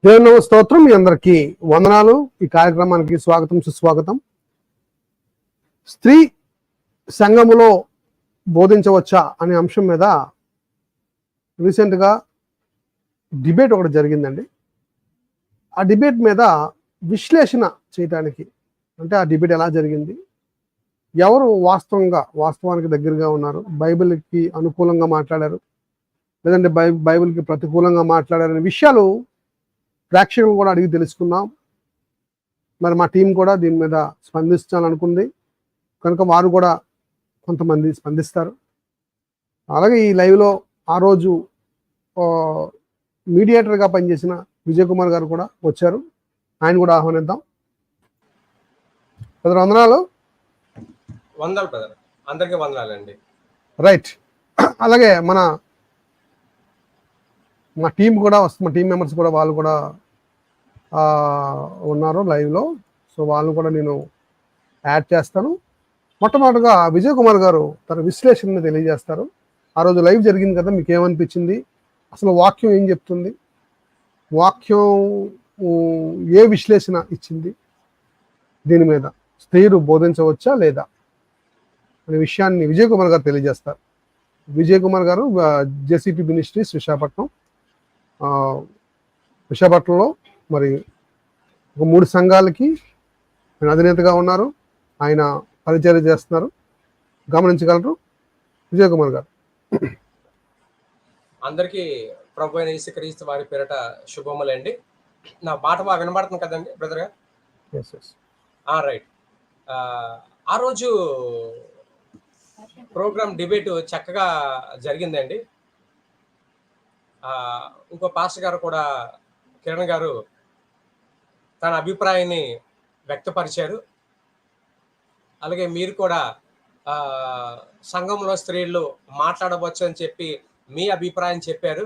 దేవుని స్తోత్రం. మీ అందరికీ వందనాలు. ఈ కార్యక్రమానికి స్వాగతం, సుస్వాగతం. స్త్రీ సంఘములో బోధించవచ్చా అనే అంశం మీద రీసెంట్గా డిబేట్ ఒకటి జరిగిందండి. ఆ డిబేట్ మీద విశ్లేషణ చేయటానికి, అంటే ఆ డిబేట్ ఎలా జరిగింది, ఎవరు వాస్తవానికి దగ్గరగా ఉన్నారు, బైబిల్కి అనుకూలంగా మాట్లాడారు లేదంటే బైబిల్కి ప్రతికూలంగా మాట్లాడారనే విషయాలు ప్రేక్షకులు కూడా అడిగి తెలుసుకున్నాం. మరి మా టీం కూడా దీని మీద స్పందించాలనుకుంది కనుక వారు కూడా కొంతమంది స్పందిస్తారు. అలాగే ఈ లైవ్లో ఆ రోజు మీడియేటర్గా పనిచేసిన విజయ్ కుమార్ గారు కూడా వచ్చారు. ఆయన కూడా ఆహ్వానిద్దాం. వందనాలు. వందలు బ్రదర్, అందరికీ వందనాలండి. రైట్. అలాగే మా టీం కూడా మా టీం మెంబర్స్ కూడా వాళ్ళు కూడా ఉన్నారు లైవ్లో. సో వాళ్ళని కూడా నేను యాడ్ చేస్తాను. మొట్టమొదటిగా విజయ్ కుమార్ గారు తన విశ్లేషణని తెలియజేస్తారు. ఆ రోజు లైవ్ జరిగింది కదా, మీకు ఏమనిపించింది, అసలు వాక్యం ఏం చెప్తుంది, వాక్యం ఏ విశ్లేషణ ఇచ్చింది, దీని మీద స్త్రీలు బోధించవచ్చా లేదా అనే విషయాన్ని విజయ్ కుమార్ గారు తెలియజేస్తారు. విజయ్ కుమార్ గారు జేసీపీ మినిస్ట్రీస్ విశాఖపట్నంలో మరి ఒక 3 సంఘాలకి ఆయన అధినేతగా ఉన్నారు. ఆయన పరిచయం చేస్తున్నారు. గమనించగలరు విజయ్ కుమార్ గారు. అందరికీ ప్రభు అయిన యేసుక్రీస్తు వారి పేరట శుభములండి. నా మాట బాగా వినబడుతుంది కదండి బ్రదర్ గారు? రైట్. ఆ రోజు ప్రోగ్రామ్ డిబేట్ చక్కగా జరిగిందండి. ఇంకో పాస్టర్ గారు కూడా, కిరణ్ గారు, తన అభిప్రాయాన్ని వ్యక్తపరిచారు. అలాగే మీరు కూడా సంఘంలో స్త్రీలు మాట్లాడవచ్చు అని చెప్పి మీ అభిప్రాయం చెప్పారు.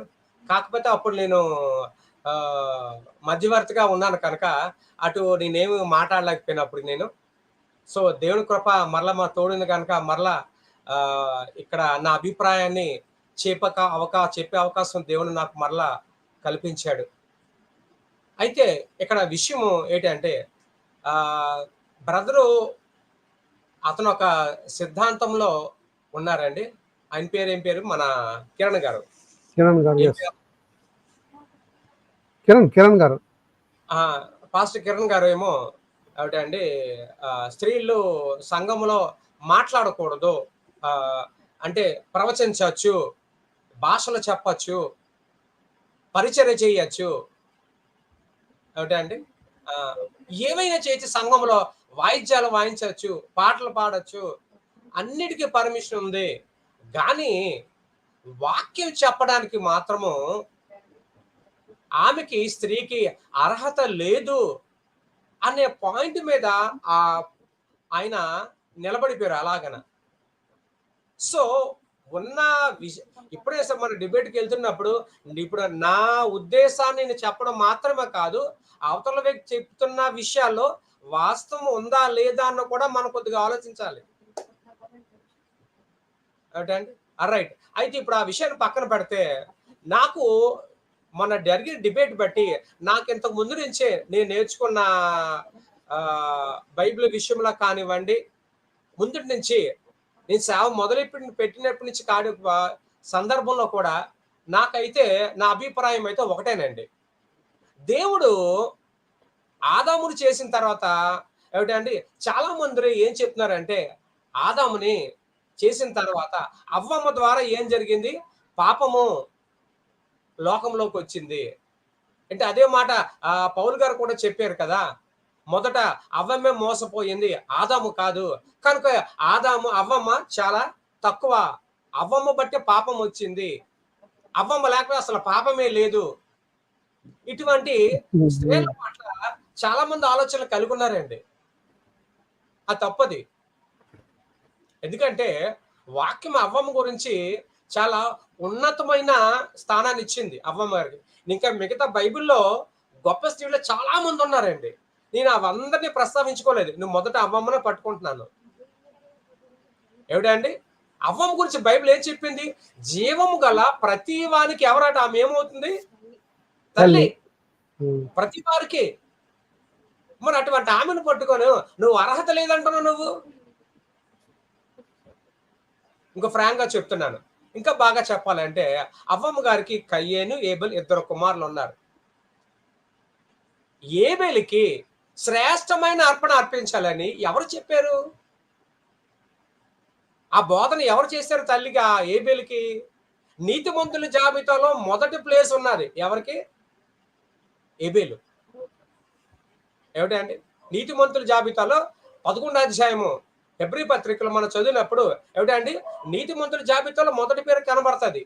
కాకపోతే అప్పుడు నేను మధ్యవర్తిగా ఉన్నాను కనుక అటు నేనేమి మాట్లాడలేకపోయినప్పుడు నేను. సో దేవుని కృప మరలా మా తోడుంది కనుక మరలా ఇక్కడ నా అభిప్రాయాన్ని చెప్పే అవకాశం దేవుని నాకు మరలా కల్పించాడు. అయితే ఇక్కడ విషయం ఏంటంటే, బ్రదరు అతను ఒక సిద్ధాంతంలో ఉన్నారండి. ఆయన పేరు ఏం పేరు? మన కిరణ్ గారు. పాస్టర్ కిరణ్ గారు ఏమో ఏమిటండి, స్త్రీలు సంఘములో మాట్లాడకూడదు, అంటే ప్రవచించవచ్చు, భాషలు చెప్పచ్చు, పరిచర్య చేయొచ్చు, ఏమిటండి ఏమైనా చేయొచ్చు, సంఘంలో వాయిద్యాలు వాయించవచ్చు, పాటలు పాడచ్చు, అన్నిటికీ పర్మిషన్ ఉంది. కానీ వాక్యం చెప్పడానికి మాత్రము ఆమెకి, స్త్రీకి అర్హత లేదు అనే పాయింట్ మీద ఆయన నిలబడిపోయారు అలాగన. సో ఉన్న ఇప్పుడే మన డిబేట్కి వెళ్తున్నప్పుడు ఇప్పుడు నా ఉద్దేశాన్ని నేను చెప్పడం మాత్రమే కాదు, అవతల వ్యక్తి చెప్తున్న విషయాల్లో వాస్తవం ఉందా లేదా అన్న కూడా మనం కొద్దిగా ఆలోచించాలి. ఏంటండి? రైట్. అయితే ఇప్పుడు ఆ విషయాన్ని పక్కన పెడితే, నాకు మన జరిగిన డిబేట్ బట్టి నాకు ఇంతకు ముందు నుంచే నేను నేర్చుకున్న బైబిల్ విషయంలో కానివ్వండి, ముందు నుంచి నేను సేవ పెట్టినప్పటి నుంచి కాని సందర్భంలో కూడా నాకైతే నా అభిప్రాయం అయితే ఒకటేనండి. దేవుడు ఆదాముని చేసిన తర్వాత ఏమిటండి, చాలా మంది ఏం చెప్తున్నారంటే, ఆదాముని చేసిన తర్వాత అవ్వమ్మ ద్వారా ఏం జరిగింది, పాపము లోకంలోకి వచ్చింది అంటే అదే మాట పౌలు గారు కూడా చెప్పారు కదా, మొదట అవ్వమ్మే మోసపోయింది, ఆదాము కాదు. కనుక అవ్వమ్మ చాలా తక్కువ, అవ్వమ్మ బట్టే పాపం వచ్చింది, అవ్వమ్మ లేకపోతే అసలు పాపమే లేదు. ఇటువంటి స్త్రీల పట్ల చాలా మంది ఆలోచనలు కలిగి ఉన్నారండి. అది తప్పది. ఎందుకంటే వాక్యం అవ్వమ్మ గురించి చాలా ఉన్నతమైన స్థానాన్ని ఇచ్చింది అవ్వమ్మ గారికి. ఇంకా మిగతా బైబిల్లో గొప్ప స్త్రీలు చాలా మంది ఉన్నారండి. నేను అవందరినీ ప్రస్తావించుకోలేదు, నువ్వు మొదట అవ్వమ్మనే పట్టుకుంటున్నాను. ఏమిటండి, అవ్వమ్మ గురించి బైబిల్ ఏం చెప్పింది? జీవము గల ప్రతి వానికి ఎవరట ఆమె ఏమవుతుంది? తల్లి. ఉమ్. ప్రతి వారికి. మరి అటువంటి ఆమెను పట్టుకొని నువ్వు అర్హత లేదంటున్నావు నువ్వు. ఇంకా ఫ్రాంక్ గా చెప్తున్నాను. ఇంకా బాగా చెప్పాలంటే అవ్వమ్మ గారికి కయ్యేను, ఏబెల్ ఇద్దరు కుమారులు ఉన్నారు. ఏబేలుకి శ్రేష్టమైన అర్పణ అర్పించాలని ఎవరు చెప్పారు? ఆ బోధన ఎవరు చేశారు తల్లిగా ఏబేలుకి? నీతిమంతుల జాబితాలో మొదటి ప్లేస్ ఉన్నది ఎవరికి? ఏబేలు. ఏమిటండి? నీతిమంతుల జాబితాలో 11వ అధ్యాయము హెబ్రీ పత్రికలో మనం చదివినప్పుడు ఏమిటండి? నీతిమంతుల జాబితాలో మొదటి పేరు కనబడతది.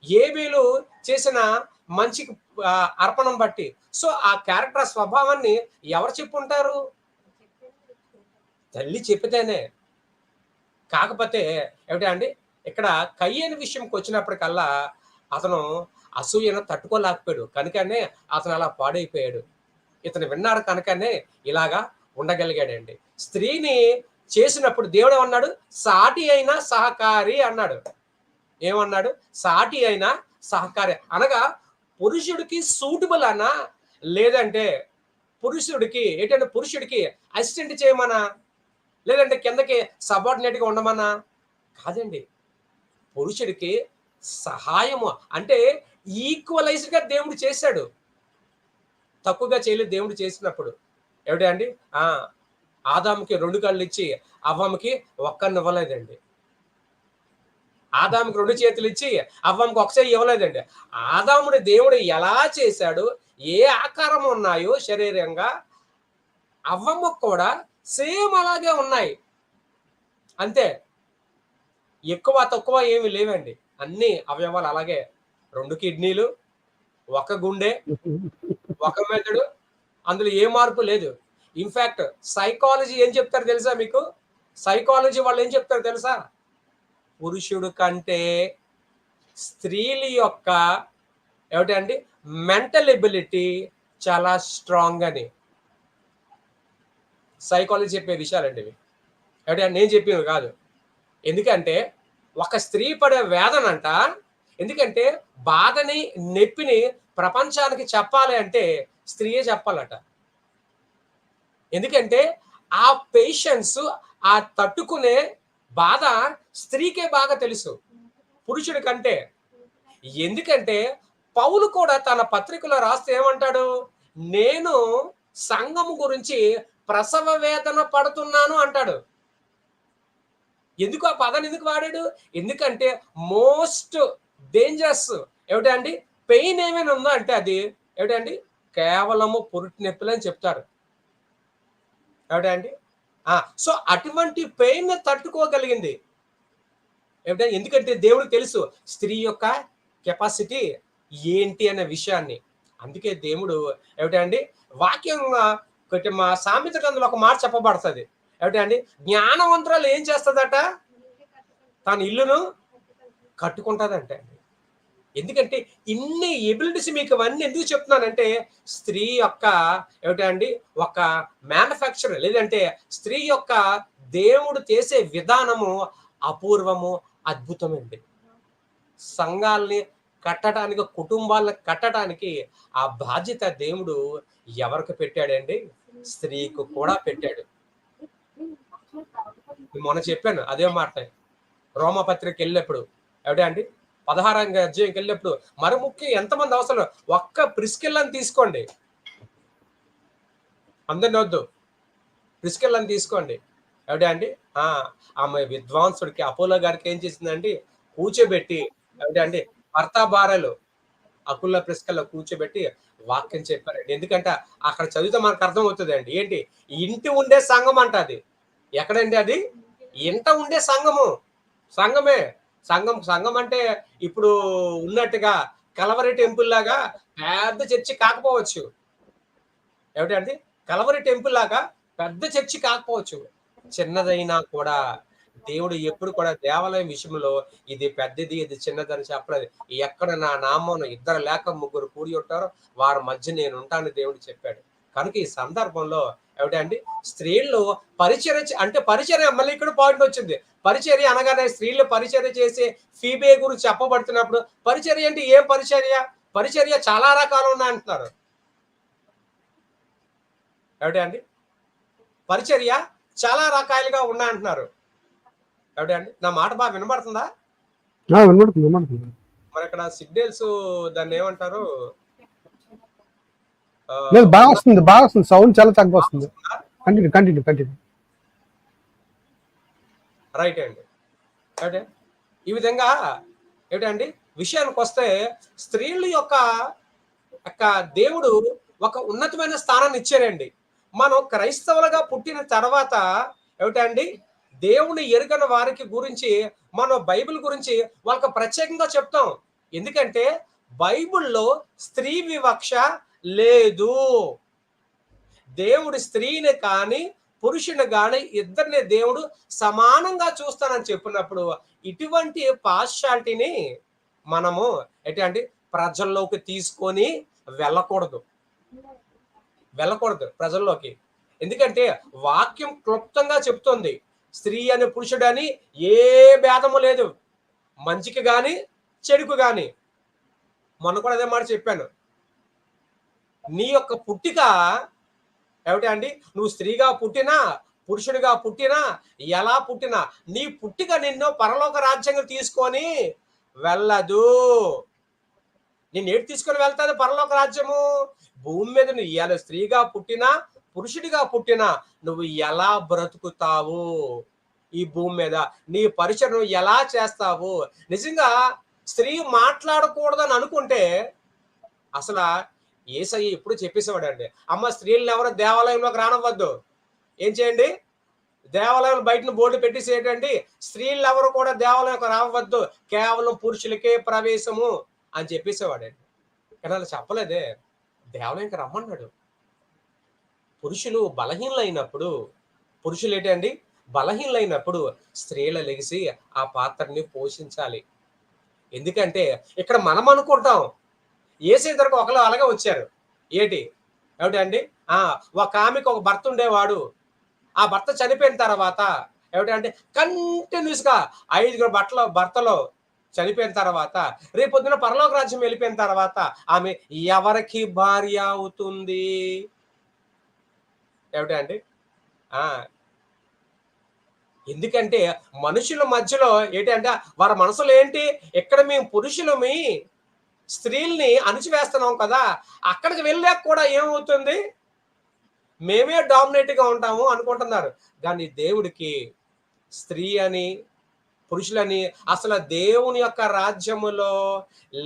ఏబేలు చేసిన మంచి అర్పణం బట్టి. సో ఆ క్యారెక్టర్ స్వభావాన్ని ఎవరు చెప్పుంటారు? తల్లి చెప్పితేనే. కాకపోతే ఏమిటండి? ఇక్కడ కయ్యేను విషయంకి వచ్చినప్పటికల్లా అతను అసూయను తట్టుకోలేకపోయాడు. కనుకనే అతను అలా పాడైపోయాడు. ఇతను విన్నాడు కనుకనే ఇలాగా ఉండగలిగాడండి. స్త్రీని చేసినప్పుడు దేవుడు ఏమన్నాడు? సాటి అయిన సహకారి అన్నాడు. ఏమన్నాడు? సాటి అయిన సహకారి అనగా పురుషుడికి సూటబుల్ అనా, లేదంటే పురుషుడికి అసిస్టెంట్ చేయమనా, లేదంటే కిందకి సబార్డినేట్ గా ఉండమనా? కాదండి. పురుషుడికి సహాయము అంటే ఈక్వలైజ్డ్ గా దేవుడు చేశాడు. తక్కువగా చేయలేదు దేవుడు చేసినప్పుడు. ఏమిటండి? ఆ ఆదాముకి 2 కళ్ళు ఇచ్చి అవ్వమ్మకి ఒక్కరిని ఇవ్వలేదండి. ఆదాముకి 2 చేతులు ఇచ్చి అవ్వమ్మకి ఒక చెయ్యి ఇవ్వలేదండి. ఆదాముని దేవుడు ఎలా చేశాడు, ఏ ఆకారం ఉన్నాయో శరీరంగా అవ్వమ్మకు కూడా సేమ్ అలాగే ఉన్నాయి. అంతే. ఎక్కువ తక్కువ ఏమి లేవండి. అన్ని అవయవాలు అలాగే. 2 కిడ్నీలు, ఒక గుండె, ఒక మెదడు, అందులో ఏ మార్పు లేదు. ఇన్‌ఫాక్ట్ సైకాలజీ ఏం చెప్తారో తెలుసా మీకు? సైకాలజీ వాళ్ళు ఏం చెప్తారో తెలుసా? పురుషుడు కంటే స్త్రీల యొక్క ఏమిటండి మెంటల్ ఎబిలిటీ చాలా స్ట్రాంగ్ అని సైకాలజీ చెప్పే విషయాలండి ఇవి. ఏమిటంటే నేను చెప్పినవి కాదు. ఎందుకంటే ఒక స్త్రీ పడే వేదనంట, ఎందుకంటే బాధని, నొప్పిని ప్రపంచానికి చెప్పాలి అంటే స్త్రీయే చెప్పాలట. ఎందుకంటే ఆ పేషెన్స్, ఆ తట్టుకునే బాధ స్త్రీకే బాగా తెలుసు పురుషుడి కంటే. ఎందుకంటే పౌలు కూడా తన పత్రికలో రాస్తే ఏమంటాడు? నేను సంఘము గురించి ప్రసవ వేదన పడుతున్నాను అంటాడు. ఎందుకు ఆ పదాన్ని ఎందుకు వాడాడు? ఎందుకంటే మోస్ట్ డేంజరస్ ఏమిటండి? పెయిన్ ఏమైనా ఉందా అంటే అది ఏమిటండి? కేవలము పురుటి నొప్పులు అని చెప్తారు. ఏమిటండి? సో అటువంటి పెయిన్ తట్టుకోగలిగింది. ఏమిటంటే ఎందుకంటే దేవుడికి తెలుసు స్త్రీ యొక్క కెపాసిటీ ఏంటి అనే విషయాన్ని. అందుకే దేవుడు ఏమిటండి వాక్యం మా సామెత గ్రంథంలో ఒక మాట చెప్పబడుతుంది. ఏమిటండి? జ్ఞానవంతురాలు ఏం చేస్తుందట? తన ఇల్లును కట్టుకుంటుందంటే. ఎందుకంటే ఇన్ని ఎబిలిటీస్ మీకు అవన్నీ ఎందుకు చెప్తున్నానంటే స్త్రీ యొక్క ఏమిటండి ఒక మ్యానుఫ్యాక్చర్, లేదంటే స్త్రీ యొక్క దేవుడు చేసే విధానము అపూర్వము, అద్భుతమండి. సంఘాలని కట్టడానికి, కుటుంబాలను కట్టడానికి ఆ బాధ్యత దేవుడు ఎవరికి పెట్టాడండి? స్త్రీకి కూడా పెట్టాడు. మొన్న చెప్పాను అదే మాట. రోమపత్రిక వెళ్ళినప్పుడు ఏమిటండి 16వ అధ్యాయంకి వెళ్ళినప్పుడు మరి ముఖ్యం ఎంతమంది అవసరం, ఒక్క ప్రిస్కిల్లని తీసుకోండి. అందరిని వద్దు, ప్రిస్కిల్లని తీసుకోండి. ఏమిటండి? ఆమె విద్వాంసుడికి అపోలో గారికి ఏం చేసిందండి? కూర్చోబెట్టి ఏమిటండి భర్త భార్యలు అకుల్లా ప్రిస్కిల్లా కూర్చోబెట్టి వాక్యం చెప్పారండి. ఎందుకంటే అక్కడ చదివితే మనకు అర్థం అవుతుందండి. ఏంటి? ఇంటి ఉండే సంఘం అంట అది. ఎక్కడండి అది? ఇంట ఉండే సంఘము. సంఘమే. సంఘం అంటే ఇప్పుడు ఉన్నట్టుగా కలవరి టెంపుల్ లాగా పెద్ద చర్చి కాకపోవచ్చు. ఏమిటండి? కలవరి టెంపుల్ లాగా పెద్ద చర్చి కాకపోవచ్చు. చిన్నదైనా కూడా దేవుడు ఎప్పుడు కూడా దేవాలయం విషయంలో ఇది పెద్దది, ఇది చిన్నదని చెప్పలేదు. ఎక్కడ నా నామమున 2 లేక 3 కూడి ఉంటారో వారి మధ్య నేను ఉంటానని దేవుడు చెప్పాడు. కనుక ఈ సందర్భంలో ఏమిటండి? స్త్రీలు అంటే పరిచర్య, మళ్ళీ ఇక్కడ పాయింట్ వచ్చింది. పరిచర్య అనగానే స్త్రీలు పరిచర్య చేసే ఫీబే గురించి చెప్పబడుతున్నప్పుడు పరిచర్య అంటే ఏం పరిచర్య? పరిచర్య చాలా రకాలు ఉన్నాయి అంటున్నారు. ఏమిటి అండి? పరిచర్య చాలా రకాలుగా ఉన్నాయి అంటున్నారు. ఏమిటి అండి? నా మాట బాగా వినబడుతుందా? వినబడుతుంది, వినబడుతుంది. మరి ఇక్కడ సిగ్నల్స్ దాన్ని ఏమంటారు? లేదు, బాగా వస్తుంది, బాగా వస్తుంది. సౌండ్ చాలా తక్కువ వస్తుంది. Continue continue continue. రైట్ అండి. అంటే ఈ విధంగా ఏమిటండి విషయానికి వస్తే స్త్రీల యొక్క దేవుడు ఒక ఉన్నతమైన స్థానాన్ని ఇచ్చారండి. మనం క్రైస్తవులుగా పుట్టిన తర్వాత ఏమిటండి దేవుని ఎరుగని వారికి గురించి మనం బైబిల్ గురించి వాళ్ళకి ప్రత్యేకంగా చెప్తాం. ఎందుకంటే బైబిల్లో స్త్రీ వివక్ష లేదు. దేవుడు స్త్రీని కానీ పురుషుని కానీ ఇద్దరిని దేవుడు సమానంగా చూస్తానని చెప్పినప్పుడు ఇటువంటి పాశ్చాలిటీని మనము ఎటువంటి ప్రజల్లోకి తీసుకొని వెళ్ళకూడదు ప్రజల్లోకి. ఎందుకంటే వాక్యం క్లుప్తంగా చెప్తుంది, స్త్రీ అని పురుషుడు అని ఏ భేదము లేదు, మంచికి గాని చెడుకు గాని. మొన్న కూడా అదే మాట చెప్పాను. నీ యొక్క పుట్టిక ఏమిటి అండి, నువ్వు స్త్రీగా పుట్టినా పురుషుడిగా పుట్టినా ఎలా పుట్టినా నీ పుట్టిక నిన్ను పరలోక రాజ్యంగా తీసుకొని వెళ్ళదు. నేను ఏడు తీసుకొని వెళ్తాది పరలోక రాజ్యము? భూమి మీద నువ్వు ఇవాళ స్త్రీగా పుట్టినా పురుషుడిగా పుట్టినా నువ్వు ఎలా బ్రతుకుతావు ఈ భూమి మీద, నీ పరిచయం ఎలా చేస్తావు? నిజంగా స్త్రీ మాట్లాడకూడదని అనుకుంటే అసలు యేసయ్య ఎప్పుడు చెప్పేసేవాడు అండి, అమ్మ స్త్రీలను ఎవరు దేవాలయంలోకి రానవ్వద్దు. ఏం చేయండి? దేవాలయం బయటను బోర్డు పెట్టేసి ఏంటండి, స్త్రీలు ఎవరు కూడా దేవాలయం రావద్దు, కేవలం పురుషులకే ప్రవేశము అని చెప్పేసేవాడండి. కానీ అలా చెప్పలేదే, దేవాలయంకి రమ్మన్నాడు. పురుషులు బలహీనలైనప్పుడు, పురుషులు ఏంటండి బలహీనలైనప్పుడు స్త్రీలు లెగిసి ఆ పాత్రని పోషించాలి. ఎందుకంటే ఇక్కడ మనం అనుకుంటాం ఏసే దగ్గరకు ఒకళ్ళు అలాగే వచ్చారు. ఏమిటండి ఒక ఆమెకు ఒక భర్త ఉండేవాడు, ఆ భర్త చనిపోయిన తర్వాత ఏమిటంటే కంటిన్యూస్ గా 5 భర్తలో చనిపోయిన తర్వాత రేపొద్దున పరలోక రాజ్యం వెళ్ళిపోయిన తర్వాత ఆమె ఎవరికి భార్య అవుతుంది? ఏమిటండి ఎందుకంటే మనుషుల మధ్యలో ఏంటంటే వారి మనసులో ఏంటి, ఎక్కడ మేము పురుషులమి స్త్రీల్ని అణిచివేస్తున్నాం కదా, అక్కడికి వెళ్ళాక కూడా ఏమవుతుంది, మేమే డామినేట్ గా ఉంటాము అనుకుంటున్నారు. కానీ దేవుడికి స్త్రీ అని పురుషులని అసలు దేవుని యొక్క రాజ్యములో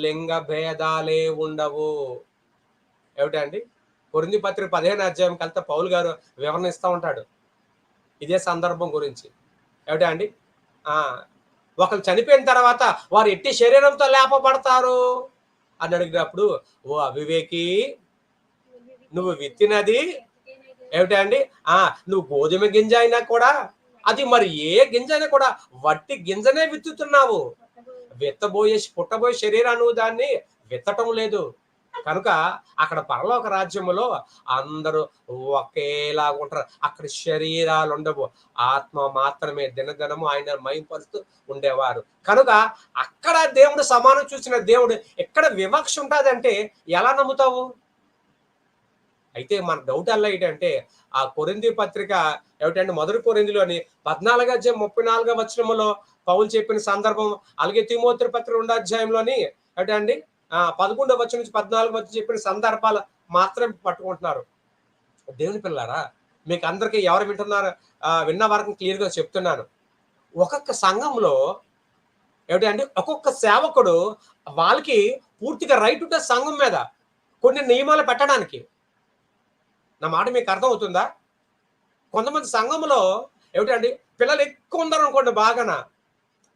లింగ భేదాలే ఉండవు. ఏమిటండి కొరింథీ పత్రిక 15వ అధ్యాయం కలిత పౌలు గారు వివరణ ఇస్తూ ఉంటాడు ఇదే సందర్భం గురించి. ఏమిటండి ఒకరు చనిపోయిన తర్వాత వారు ఎట్టి శరీరంతో లేపబడతారు అని అడిగినప్పుడు, ఓ అవివేకి, నువ్వు విత్తినది ఏమిటండి నువ్వు గోధుమ గింజ అయినా కూడా అది మరి ఏ గింజ అయినా కూడా వట్టి గింజనే విత్తుతున్నావు, పుట్టబోయే శరీరాన్ని నువ్వు దాన్ని విత్తటం లేదు. కనుక అక్కడ పరలోక రాజ్యములో అందరూ ఒకేలాగా ఉంటారు. అక్కడ శరీరాలు ఉండవు, ఆత్మ మాత్రమే దినదినము ఆయన మహింపరుస్తూ ఉండేవారు. కనుక అక్కడ దేవుడు సమానం చూసిన దేవుడు ఎక్కడ వివక్ష ఉంటుందంటే ఎలా నమ్ముతావు? అయితే మన డౌట్ అలా ఏంటంటే ఆ కొరింథీ పత్రిక ఏమిటంటే 1 కొరింథీలోని 14వ అధ్యాయం 34వ వచనములో పౌలు చెప్పిన సందర్భం, అలాగే తిమోతి పత్రిక 2వ అధ్యాయంలోని ఏమిటండి 11వ వచనం నుంచి 14వ వచనం చెప్పిన సందర్భాలు మాత్రమే పట్టుకుంటున్నారు. దేవుని పిల్లారా, మీకు అందరికీ ఎవరు వింటున్నారు విన్న వరకు క్లియర్ గా చెప్తున్నాను. ఒక్కొక్క సంఘంలో ఏమిటండి ఒక్కొక్క సేవకుడు వాళ్ళకి పూర్తిగా రైట్ ఉంటుంది సంఘం మీద కొన్ని నియమాలు పెట్టడానికి. నా మాట మీకు అర్థం అవుతుందా? కొంతమంది సంఘంలో ఏమిటండి పిల్లలు ఎక్కువ ఉన్నారు అనుకోండి, బాగానా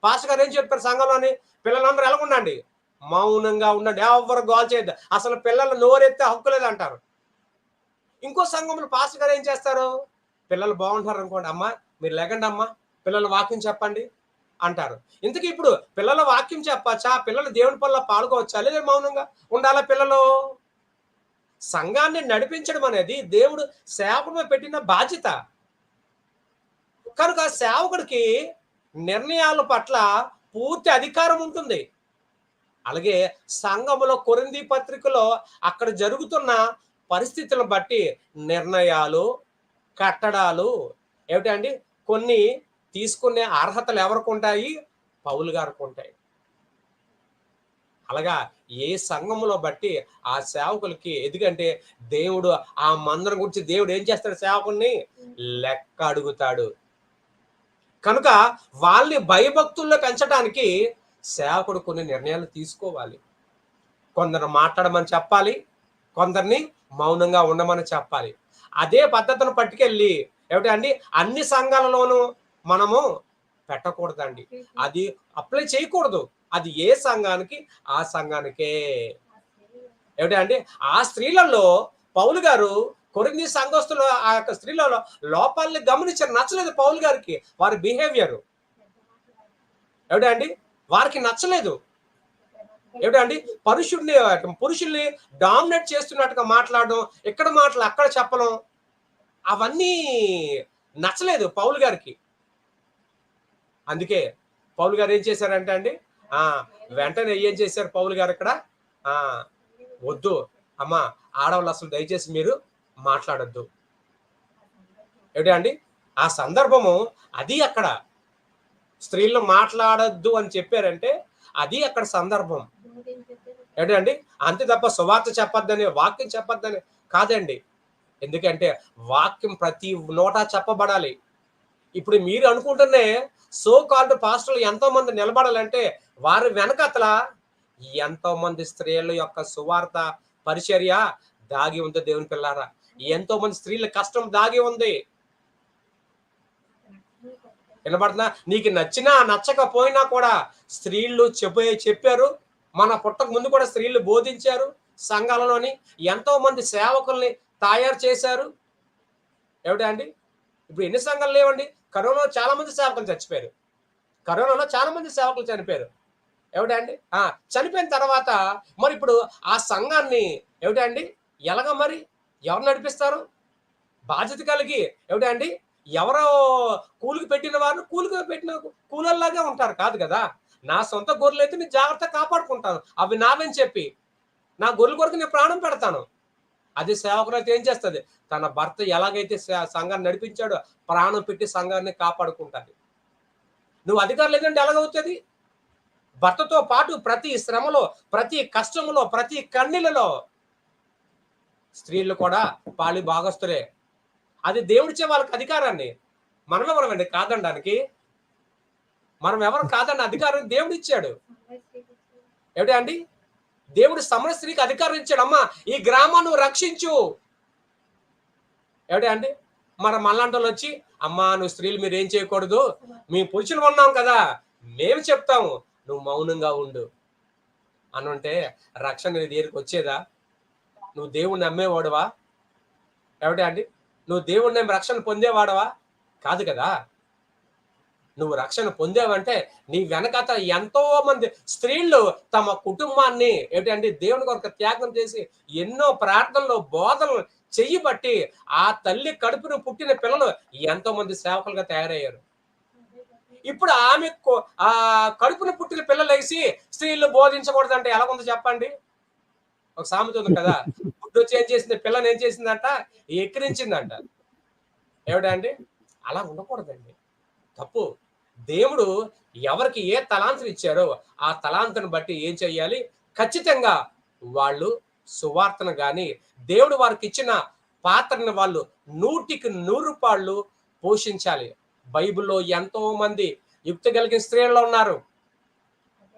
పాస్టర్ గారు ఏం చెప్పారు సంఘంలోని, పిల్లలందరూ ఎలా ఉండండి, మౌనంగా ఉండండి, ఎవరు గోల్ చేయద్దు, అసలు పిల్లలు నోరెత్తే హక్కు లేదు అంటారు. ఇంకో సంఘంలో పాస్టర్ గారు ఏం చేస్తారు, పిల్లలు బాగుంటారు అనుకోండి, అమ్మ మీరు లేకండి అమ్మ, పిల్లల వాక్యం చెప్పండి అంటారు. ఇంతకీ ఇప్పుడు పిల్లల వాక్యం చెప్పచ్చా, పిల్లలు దేవుని పనుల్లో పాల్గొవచ్చా, లేదా మౌనంగా ఉండాలా పిల్లలు? సంఘాన్ని నడిపించడం అనేది దేవుడు సేవకుడు పెట్టిన బాధ్యత. కనుక సేవకుడికి నిర్ణయాల పట్ల పూర్తి అధికారం ఉంటుంది. అలాగే సంఘములో కొరింథీ పత్రికలో అక్కడ జరుగుతున్న పరిస్థితులను బట్టి నిర్ణయాలు, కట్టడాలు ఏమిటండి కొన్ని తీసుకునే అర్హతలు ఎవరికి ఉంటాయి? పౌలు గారికి ఉంటాయి. అలాగా ఏ సంఘములో బట్టి ఆ సేవకులకి, ఎందుకంటే దేవుడు ఆ మందరం గురించి దేవుడు ఏం చేస్తాడు? సేవకుల్ని లెక్క అడుగుతాడు. కనుక వాళ్ళని భయభక్తుల్లో పెంచడానికి సేవకుడు కొన్ని నిర్ణయాలు తీసుకోవాలి. కొందరు మాట్లాడమని చెప్పాలి, కొందరిని మౌనంగా ఉండమని చెప్పాలి. అదే పద్ధతిని పట్టుకెళ్ళి ఏమిటండి అన్ని సంఘాలలోనూ మనము పెట్టకూడదండి. అది అప్లై చేయకూడదు. అది ఏ సంఘానికి ఆ సంఘానికే. ఏమిటండి ఆ స్త్రీలలో పౌలు గారు కొరింథీ సంఘస్థులు ఆ యొక్క స్త్రీలలో లోపాలని గమనించారు. నచ్చలేదు పౌలు గారికి వారి బిహేవియర్. ఏమిటండి వారికి నచ్చలేదు. ఏమిటండి పురుషుల్ని డామినేట్ చేస్తున్నట్టుగా మాట్లాడడం, ఇక్కడ మాటలు అక్కడ చెప్పడం, అవన్నీ నచ్చలేదు పౌలు గారికి. అందుకే పౌలు గారు ఏం చేశారంటే అండి వెంటనే ఏం చేశారు పౌలు గారు ఇక్కడ? వద్దు అమ్మా, ఆడవాళ్ళు అసలు దయచేసి మీరు మాట్లాడొద్దు. ఏమిటండి ఆ సందర్భము అది అక్కడ స్త్రీలు మాట్లాడొద్దు అని చెప్పారంటే అది అక్కడ సందర్భం. ఏంటండి అంతే తప్ప సువార్త చెప్పొద్దని, వాక్యం చెప్పొద్దని కాదండి. ఎందుకంటే వాక్యం ప్రతి నోటా చెప్పబడాలి. ఇప్పుడు మీరు అనుకుంటూనే సో కాల్డ్ పాస్టర్లు ఎంతో మంది నిలబడాలంటే వారి వెనకతల ఎంతో మంది స్త్రీల యొక్క సువార్త పరిచర్య దాగి ఉంది. దేవుని పిల్లారా, ఎంతో మంది స్త్రీల కష్టం దాగి ఉంది. వినబడుతుందా? నీకు నచ్చినా నచ్చకపోయినా కూడా స్త్రీలు చెప్పారు. మన పుట్టక ముందు కూడా స్త్రీలు బోధించారు. సంఘాలలోని ఎంతో మంది సేవకుల్ని తయారు చేశారు. ఏమిటండి ఇప్పుడు ఎన్ని సంఘాలు లేవండి? కరోనాలో చాలా మంది సేవకులు చచ్చిపోయారు. కరోనాలో చాలా మంది సేవకులు చనిపోయారు. ఏమిటండి చనిపోయిన తర్వాత మరి ఇప్పుడు ఆ సంఘాన్ని ఏమిటండి ఎలాగ మరి ఎవరు నడిపిస్తారు? బాధ్యత కలిగి ఏమిటండి ఎవరో కూలికి పెట్టిన వారు పెట్టిన కూలల్లాగే ఉంటారు కాదు కదా. నా సొంత గొర్రెలు అయితే నేను జాగ్రత్తగా కాపాడుకుంటాను, అవి నావని చెప్పి నా గొర్రెల కొరకు నేను ప్రాణం పెడతాను. అది సేవకులైతే ఏం చేస్తుంది? తన భర్త ఎలాగైతే సంఘాన్ని నడిపించాడో ప్రాణం పెట్టి సంఘాన్ని కాపాడుకుంటుంది. నువ్వు అధికారం లేదంటే ఎలాగవుతుంది? భర్తతో పాటు ప్రతి శ్రమలో, ప్రతి కష్టంలో, ప్రతి కన్నీళ్ళలో స్త్రీలు కూడా పాలి భాగస్తులే. అది దేవుడిచ్చే వాళ్ళకి అధికారాన్ని. మనం ఎవరమండి కాదనడానికి? మనం ఎవరు కాదన్న అధికారం దేవుడు ఇచ్చాడు. ఏమిటి అండి దేవుడు సమర స్త్రీకి అధికారం ఇచ్చాడు. అమ్మా ఈ గ్రామాన్ని రక్షించు. ఏమిటి అండి మరి మళ్ళంటలు వచ్చి అమ్మా నువ్వు స్త్రీలు మీరు ఏం చేయకూడదు, మీ పురుషులు ఉన్నాం కదా మేము చెప్తాము, నువ్వు మౌనంగా ఉండు అనుంటే రక్షణ నీ దగ్గరికి వచ్చేదా? నువ్వు దేవుణ్ణి నమ్మేవాడువా? ఏమిటి అండి నువ్వు దేవుణ్ణి రక్షణ పొందేవాడవా? కాదు కదా. నువ్వు రక్షణ పొందేవంటే నీ వెనకత ఎంతో మంది స్త్రీలు తమ కుటుంబాన్ని ఏంటంటే దేవుని కొరకు త్యాగం చేసి ఎన్నో ప్రార్థనలు బోధనలు చెయ్యబట్టి ఆ తల్లి కడుపును పుట్టిన పిల్లలు ఎంతో మంది సేవకులుగా తయారయ్యారు. ఇప్పుడు ఆమె ఆ కడుపును పుట్టిన పిల్లలు వేసి స్త్రీలు బోధించకూడదంటే ఎలా ఉందో చెప్పండి. ఒక సామెత ఉంది కదా, గుడ్డు వచ్చి ఏం చేసింది, పిల్లని ఏం చేసిందంట, ఎక్కిరించిందంట. ఏమిటండి అలా ఉండకూడదండి, తప్పు. దేవుడు ఎవరికి ఏ తలాంతులు ఇచ్చారో ఆ తలాంతును బట్టి ఏం చెయ్యాలి? ఖచ్చితంగా వాళ్ళు సువార్తను గాని దేవుడు వారికి ఇచ్చిన పాత్రను వాళ్ళు 100% పోషించాలి. బైబిల్లో ఎంతో మంది యుక్తి కలిగిన స్త్రీల్లో ఉన్నారు.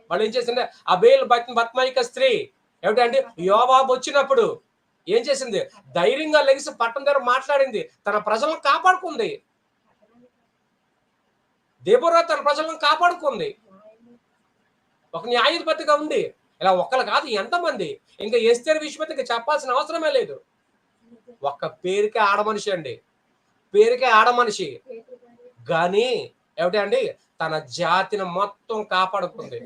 వాళ్ళు ఏం చేసిండే అబేల్ బత్మాయిక స్త్రీ ఏమిటంటే యోవాబు వచ్చినప్పుడు ఏం చేసింది? ధైర్యంగా లెగిసి పట్టణం దగ్గర మాట్లాడింది, తన ప్రజలను కాపాడుకుంది. దెబోరా తన ప్రజలను కాపాడుకుంది. ఒక న్యాయాధిపతిగా ఉండి ఇలా ఒక్కరు కాదు ఎంతమంది. ఇంకా ఎస్తేరు విషయమైతే చెప్పాల్సిన అవసరమే లేదు. ఒక్క పేరుకే ఆడమనిషి అండి, పేరుకే ఆడమనిషి కానీ ఏమిటండి తన జాతిని మొత్తం కాపాడుకుంది.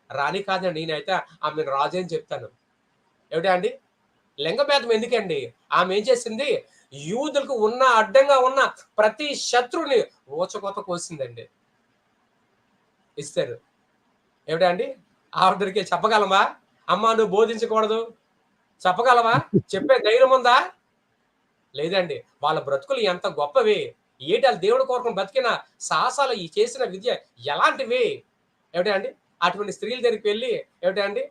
రాణి కాదండి, నేనైతే ఆమె రాజు అని చెప్తాను. ఏమిటండి లింగభేదం ఎందుకండి? ఆమె ఏం చేసింది? యూదులకు ఉన్న అడ్డంగా ఉన్న ప్రతి శత్రుని ఊచకోత కోసిందండి. ఇస్తారు ఏమిటండి ఆవిడకి చెప్పగలమా? అమ్మా నువ్వు బోధించకూడదు చెప్పగలవా? చెప్పే ధైర్యం ఉందా? లేదండి. వాళ్ళ బ్రతుకులు ఎంత గొప్పవి. ఆళ్ళ దేవుడి కొరకు బతికిన సాహసాలు ఈ చేసిన విద్య ఎలాంటివి? ఏమిటండి? అటువంటి స్త్రీల దగ్గరికి వెళ్లి ఏమిటండి?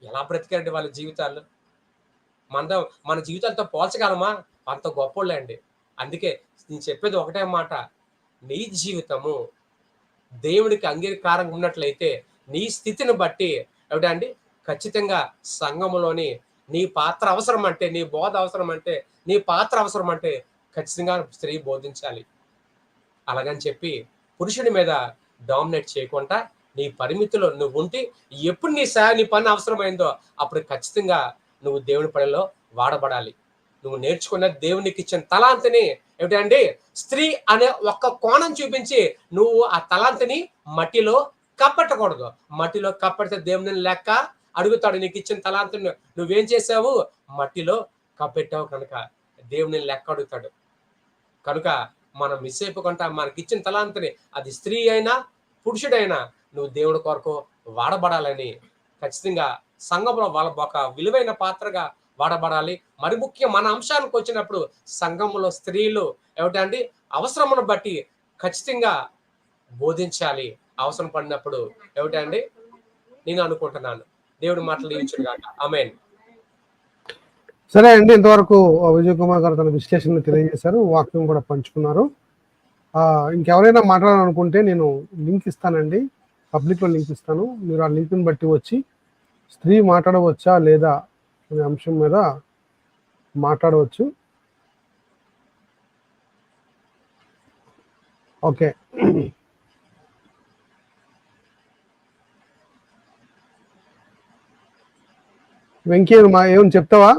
ఎలా బ్రతికారండి వాళ్ళ జీవితాలు? మన జీవితాలతో పోల్చగలమా? అంత గొప్పోళ్ళే అండి. అందుకే నేను చెప్పేది ఒకటే మాట. నీ జీవితము దేవునికి అంగీకారంగా ఉన్నట్లయితే నీ స్థితిని బట్టి ఏమిటండి? ఖచ్చితంగా సంఘములోని నీ పాత్ర అవసరం అంటే, నీ బోధ అవసరం అంటే, నీ పాత్ర అవసరం అంటే ఖచ్చితంగా స్త్రీ బోధించాలి. అలాగని చెప్పి పురుషుడి మీద డామినేట్ చేయకుండా నీ పరిమితిలో నువ్వుంటి ఎప్పుడు నీ పని అవసరమైందో అప్పుడు ఖచ్చితంగా నువ్వు దేవుని పనిలో వాడబడాలి. నువ్వు నేర్చుకున్న దేవునికి ఇచ్చిన తలాంతిని ఏమిటండి స్త్రీ అనే ఒక్క కోణం చూపించి నువ్వు ఆ తలాంతిని మట్టిలో కప్పట్టకూడదు. మట్టిలో కప్పడితే దేవుని లెక్క అడుగుతాడు. నీకు ఇచ్చిన తలాంతిని నువ్వేం చేసావు? మట్టిలో కప్పెట్టావు కనుక దేవుని లెక్క అడుగుతాడు. కనుక మనం మిస్ అయిపోకుండా మనకిచ్చిన తలాంతిని అది స్త్రీ అయినా పురుషుడైనా నువ్వు దేవుడి కొరకు వాడబడాలని ఖచ్చితంగా సంఘంలో వాళ్ళ ఒక విలువైన పాత్రగా వాడబడాలి. మరి ముఖ్యం మన అంశానికి వచ్చినప్పుడు సంఘంలో స్త్రీలు ఏమిటండి అవసరమును బట్టి ఖచ్చితంగా బోధించాలి. అవసరం పడినప్పుడు ఏమిటండి నేను అనుకుంటున్నాను. దేవుడి మాటలు దీవించుగాక. ఆమేన్. సరే అండి, ఇంతవరకు విజయ్ కుమార్ గారు తన విశ్లేషణ తెలియజేశారు, వాక్యం కూడా పంచుకున్నారు. ఇంకెవరైనా మాట్లాడాలనుకుంటే నేను లింక్ ఇస్తానండి, పబ్లిక్లో లింక్ ఇస్తాను. మీరు ఆ లింక్ని బట్టి వచ్చి స్త్రీ మాట్లాడవచ్చా లేదా అనే అంశం మీద మాట్లాడవచ్చు. ఓకే, వెంకీ ఏమని చెప్తావా?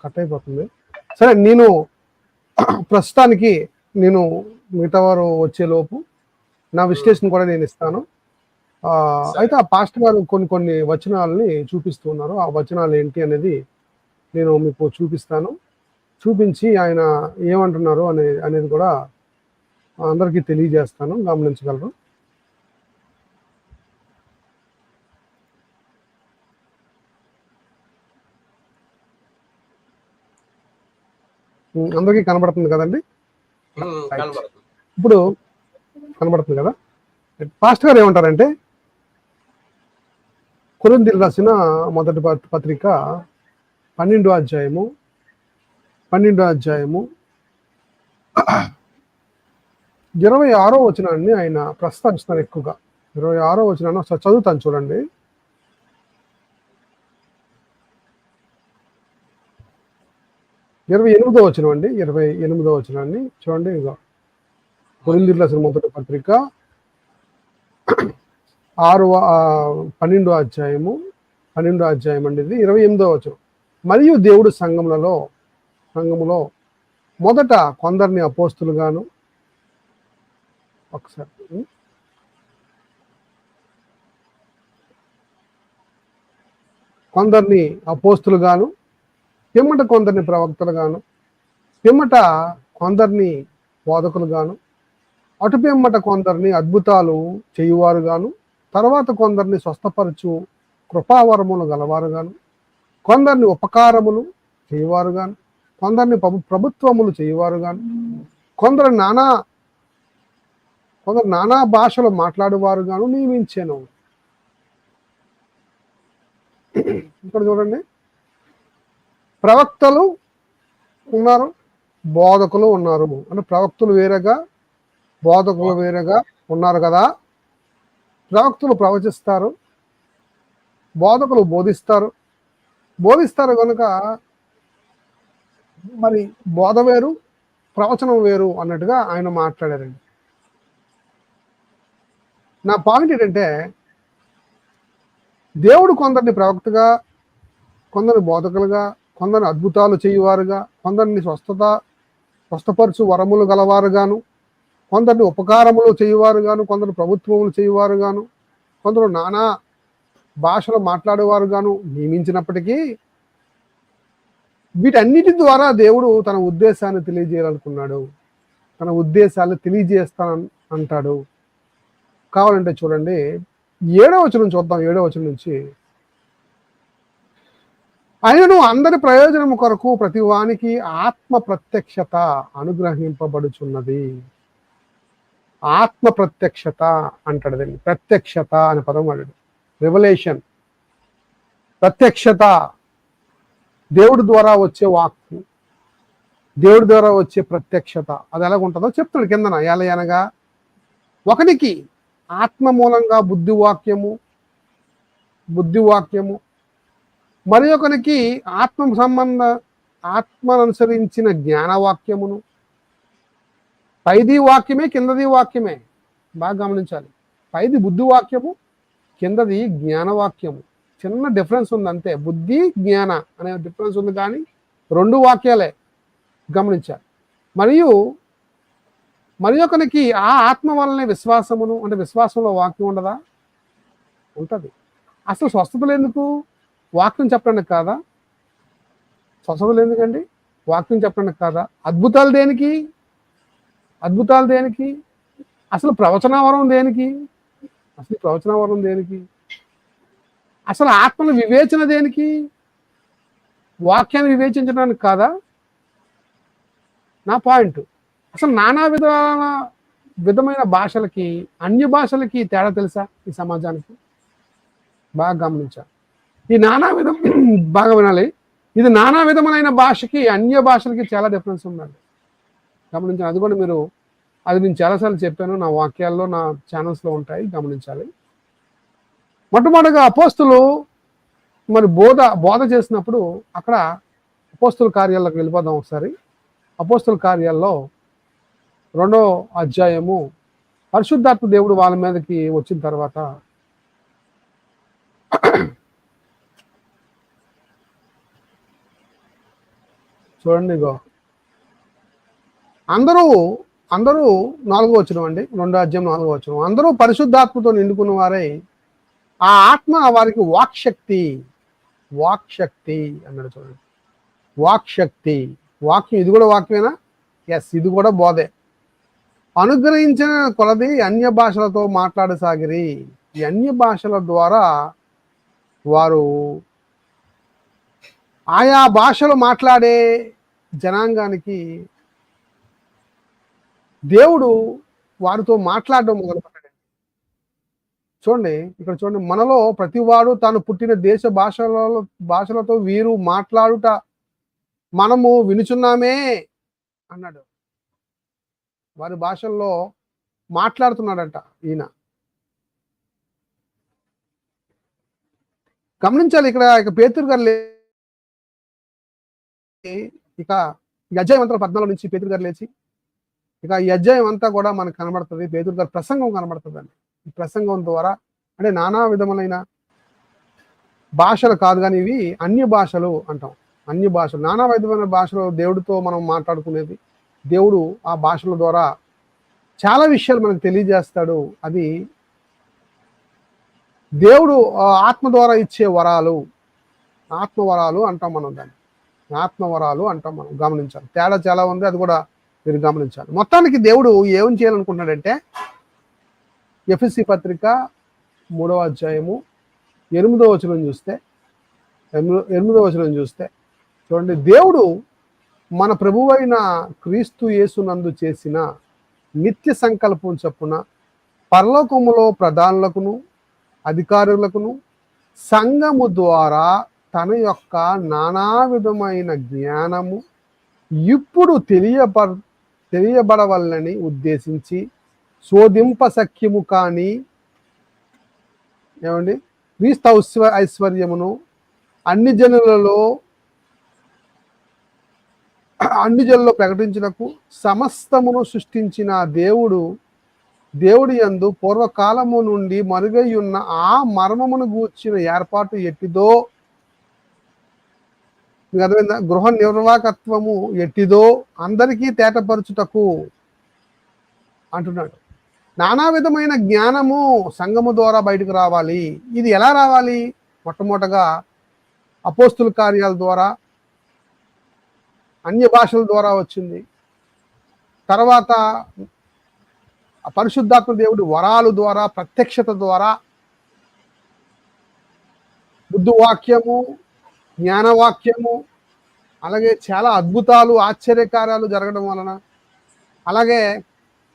కట్ అయిపోతుంది. సరే, నేను ప్రస్తుతానికి మిగతా వారు వచ్చేలోపు నా విశ్లేషణ కూడా నేను ఇస్తాను. అయితే ఆ పాస్టర్ గారు కొన్ని వచనాలని చూపిస్తూ ఉన్నారు. ఆ వచనాలు ఏంటి అనేది నేను మీకు చూపిస్తాను. చూపించి ఆయన ఏమంటున్నారు అనేది కూడా అందరికీ తెలియజేస్తాను, గమనించగలరు. అందరికీ కనబడుతుంది కదండి? ఇప్పుడు కనబడుతుంది కదా? పాస్టర్ గారు ఏమంటారంటే, కొరింథీయులకు రాసిన మొదటి పత్రిక 12వ అధ్యాయము 26వ వచనాన్ని ఆయన ప్రస్తావిస్తున్నారు ఎక్కువగా. 26వ వచనాన్ని ఒకసారి చదువుతాను చూడండి. ఇరవై ఎనిమిదో వచనాన్ని చూడండి. ఇక కొరింథీయులకు రాసిన మొదటి పత్రిక 12వ అధ్యాయము అండి, ఇది 28వ వచనం. మరియు దేవుడు సంఘములో మొదట కొందరిని అపోస్తులుగాను, ఒకసారి కొందరిని అపోస్తులుగాను, పిమ్మట కొందరిని ప్రవక్తలుగాను, పిమ్మట కొందరిని బోధకులుగాను, అటు పిమ్మట కొందరిని అద్భుతాలు చేయువారుగాను, తర్వాత కొందరిని స్వస్థపరచు కృపావరములు గలవారుగాను, కొందరిని ఉపకారములు చేయువారుగాను, కొందరిని ప్రభుత్వములు చేయువారుగాను, కొందరు నానా భాషలు మాట్లాడేవారుగాను నియమించాను. ఇక్కడ చూడండి, ప్రవక్తలు ఉన్నారు, బోధకులు ఉన్నారు. అంటే ప్రవక్తలు వేరేగా, బోధకులు వేరేగా ఉన్నారు కదా. ప్రవక్తలు ప్రవచిస్తారు, బోధకులు బోధిస్తారు కనుక మరి బోధ వేరు, ప్రవచనం వేరు అన్నట్టుగా ఆయన మాట్లాడారండి. నా పాయింట్ ఏంటంటే, దేవుడు కొందరిని ప్రవక్తగా, కొందరిని బోధకులుగా, కొందరిని అద్భుతాలు చేయువారుగా, కొందరిని స్వస్థపరచు వరములు గలవారుగాను, కొందరిని ఉపకారములు చేయువారుగాను, కొందరు ప్రభుత్వములు చేయువారుగాను, కొందరు నానా భాషలు మాట్లాడేవారుగాను నియమించినప్పటికీ వీటన్నిటి ద్వారా దేవుడు తన ఉద్దేశాన్ని తెలియజేయాలనుకున్నాడు. తన ఉద్దేశాలు తెలియజేస్తాను అంటాడు. కావాలంటే చూడండి 7వ వచనం చూద్దాం. 7వ వచనం నుంచి, ఆయనను అందరి ప్రయోజనం కొరకు ప్రతి వానికి ఆత్మ ప్రత్యక్షత అనుగ్రహింపబడుచున్నది. ఆత్మ ప్రత్యక్షత అంటాడు దీన్ని. ప్రత్యక్షత అనే పదం వాడాడు. రెవల్యూషన్, ప్రత్యక్షత, దేవుడి ద్వారా వచ్చే వాక్కు, దేవుడి ద్వారా వచ్చే ప్రత్యక్షత అది ఎలాగుంటుందో చెప్తాడు కిందన. ఎలా అనగా, ఒకనికి ఆత్మ మూలంగా బుద్ధివాక్యము, మరి ఒకనికి ఆత్మను అనుసరించిన జ్ఞానవాక్యమును. పైది వాక్యమే, కిందది వాక్యమే. బాగా గమనించాలి. పైది బుద్ధివాక్యము, కిందది జ్ఞానవాక్యము. చిన్న డిఫరెన్స్ ఉంది అంతే. బుద్ధి జ్ఞాన అనే డిఫరెన్స్ ఉంది, కానీ 2 వాక్యాలే. గమనించాలి. మరి ఒకనికి ఆ ఆత్మ వల్లనే విశ్వాసమును, అంటే విశ్వాసంలో వాక్యం ఉండదా? ఉంటుంది. అసలు స్వస్థతలు ఎందుకు? వాక్యం చెప్పడానికి కాదా? స్వస్థతలు ఎందుకండి? వాక్యం చెప్పడానికి కాదా? అద్భుతాలు దేనికి? అసలు ప్రవచనవరం దేనికి? అసలు ఆత్మల వివేచన దేనికి? వాక్యాన్ని వివేచించడానికి కాదా? నా పాయింట్. అసలు నానా విధమైన భాషలకి, అన్య భాషలకి తేడా తెలుసా ఈ సమాజానికి? బాగా గమనించాలి. ఈ బాగా వినాలి. ఇది నానా విధమైన భాషకి, అన్య భాషలకి చాలా డిఫరెన్స్ ఉందండి. గమనించాలి. అది కూడా అది నేను చాలాసార్లు చెప్పాను. నా వాక్యాల్లో, నా ఛానల్స్లో ఉంటాయి, గమనించాలి. మొట్టమొదటిగా అపోస్తులు మరి బోధ చేసినప్పుడు, అక్కడ అపోస్తుల కార్యాల్లోకి వెళ్ళిపోదాం ఒకసారి. అపోస్తుల కార్యాల్లో 2వ అధ్యాయము, పరిశుద్ధాత్మ దేవుడు వాళ్ళ మీదకి వచ్చిన తర్వాత చూడండి, ఇగో అందరూ 4వ వచనం అండి, 2వ అధ్యాయం 4వ వచనం. అందరూ పరిశుద్ధాత్మతో నిండుకున్న వారై ఆ ఆత్మ వారికి వాక్శక్తి అన్నాడు. చూడండి, వాక్శక్తి, వాక్యం. ఇది కూడా వాక్యమేనా? ఎస్, ఇది కూడా బోధే. అనుగ్రహించిన కొలది అన్య భాషలతో మాట్లాడసాగిరి. ఈ అన్య భాషల ద్వారా వారు ఆయా భాషలు మాట్లాడే జనాంగానికి దేవుడు వారితో మాట్లాడడం మొదలుపెట్టాడు. చూడండి, ఇక్కడ చూడండి, మనలో ప్రతివాడు తాను పుట్టిన దేశ భాషలతో వీరు మాట్లాడుట మనము వినుచున్నామే అన్నాడు. వారి భాషల్లో మాట్లాడుతున్నాడంట ఈయన. గమనించాలి. ఇక పేతురు గారు ఇక ఈ అధ్యాయం అంతా 14 నుంచి పేతురు గారు లేచి, ఇక ఈ అధ్యాయం అంతా కూడా మనకు కనబడుతుంది. పేతురు గారి ప్రసంగం కనబడుతుందండి. ఈ ప్రసంగం ద్వారా అంటే నానా విధములైన భాషలు కాదు, కానీ ఇవి అన్య భాషలు అంటాం. అన్య భాషలు, నానా విధమైన భాషలు దేవుడితో మనం మాట్లాడుకునేది. దేవుడు ఆ భాషల ద్వారా చాలా విషయాలు మనకు తెలియజేస్తాడు. అది దేవుడు ఆత్మ ద్వారా ఇచ్చే వరాలు, ఆత్మవరాలు అంటాం మనం. దాన్ని ఆత్మవరాలు అంటాం మనం. గమనించాలి, తేడా చాలా ఉంది, అది కూడా మీరు గమనించాలి. మొత్తానికి దేవుడు ఏం చేయాలనుకుంటున్నాడంటే, ఎఫెసీ పత్రిక 3వ అధ్యాయము 8వ వచనం చూస్తే చూడండి, దేవుడు మన ప్రభువైన క్రీస్తు యేసునందు చేసిన నిత్య సంకల్పం చొప్పున పరలోకములో ప్రధానులకును అధికారులకును సంఘము ద్వారా తన యొక్క నానా విధమైన జ్ఞానము ఇప్పుడు తెలియబడవల్లని ఉద్దేశించి శోధింప సఖ్యము కాని ఏమండి క్రీస్తు ఐశ్వర్యమును అన్ని జనులలో ప్రకటించుటకు సమస్తమును సృష్టించిన దేవుడి యందు పూర్వకాలము నుండి మరుగై ఉన్న ఆ మర్మమును గూర్చిన ఏర్పాటు ఎట్టిదో, మీకు అర్థమైందా? గృహ నిర్వాహకత్వము ఎట్టిదో అందరికీ తేటపరచుటకు అంటున్నాడు. నానా విధమైన జ్ఞానము సంఘము ద్వారా బయటకు రావాలి. ఇది ఎలా రావాలి? మొట్టమొదటగా అపోస్తుల కార్యాల ద్వారా అన్య భాషల ద్వారా వచ్చింది. తర్వాత పరిశుద్ధాత్మ దేవుడి వరాలు ద్వారా, ప్రత్యక్షత ద్వారా, బుద్ధువాక్యము, జ్ఞానవాక్యము, అలాగే చాలా అద్భుతాలు, ఆశ్చర్యకార్యాలు జరగడం వలన, అలాగే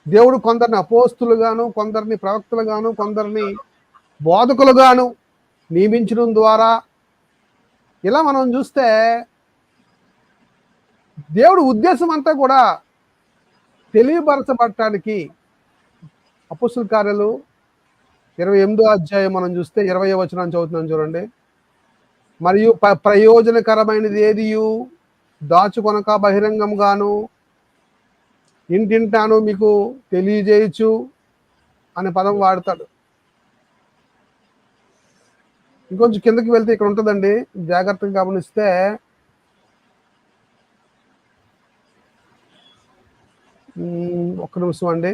దేవుడు కొందరిని అపోస్తులుగాను, కొందరిని ప్రవక్తలుగాను, కొందరిని బోధకులుగాను నియమించడం ద్వారా, ఇలా మనం చూస్తే దేవుడి ఉద్దేశం అంతా కూడా తెలియపరచబడటానికి. అపోస్తుల కార్యాలు 28వ అధ్యాయం మనం చూస్తే 20వ వచనం చదువుతున్నాం చూడండి. మరియు ప్రయోజనకరమైనది ఏదియు దాచుకొనక బహిరంగంగాను ఇంటింటాను మీకు తెలియజేయచ్చు అనే పదం వాడతాడు. ఇంకొంచెం కిందకి వెళ్తే ఇక్కడ ఉంటుందండి, జాగ్రత్తగా గమనిస్తే ఒక్క నిమిషం అండి.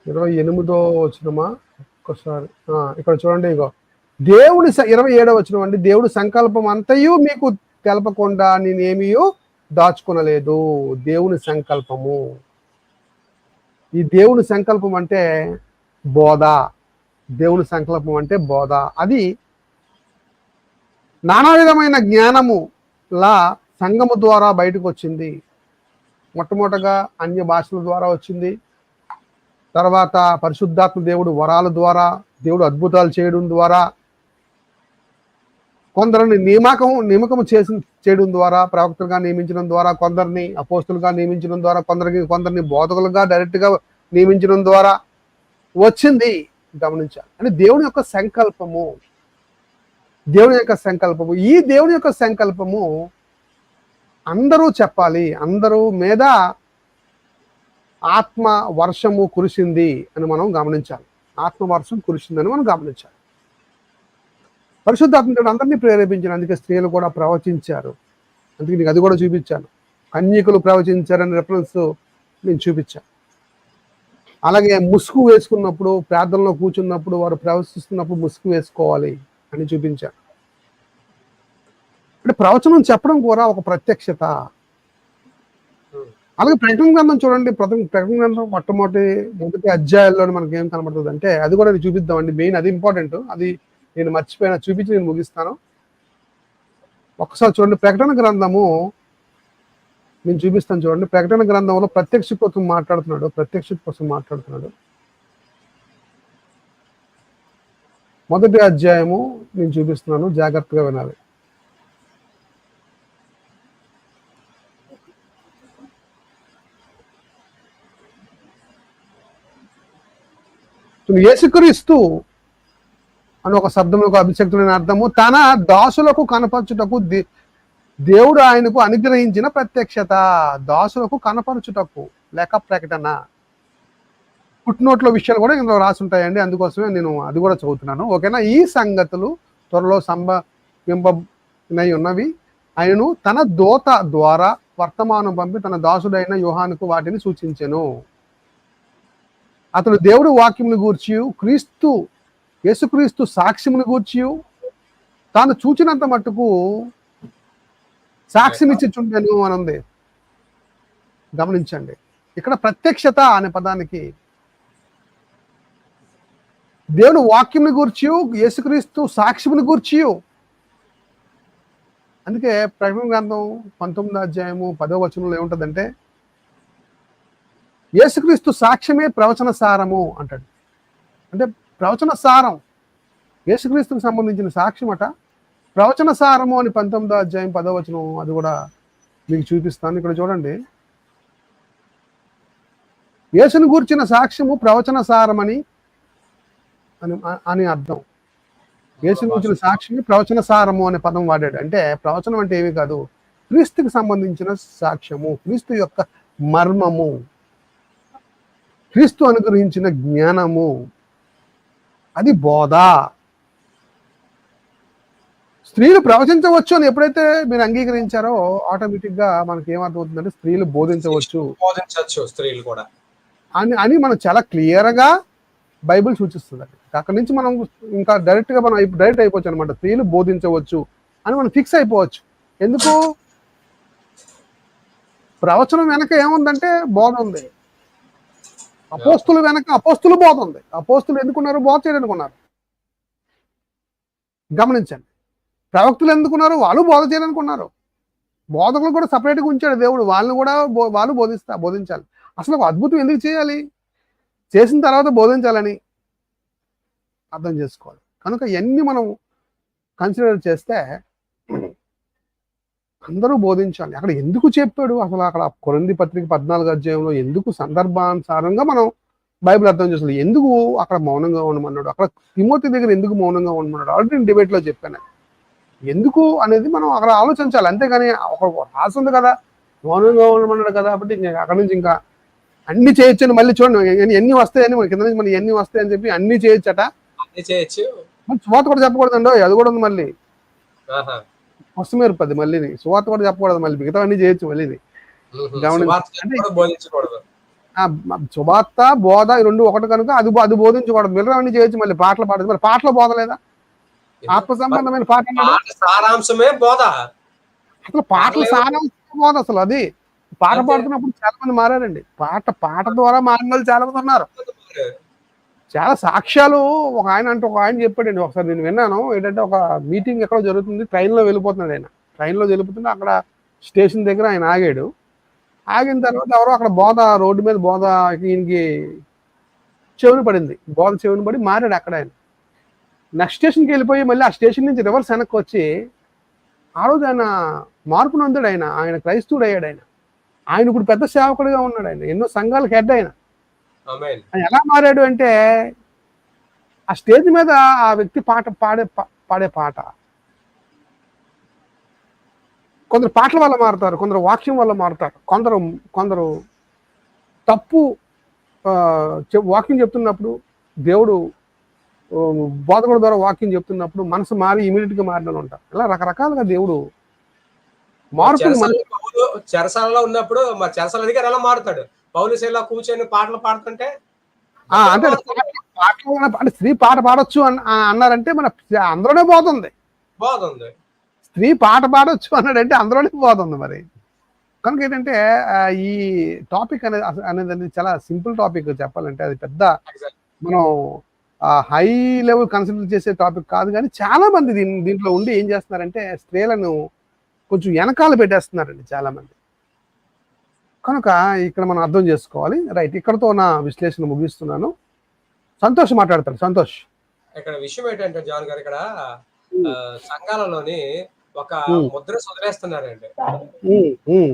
ఇరవై 28వ వచనమా, ఒక్కసారి ఇక్కడ చూడండి. ఇగో దేవుని 27వ వచనం అండి. దేవుడి సంకల్పం అంతయు మీకు తెలపకుండా నేనేమీ దాచుకొనలేదు. దేవుని సంకల్పము, ఈ దేవుని సంకల్పం అంటే బోధ. దేవుని సంకల్పం అంటే బోధ. అది నానా విధమైన జ్ఞానములా సంఘము ద్వారా బయటకు వచ్చింది. మొట్టమొదటగా అన్య భాషల ద్వారా వచ్చింది. తర్వాత పరిశుద్ధాత్మ దేవుడు వరాల ద్వారా, దేవుడు అద్భుతాలు చేయడం ద్వారా, కొందరిని నియమకము చేయడం ద్వారా, ప్రవక్తలుగా నియమించడం ద్వారా, కొందరిని అపోస్తులుగా నియమించడం ద్వారా, కొందరిని బోధకులుగా డైరెక్ట్గా నియమించడం ద్వారా వచ్చింది. గమనించాలి. అంటే దేవుని యొక్క సంకల్పము, దేవుని యొక్క సంకల్పము. ఈ దేవుని యొక్క సంకల్పము అందరూ చెప్పాలి. అందరూ మీద ఆత్మ వర్షము కురిసింది అని మనం గమనించాలి. ఆత్మ వర్షం కురిసిందని మనం గమనించాలి. పరిశుద్ధాత్మ అందరినీ ప్రేరేపించాను. అందుకే స్త్రీలు కూడా ప్రవచించారు. అందుకే నీకు అది కూడా చూపించాను. కన్యకులు ప్రవచించారని రెఫరెన్స్ నేను చూపించాను. అలాగే ముసుగు వేసుకున్నప్పుడు, ప్రార్థనలో కూర్చున్నప్పుడు, వారు ప్రవచిస్తున్నప్పుడు ముసుగు వేసుకోవాలి అని చూపించాను. అంటే ప్రవచనం చెప్పడం కూడా ఒక ప్రత్యక్షత. అలాగే ప్రకటన గ్రంథం చూడండి. ప్రకటన గ్రంథం మొదటి అధ్యాయాల్లో మనకి ఏం కనబడుతుంది అంటే, అది కూడా నేను చూపిద్దామండి. మెయిన్ అది ఇంపార్టెంట్. అది నేను మర్చిపోయినా, చూపించి నేను ముగిస్తాను. ఒక్కసారి చూడండి. ప్రకటన గ్రంథము నేను చూపిస్తాను చూడండి. ప్రకటన గ్రంథంలో ప్రత్యక్ష కోసం మాట్లాడుతున్నాడు. మొదటి అధ్యాయము నేను చూపిస్తున్నాను, జాగ్రత్తగా వినాలి. యేసుక్రీస్తు అని ఒక శబ్దములకు అభిషక్తుడైన అర్థము, తన దాసులకు కనపరచుటకు దేవుడు ఆయనకు అనుగ్రహించిన ప్రత్యక్షత. దాసులకు కనపరచుటకు లేక ప్రకటన. ఫుట్నోట్లో విషయాలు కూడా ఇందులో రాసి ఉంటాయండి. అందుకోసమే నేను అది కూడా చదువుతున్నాను. ఓకేనా. ఈ సంగతులు త్వరలో సంభవింపనై ఉన్నవి. ఆయనను తన దూత ద్వారా వర్తమానం పంపి తన దాసుడైన యోహానుకు వాటిని సూచించెను. అతడు దేవుడు వాక్యమును గూర్చి, యేసుక్రీస్తు సాక్ష్యమును గూర్చి తాను చూచినంత మట్టుకు సాక్ష్యం ఇచ్చిచుండెను అని ఉంది. గమనించండి. ఇక్కడ ప్రత్యక్షత అనే పదానికి దేవుడు వాక్యమును గూర్చి, యేసుక్రీస్తు సాక్ష్యమును గూర్చి. అందుకే ప్రకటన గ్రంథం 19వ అధ్యాయము 10వ వచనంలో ఏముంటుందంటే, యేసుక్రీస్తు సాక్ష్యమే ప్రవచన సారము అంటాడు. అంటే ప్రవచన సారం, యేసుక్రీస్తుకు సంబంధించిన సాక్ష్యం అట ప్రవచన సారము అని 19వ అధ్యాయం 10వ వచనం. అది కూడా మీకు చూపిస్తాను. ఇక్కడ చూడండి. యేసును గూర్చిన సాక్ష్యము ప్రవచన సారమని అని అర్థం. యేసును గూర్చిన సాక్ష్యమే ప్రవచన సారము అనే పదం వాడాడు. అంటే ప్రవచనం అంటే ఏమీ కాదు, క్రీస్తుకి సంబంధించిన సాక్ష్యము, క్రీస్తు యొక్క మర్మము, క్రీస్తు అనుగ్రహించిన జ్ఞానము, అది బోధ. స్త్రీలు ప్రవచించవచ్చు అని ఎప్పుడైతే మీరు అంగీకరించారో ఆటోమేటిక్ గా మనకి ఏమర్థమవుతుందంటే స్త్రీలు బోధించవచ్చు స్త్రీలు కూడా అని మనం చాలా క్లియర్ గా బైబిల్ సూచిస్తుందండి. అక్కడి నుంచి మనం ఇంకా డైరెక్ట్గా మనం డైరెక్ట్ అయిపోవచ్చు అనమాట. స్త్రీలు బోధించవచ్చు అని మనం ఫిక్స్ అయిపోవచ్చు. ఎందుకు? ప్రవచనం వెనక ఏముందంటే బోధ ఉంది. అపోస్తులు వెనక అపోస్తులు బోధ ఉంది. అపోస్తులు ఎందుకున్నారు? బోధ చేయడానికి ఉన్నారు. గమనించండి. ప్రవక్తులు ఎందుకున్నారు? వాళ్ళు బోధ చేయడానికి ఉన్నారు. బోధకులు కూడా సపరేట్గా ఉంచాడు దేవుడు. వాళ్ళని కూడా వాళ్ళు బోధించాలి. అసలు ఒక అద్భుతం ఎందుకు చేయాలి? చేసిన తర్వాత బోధించాలని అర్థం చేసుకోవాలి. కనుక ఇవన్నీ మనం కన్సిడర్ చేస్తే అందరూ బోధించాలి. అక్కడ ఎందుకు చెప్పాడు? అసలు అక్కడ కొరింథీ పత్రిక 14వ అధ్యాయంలో ఎందుకు సందర్భానుసారంగా మనం బైబిల్ అర్థం చేసుకోవాలి. ఎందుకు అక్కడ మౌనంగా ఉండమన్నాడు? అక్కడ తిమోతి దగ్గర ఎందుకు మౌనంగా ఉండమన్నాడు? ఆల్రెడీ నేను డిబేట్లో చెప్పాను. ఎందుకు అనేది మనం అక్కడ ఆలోచించాలి. అంతేగాని ఒక రాసి ఉంది కదా, మౌనంగా ఉండమన్నాడు కదా, కాబట్టి అక్కడి నుంచి ఇంకా అన్ని చేయొచ్చని మళ్ళీ చూడండి ఎన్ని వస్తాయని కింద నుంచి మనం ఎన్ని వస్తాయని చెప్పి అన్ని చేయొచ్చట. సువాత కూడా చెప్పకూడదండి, అది కూడా ఉంది మళ్ళీ. వస్తుమేరుపది మళ్ళీ సువాత కూడా చెప్పకూడదు, మళ్ళీ మిగతా అన్ని చేయొచ్చు మళ్ళీ. సువార్త బోధ ఈ రెండు ఒకటి కనుక అది బోధించకూడదు. మిగతా అన్ని చేయొచ్చు. మళ్ళీ పాటలు పాడదు. మరి పాటలు బోధలేదా? ఆత్మ సంబంధమైన పాట సారాంశమే బోధ. అసలు పాటలు సారాంశం బోధ. అసలు అది పాట పాడుతున్నప్పుడు చాలా మంది మారారండి. పాట ద్వారా మారిన వాళ్ళు చాలా మంది ఉన్నారు. చాలా సాక్ష్యాలు. ఒక ఆయన చెప్పాడండి ఒకసారి, నేను విన్నాను. ఏంటంటే ఒక మీటింగ్ ఎక్కడో జరుగుతుంది, ట్రైన్లో వెళ్ళిపోతున్నాడు ఆయన. ట్రైన్లో వెళ్ళిపోతుంటే అక్కడ స్టేషన్ దగ్గర ఆయన ఆగాడు. ఆగిన తర్వాత ఎవరో అక్కడ బోధ, రోడ్డు మీద బోధ ఈయనకి చెవుని పడింది. బోధ చెవుని పడి మారాడు అక్కడ ఆయన. నెక్స్ట్ స్టేషన్కి వెళ్ళిపోయి మళ్ళీ ఆ స్టేషన్ నుంచి రివర్స్ వెనక్కి వచ్చి ఆ రోజు ఆయన మార్పు నొందాడు. ఆయన క్రైస్తవుడు అయ్యాడు. ఆయన ఇప్పుడు పెద్ద సేవకుడిగా ఉన్నాడు. ఆయన ఎన్నో సంఘాలకు హెడ్. ఆయన ఎలా మారాడు అంటే ఆ స్టేజ్ మీద ఆ వ్యక్తి పాడే పాట. కొందరు పాటల వల్ల మారుతారు, కొందరు వాక్యం వల్ల మారుతారు, కొందరు తప్పు వాక్యం చెప్తున్నప్పుడు, దేవుడు బోధకుల ద్వారా వాక్యం చెప్తున్నప్పుడు మనసు మారి ఇమీడియట్ గా మారిన ఉంటారు. ఇలా రకరకాలుగా దేవుడు చెరసాలలో ఉన్నప్పుడు మరి చెరసాల దగ్గర ఎలా మారుతాడు? పౌలు శైలా కూర్చొని పాటలు పాడుతుంటే అంటే స్త్రీ పాట పాడొచ్చు అన్నారంటే మన అందులోనే బోధ ఉంది. స్త్రీ పాట పాడొచ్చు అన్నాడంటే అందులోనే బోధ ఉంది. మరి కనుక ఏంటంటే ఈ టాపిక్ అనేది చాలా సింపుల్ టాపిక్ చెప్పాలంటే. అది పెద్ద మనం హై లెవెల్ కన్సిడర్ చేసే టాపిక్ కాదు. కానీ చాలా మంది దీంట్లో ఉండి ఏం చేస్తున్నారంటే స్త్రీలను కొంచెం వెనకాల పెట్టేస్తున్నారండి చాలా మంది. కనుక ఇక్కడ మనం అర్థం చేసుకోవాలి. రైట్, ఇక్కడతో నా విశ్లేషణ ముగిస్తున్నాను. సంతోష్ మాట్లాడతారు. సంతోష్. ఇక్కడ విషయం ఏంటంటే జాన్ గారు, ఇక్కడ సంఘాలలోని ఒక ముద్ర వదిలేస్తున్నారండి.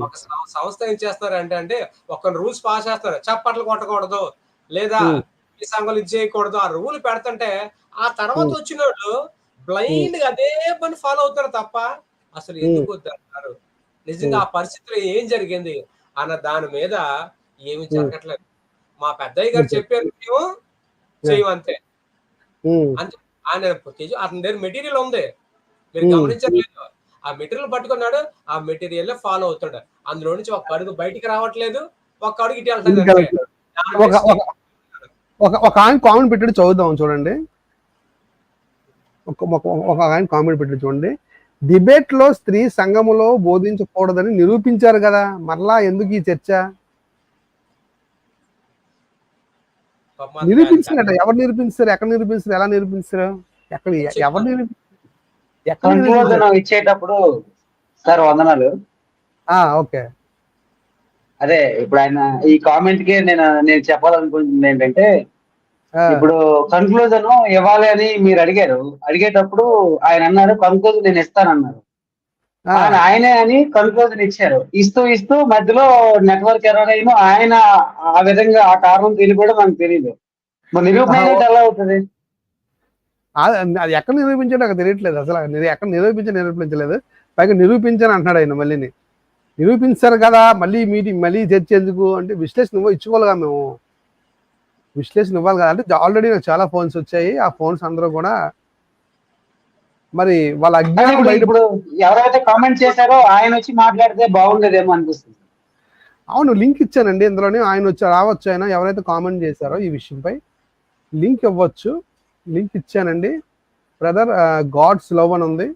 ఒక సంస్థ ఏం చేస్తున్నారంటే ఒక రూల్స్ పాస్ చేస్తారు. చప్పట్లు కొట్టకూడదు, లేదా ఈ సంఘాలు ఇది చేయకూడదు. ఆ రూల్ పెడుతుంటే ఆ తర్వాత వచ్చిన వాళ్ళు బ్లైండ్ గా అదే పని ఫాలో అవుతారు తప్ప అసలు ఎందుకు వద్దంటారు. నిజంగా ఆ పరిస్థితిలో ఏం జరిగింది అన్న దాని మీద ఏమి జరగట్లేదు. మా పెద్దయ్య గారు చెప్పారు, మేము చేయమంతే. అంతే. అతని దగ్గర మెటీరియల్ ఉంది, మీరు గమనించట్లేదు. ఆ మెటీరియల్ పట్టుకున్నాడు, ఆ మెటీరియల్ ఫాలో అవుతాడు. అందులో నుంచి ఒక అడుగు బయటికి రావట్లేదు, ఒక అడుగు ఇటు వెళ్తాడు. ఒక ఆయన కామెంట్ పెట్టి చదువుదాం చూడండి. ఒక ఆయన కామెంట్ పెట్టి చూడండి. డిబేట్ లో స్త్రీ సంఘములో బోధించకూడదని నిరూపించారు కదా, మరలా ఎందుకు ఈ చర్చ? నిరూపించారట. ఎవరు నిరూపిస్తారు? ఎక్కడ నిరూపిస్తారు? ఎలా నిరూపిస్తారు? ఎక్కడ ఎవరు ఇచ్చేటప్పుడు సార్ వందనాలు. ఓకే. అదే ఇప్పుడు ఆయన ఈ కామెంట్ కి నేను చెప్పాలనుకుంటుంది ఏంటంటే, ఇప్పుడు కన్క్లూజన్ ఇవ్వాలి అని మీరు అడిగేటప్పుడు ఆయన అన్నారు కన్క్లూజన్ నేను ఇస్తానన్నారు. ఆయనే అని కన్క్లూజన్ ఇచ్చారు. ఇస్తూ మధ్యలో నెట్వర్క్ ఎర్రర్ అయిన ఆయన ఆ విధంగా ఆ కారణం తెలియడం మనకు తెలియదు. మరి నిరూపణ ఎలా అవుతుంది? అది ఎక్కడ నిరూపించాడు నాకు తెలియట్లేదు. అసలు ఎక్కడ నిరూపించలేదు. పైగా నిరూపించాను అంటున్నాడు ఆయన. మళ్ళీ నిరూపించారు కదా, మళ్ళీ మీటింగ్ మళ్ళీ చర్చ ఎందుకు అంటే విశ్లేషణ ఇచ్చుకోవాలిగా. మేము విశ్లేషణ ఇవ్వాలి కదా. అంటే ఆల్రెడీ నాకు చాలా ఫోన్స్ వచ్చాయి. ఆ ఫోన్స్ అందరూ కూడా మరి వాళ్ళ అజ్ఞానం ఇప్పుడు ఎవరైతే కామెంట్ చేశారో ఆయన వచ్చి మాట్లాడితే బాగుండేదేమో అనిపిస్తుంది. అవును, లింక్ ఇచ్చానండి ఇందులోనే. ఆయన రావచ్చు. ఆయన ఎవరైతే కామెంట్ చేశారో ఈ విషయంపై లింక్ ఇవ్వచ్చు. లింక్ ఇచ్చానండి బ్రదర్. గాడ్స్ లవ్ అని ఉంది.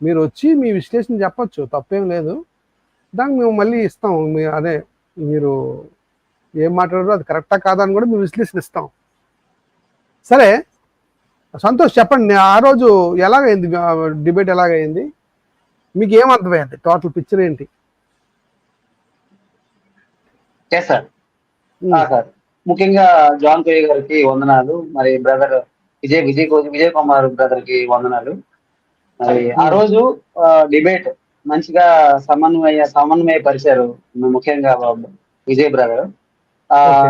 మీరు వచ్చి మీ విశ్లేషణ చెప్పచ్చు, తప్పేం లేదు. దానికి మేము మళ్ళీ ఇస్తాం. అదే మీరు ఏం మాట్లాడారో అది కరెక్టా కాదా అని కూడా మేము విశ్లేషణ ఇస్తాం. సరే సంతోష్, చెప్పండి ఆ రోజు ఎలాగైంది డిబేట్? ఎలాగైంది? మీకు ఏం అర్థమైంది? టోటల్ పిక్చర్ ఏంటి? సార్ సార్ ముఖ్యంగా జాన్ కోయ గారికి వందనాలు. మరి బ్రదర్ విజయ్ కుమార్ బ్రదర్ కి వందనాలు. మరి ఆ రోజు డిబేట్ మంచిగా సమన్వయపరిచారు, ముఖ్యంగా విజయ్ బ్రదర్.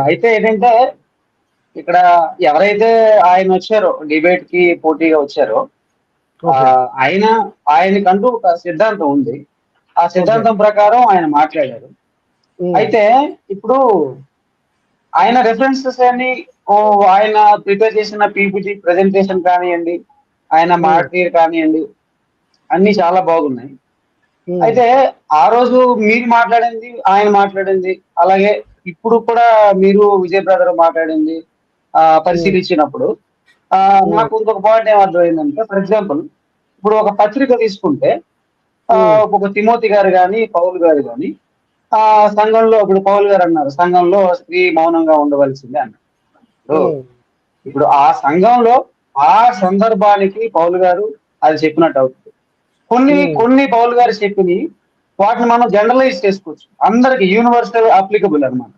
అయితే ఏంటంటే ఇక్కడ ఎవరైతే ఆయన వచ్చారో, డిబేట్ కి పోటీగా వచ్చారో, ఆయనకంటూ ఒక సిద్ధాంతం ఉంది. ఆ సిద్ధాంతం ప్రకారం ఆయన మాట్లాడారు. అయితే ఇప్పుడు ఆయన రెఫరెన్సెస్ అని ఆయన ప్రిపేర్ చేసిన పీపీటీ ప్రెజెంటేషన్ కానివ్వండి, ఆయన మాట్లాడి కానివ్వండి, అన్ని చాలా బాగున్నాయి. అయితే ఆ రోజు మీరు మాట్లాడింది, ఆయన మాట్లాడింది, అలాగే ఇప్పుడు కూడా మీరు విజయ్ బ్రదర్ మాట్లాడింది పరిశీలించినప్పుడు నాకు ఇంకొక పాయింట్ ఏమర్థమైందంటే, ఫర్ ఎగ్జాంపుల్ ఇప్పుడు ఒక పత్రిక తీసుకుంటే ఒక తిమోతి గారు కానీ పౌలు గారు కానీ సంఘంలో, ఇప్పుడు పౌలు గారు అన్నారు సంఘంలో స్త్రీ మౌనంగా ఉండవలసిందే అన్నారు. ఇప్పుడు ఆ సంఘంలో ఆ సందర్భానికి పౌలు గారు అది చెప్పినట్టు అవుతుంది. కొన్ని పౌలు గారు చెప్పిన వాటిని మనం జనరలైజ్ చేసుకోవచ్చు, అందరికి యూనివర్సల్ అప్లికబుల్ అన్నమాట.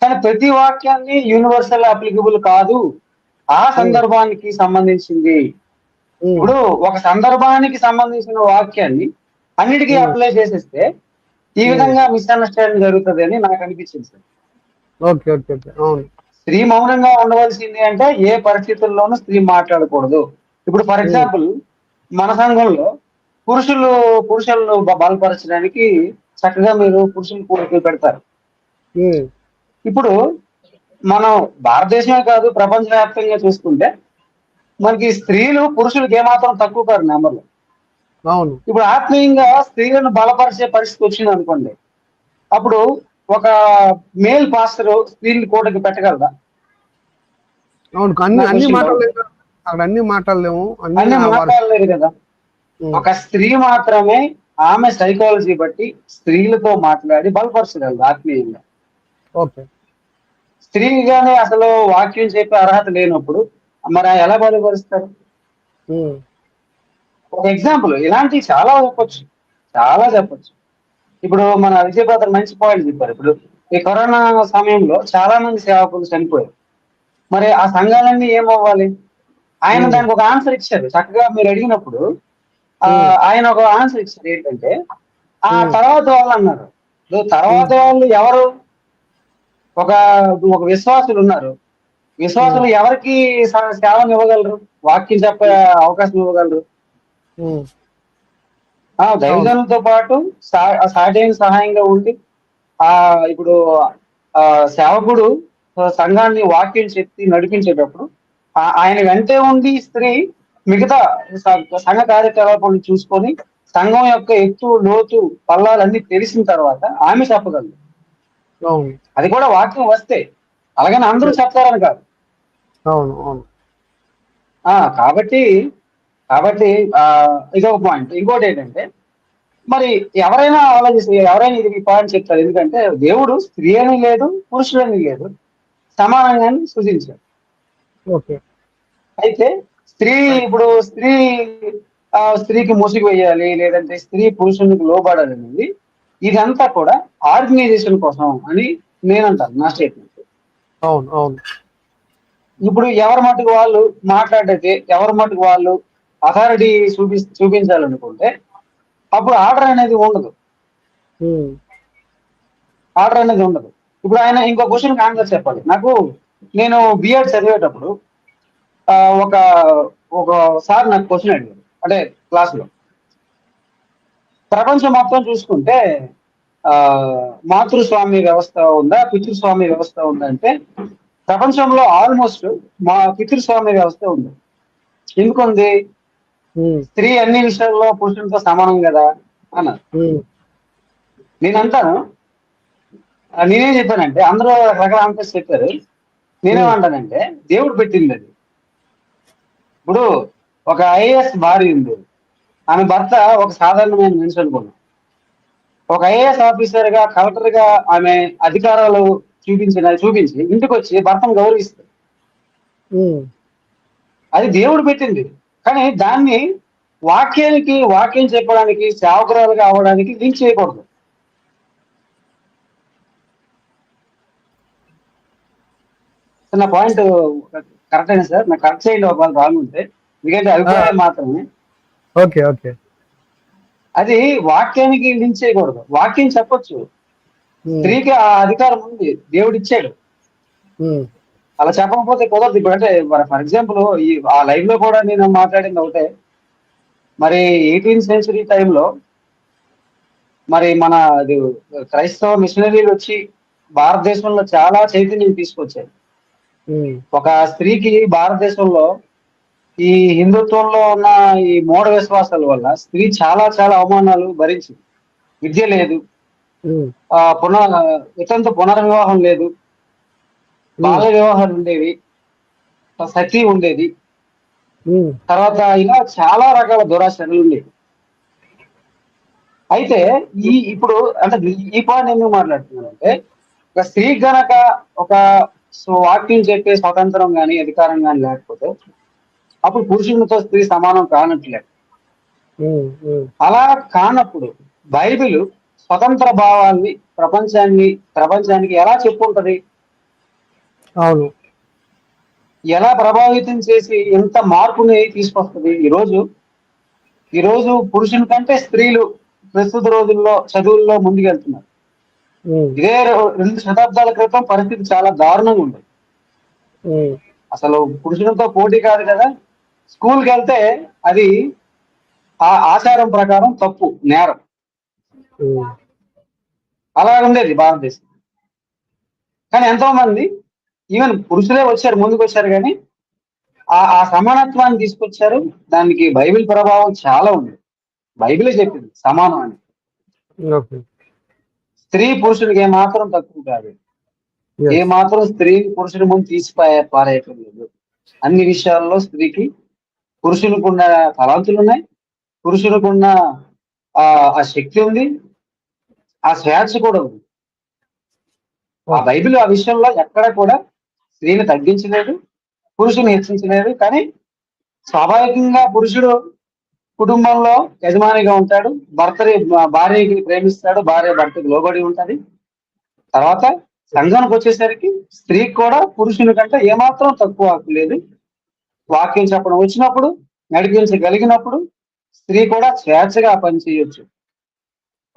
కానీ ప్రతి వాక్యాన్ని యూనివర్సల్ అప్లికబుల్ కాదు, ఆ సందర్భానికి సంబంధించింది. ఇప్పుడు ఒక సందర్భానికి సంబంధించిన వాక్యాన్ని అన్నిటికీ అప్లై చేసేస్తే ఈ విధంగా మిస్అండర్స్టాండింగ్ జరుగుతుంది అని నాకు అనిపించింది సార్. స్త్రీ మౌనంగా ఉండవలసింది అంటే ఏ పరిస్థితుల్లోనూ స్త్రీ మాట్లాడకూడదు. ఇప్పుడు ఫర్ ఎగ్జాంపుల్ మన సంఘంలో పురుషులను బలపరచడానికి చక్కగా మీరు పురుషులు కూడికలు పెడతారు. ఇప్పుడు మనం భారతదేశమే కాదు ప్రపంచవ్యాప్తంగా చూసుకుంటే మనకి స్త్రీలు పురుషులకు ఏమాత్రం తక్కువ కాదు నెంబర్లు. అవును. ఇప్పుడు ఆత్మీయంగా స్త్రీలను బలపరిచే పరిస్థితి వచ్చింది అనుకోండి, అప్పుడు ఒక మేల్ పాస్టర్ స్త్రీని కోటకి పెట్టగలరా? అవును, అన్ని మాట్లాడలేము, అన్ని మాట్లాడలేరు కదా. ఒక స్త్రీ మాత్రమే ఆమె సైకాలజీ బట్టి స్త్రీలతో మాట్లాడి బలపరచగలరు ఆత్మీయంగా. స్త్రీగానే అసలు వాక్యం చెప్పే అర్హత లేనప్పుడు మరి ఎలా బలపరుస్తారు? ఒక ఎగ్జాంపుల్ ఇలాంటివి చాలా చెప్పొచ్చు. ఇప్పుడు మన విజయ్ బ్రదర్ మంచి పాయింట్ చెప్పారు. ఇప్పుడు ఈ కరోనా సమయంలో చాలా మంది సేవకులు చనిపోయారు. మరి ఆ సంఘాలన్నీ ఏమవ్వాలి? ఆయన దానికి ఒక ఆన్సర్ ఇచ్చారు చక్కగా. మీరు అడిగినప్పుడు ఆయన ఒక ఆన్సర్ ఇచ్చారు ఏంటంటే, ఆ తర్వాత వాళ్ళు అన్నారు. తర్వాత వాళ్ళు ఎవరు? ఒక విశ్వాసులు ఉన్నారు. విశ్వాసులు ఎవరికి సేవను ఇవ్వగలరు? వాక్యం చెప్పే అవకాశం ఇవ్వగలరు? దైవజనులతో పాటు సాటైన సహాయంగా ఉండి ఇప్పుడు సేవకుడు సంఘాన్ని వాక్యం చెప్పి నడిపించేటప్పుడు ఆయన వెంటే ఉండి స్త్రీ మిగతా సంఘ కార్యకలాపాలను చూసుకొని సంఘం యొక్క ఎత్తు లోతు పల్లాలన్నీ తెలిసిన తర్వాత ఆమె చెప్పగలరు. అది కూడా వాక్యం వస్తే, అలాగని అందరూ చెప్తారని కాదు. కాబట్టి ఇదొక పాయింట్. ఇంకోటి ఏంటంటే, మరి ఎవరైనా ఆలోచిస్తే ఎవరైనా ఇది పాయింట్ చెప్తారు. ఎందుకంటే దేవుడు స్త్రీ అని లేదు, పురుషులని లేదు, సమానంగానే సృజించాడు. అయితే ఇప్పుడు స్త్రీకి ముసుగు వేయాలి, లేదంటే స్త్రీ పురుషునికి లోబడాలి అనేది ఇదంతా కూడా ఆర్గనైజేషన్ కోసం అని నేనంటాను, నా స్టేట్మెంట్. ఇప్పుడు ఎవరి మటుకు వాళ్ళు మాట్లాడితే, ఎవరి మటుకు వాళ్ళు అథారిటీ చూపించాలనుకుంటే అప్పుడు ఆర్డర్ అనేది ఉండదు. ఇప్పుడు ఆయన ఇంకో క్వశ్చన్ ఆన్సర్ చెప్పాలి. నేను బిఎడ్ చదివేటప్పుడు ఒకసారి నాకు క్వశ్చన్ అడిగారు, అంటే క్లాస్ లో, ప్రపంచం మొత్తం చూసుకుంటే మాతృస్వామ్య వ్యవస్థ ఉందా, పితృస్వామ్య వ్యవస్థ ఉందా అంటే ప్రపంచంలో ఆల్మోస్ట్ మా పితృస్వామ్య వ్యవస్థ ఉంది. ఎందుకుంది? స్త్రీ అన్ని విషయాల్లో పురుషులతో సమానం కదా అన్నారు. నేనేం చెప్పానంటే, అందరూ రకరకాల ఆన్సర్స్ చెప్పారు. నేనేమంటానంటే దేవుడు పెట్టింది అది. ఇప్పుడు ఒక ఐఏఎస్ భార్య ఉంది, ఆమె భర్త ఒక సాధారణమైన మనిషి అనుకున్నాం. ఒక ఐఏఎస్ ఆఫీసర్ గా, కలెక్టర్ గా ఆమె అధికారాలు చూపించి ఇంటికి వచ్చి భర్తను గౌరవిస్తుంది. అది దేవుడు పెట్టింది. కానీ దాన్ని వాక్యం చెప్పడానికి, సేవకురాలుగా అవడానికి లింక్ చేయకూడదు. నా పాయింట్ కరెక్ట్ అయినా సార్? నాకు కరెక్ట్ చేయండి ఒక రాంగ్ ఉంటే, ఎందుకంటే అభిప్రాయం మాత్రమే. Okay okay. అది వాక్యానికి లింక్ చేయకూడదు. వాక్యం చెప్పొచ్చు, స్త్రీకి ఆ అధికారం ఉంది, దేవుడు ఇచ్చాడు. అలా చెప్పకపోతే కుదరదు. ఇప్పుడు అంటే ఫర్ ఎగ్జాంపుల్ ఆ లైవ్ లో కూడా నేను మాట్లాడింది ఒకటే. మరి 18th సెంచరీ టైంలో మరి మన క్రైస్తవ మిషనరీలు వచ్చి భారతదేశంలో చాలా చైతన్యం తీసుకొచ్చాయి. ఒక స్త్రీకి భారతదేశంలో ఈ హిందుత్వంలో ఉన్న ఈ మూఢ విశ్వాసాల వల్ల స్త్రీ చాలా చాలా అవమానాలు భరించింది. విద్య లేదు, ఇతంతో పునర్వివాహం లేదు, బాల్య వివాహాలు ఉండేవి, సతీ ఉండేది, తర్వాత ఇలా చాలా రకాల దురాచరణలు ఉండేవి. అయితే ఇప్పుడు అంటే ఈ పాయింట్ ఎందుకు మాట్లాడుతున్నానంటే, ఒక స్త్రీ గనక ఒక వాక్యం చెప్పే స్వతంత్రం కానీ అధికారం కానీ లేకపోతే అప్పుడు పురుషునితో స్త్రీ సమానం కానట్లేదు. అలా కానప్పుడు బైబిల్ స్వతంత్ర భావాల్ని ప్రపంచానికి ఎలా చెప్పుంటది? అవును. ఎలా ప్రభావితం చేసి ఎంత మార్పుని తీసుకొస్తుంది? ఈరోజు పురుషుని కంటే స్త్రీలు ప్రస్తుత రోజుల్లో చదువుల్లో ముందుకెళ్తున్నారు. ఇదే 2 శతాబ్దాల క్రితం పరిస్థితి చాలా దారుణంగా ఉండేది. అసలు పురుషులతో పోటీ కాదు కదా. స్కూల్కి వెళ్తే అది ఆ ఆచారం ప్రకారం తప్పు, నేరం. అలా ఉండేది భారతదేశం. కానీ ఎంతో మంది ఈవెన్ పురుషులే ముందుకు వచ్చారు కానీ ఆ సమానత్వాన్ని తీసుకొచ్చారు. దానికి బైబిల్ ప్రభావం చాలా ఉంది. బైబిలే చెప్పింది సమానం అని. స్త్రీ పురుషుడికి ఏమాత్రం తక్కువ కాదు. ఏమాత్రం స్త్రీ పురుషుడి ముందు పారేయటం లేదు. అన్ని విషయాల్లో స్త్రీకి పురుషునికున్న తలాంతులు ఉన్నాయి, పురుషునికున్న ఆ శక్తి ఉంది, ఆ స్వేచ్ఛ కూడా ఉంది. ఆ బైబిల్ ఆ విషయంలో ఎక్కడ కూడా స్త్రీని తగ్గించలేదు, పురుషుని హెచ్చించలేదు. కానీ స్వాభావికంగా పురుషుడు కుటుంబంలో యజమానిగా ఉంటాడు, భార్యకి ప్రేమిస్తాడు, భార్య భర్తకి లోబడి ఉంటది. తర్వాత సంఘానికి వచ్చేసరికి స్త్రీకి కూడా పురుషుని కంటే ఏమాత్రం తక్కువ హక్కు లేదు. వాక్యం చెప్పడం వచ్చినప్పుడు, నడిపించగలిగినప్పుడు స్త్రీ కూడా స్వేచ్ఛగా పనిచేయొచ్చు.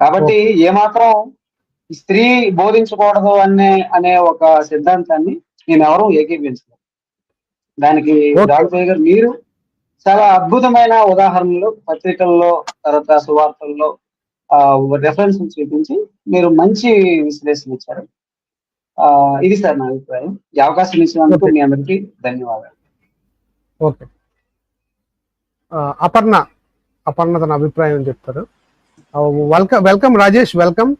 కాబట్టి ఏమాత్రం స్త్రీ బోధించకూడదు అనే ఒక సిద్ధాంతాన్ని నేను ఎవరూ ఏకీపించలేదు. దానికి రాఘవయ్య గారు మీరు చాలా అద్భుతమైన ఉదాహరణలు పత్రికల్లో, తర్వాత సువార్తల్లో రెఫరెన్స్ చూపించి మీరు మంచి విశ్లేషణ ఇచ్చారు. ఇది సార్ నా అభిప్రాయం. ఈ అవకాశం ఇచ్చినందుకు మీ అందరికీ ధన్యవాదాలు. ఓకే. అపర్ణ తన అభిప్రాయం చెప్తారు. Welcome Rajesh, welcome.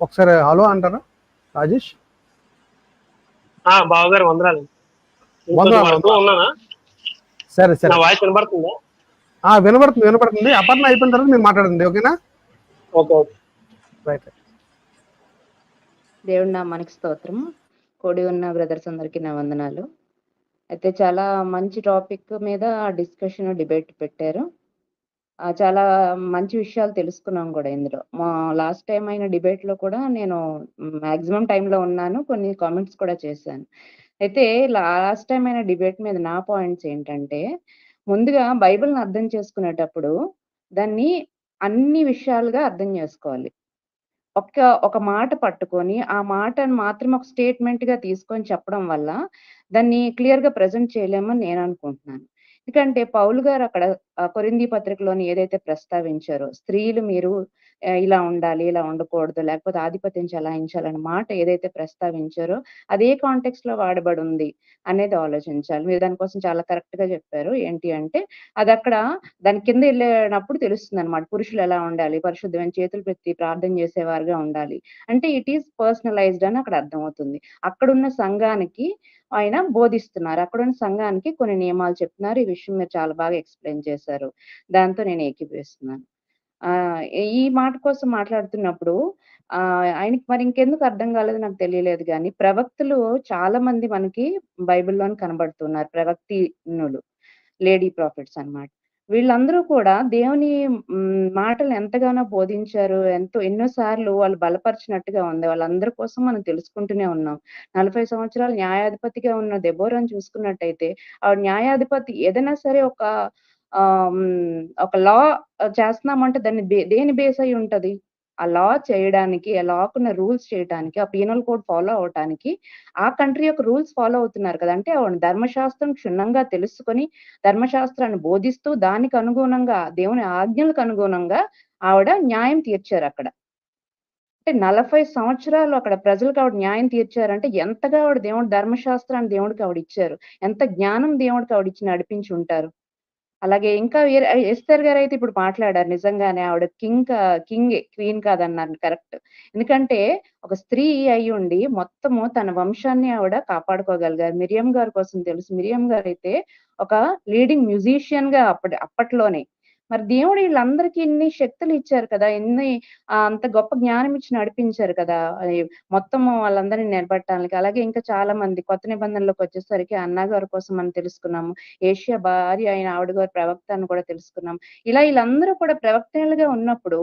ఒకసారి హలో అంటారా రాజేష్? బావగారు వందనాలు. సరే సరే, వాయిస్ వినబడుతుందా? వినబడుతుంది. అపర్ణ అయిపోయిన తర్వాత మీరు మాట్లాడండి, ఓకేనా? Okay right. దేవుడి నామానికి స్తోత్రం. కూడి ఉన్న బ్రదర్స్ అందరికీ నా వందనాలు. అయితే చాలా మంచి టాపిక్ మీద డిబేట్ పెట్టారు. చాలా మంచి విషయాలు తెలుసుకున్నాం కూడా ఇందులో. మా లాస్ట్ టైం అయిన డిబేట్ లో కూడా నేను మాక్సిమం టైంలో ఉన్నాను, కొన్ని కామెంట్స్ కూడా చేశాను. అయితే లాస్ట్ టైం అయిన డిబేట్ మీద నా పాయింట్స్ ఏంటంటే, ముందుగా బైబిల్ని అర్థం చేసుకునేటప్పుడు దాన్ని అన్ని విషయాలుగా అర్థం చేసుకోవాలి. ఒక మాట పట్టుకొని ఆ మాటను మాత్రం ఒక స్టేట్మెంట్ గా తీసుకొని చెప్పడం వల్ల దాన్ని క్లియర్ గా ప్రజెంట్ చేయలేమని నేను అనుకుంటున్నాను. ఎందుకంటే పౌలు గారు అక్కడ కొరింథీ పత్రికలోని ఏదైతే ప్రస్తావించారో, స్త్రీలు మీరు ఇలా ఉండాలి, ఇలా ఉండకూడదు, లేకపోతే ఆధిపత్యం చెలాయించాలన్న మాట ఏదైతే ప్రస్తావించారో అదే కాంటెక్స్ట్ లో వాడబడి ఉంది అనేది ఆలోచించాలి. మీరు దానికోసం చాలా కరెక్ట్ గా చెప్పారు. ఏంటి అంటే అది అక్కడ దాని కింద వెళ్ళినప్పుడు తెలుస్తుంది అనమాట. పురుషులు ఎలా ఉండాలి, పరిశుద్ధమైన చేతులు పెట్టి ప్రార్థన చేసేవారుగా ఉండాలి అంటే ఇట్ ఈస్ పర్సనలైజ్డ్ అని అక్కడ అర్థమవుతుంది. అక్కడున్న సంఘానికి ఆయన బోధిస్తున్నారు. అక్కడున్న సంఘానికి కొన్ని నియమాలు చెప్తున్నారు. ఈ విషయం మీరు చాలా బాగా ఎక్స్‌ప్లెయిన్ చేశారు. దాంతో నేను ఏకీభవిస్తున్నాను. ఈ మాట కోసం మాట్లాడుతున్నప్పుడు ఆయనకి మరి ఇంకెందుకు అర్థం కాలేదో నాకు తెలియలేదు గానీ, ప్రవక్తలు చాలా మంది మనకి బైబిల్‌లోని కనబడుతున్నారు. ప్రవక్తినులు, లేడీ ప్రాఫిట్స్ అన్నమాట. వీళ్ళందరూ కూడా దేవుని మాటలు ఎంతగానో బోధించారు. ఎన్నో సార్లు వాళ్ళు బలపరిచినట్టుగా ఉంది. వాళ్ళందరి కోసం మనం తెలుసుకుంటూనే ఉన్నాం. 40 సంవత్సరాలు న్యాయాధిపతిగా ఉన్న దెబోరాను చూసుకున్నట్టయితే, ఆవిడ న్యాయాధిపతి ఏదైనా సరే ఒక లా చేస్తున్నామంటే దాన్ని దేని బేస్ అయ్యి ఉంటది? ఆ లా చేయడానికి, ఆ లాకున్న రూల్స్ చేయటానికి, ఆ పీనల్ కోడ్ ఫాలో అవ్వటానికి ఆ కంట్రీ యొక్క రూల్స్ ఫాలో అవుతున్నారు కదా! అంటే ఆవిడ ధర్మశాస్త్రం క్షుణ్ణంగా తెలుసుకొని, ధర్మశాస్త్రాన్ని బోధిస్తూ, దానికి అనుగుణంగా దేవుని ఆజ్ఞలకు అనుగుణంగా ఆవిడ న్యాయం తీర్చారక్కడ. అంటే 40 సంవత్సరాలు అక్కడ ప్రజలకు ఆవిడ న్యాయం తీర్చారంటే ఎంతగా ఆవిడ దేవుడి ధర్మశాస్త్రాన్ని దేవుడికి ఆవిడిచ్చారు. ఎంత జ్ఞానం దేవుడికి ఆవిడిచ్చి నడిపించి ఉంటారు. అలాగే ఇంకా ఎస్తేర్ గారైతే ఇప్పుడు మాట్లాడారు. నిజంగానే ఆవిడ కింగే, క్వీన్ కాదన్నారు కరెక్ట్. ఎందుకంటే ఒక స్త్రీ అయ్యుండి మొత్తము తన వంశాన్ని ఆవిడ కాపాడుకోగలిగారు. మిరియం గారి కోసం తెలుసు. మిరియం గారైతే ఒక లీడింగ్ మ్యూజిషియన్‌గా అప్పట్లోనే. మరి దేవుడు ఈళ్ళందరికీ ఇన్ని శక్తులు ఇచ్చారు కదా! అంత గొప్ప జ్ఞానం ఇచ్చి నడిపించారు కదా! మొత్తము వాళ్ళందరిని నిలబెట్టడానికి. అలాగే ఇంకా చాలా మంది కొత్త నిబంధనలోకొచ్చేసరికి అన్నా గారి కోసం మనం తెలుసుకున్నాము. ఏషియా భార్య అయిన ఆవిడ గారు ప్రవక్త అని కూడా తెలుసుకున్నాం. ఇలా ఈళ్ళందరూ కూడా ప్రవక్తలుగా ఉన్నప్పుడు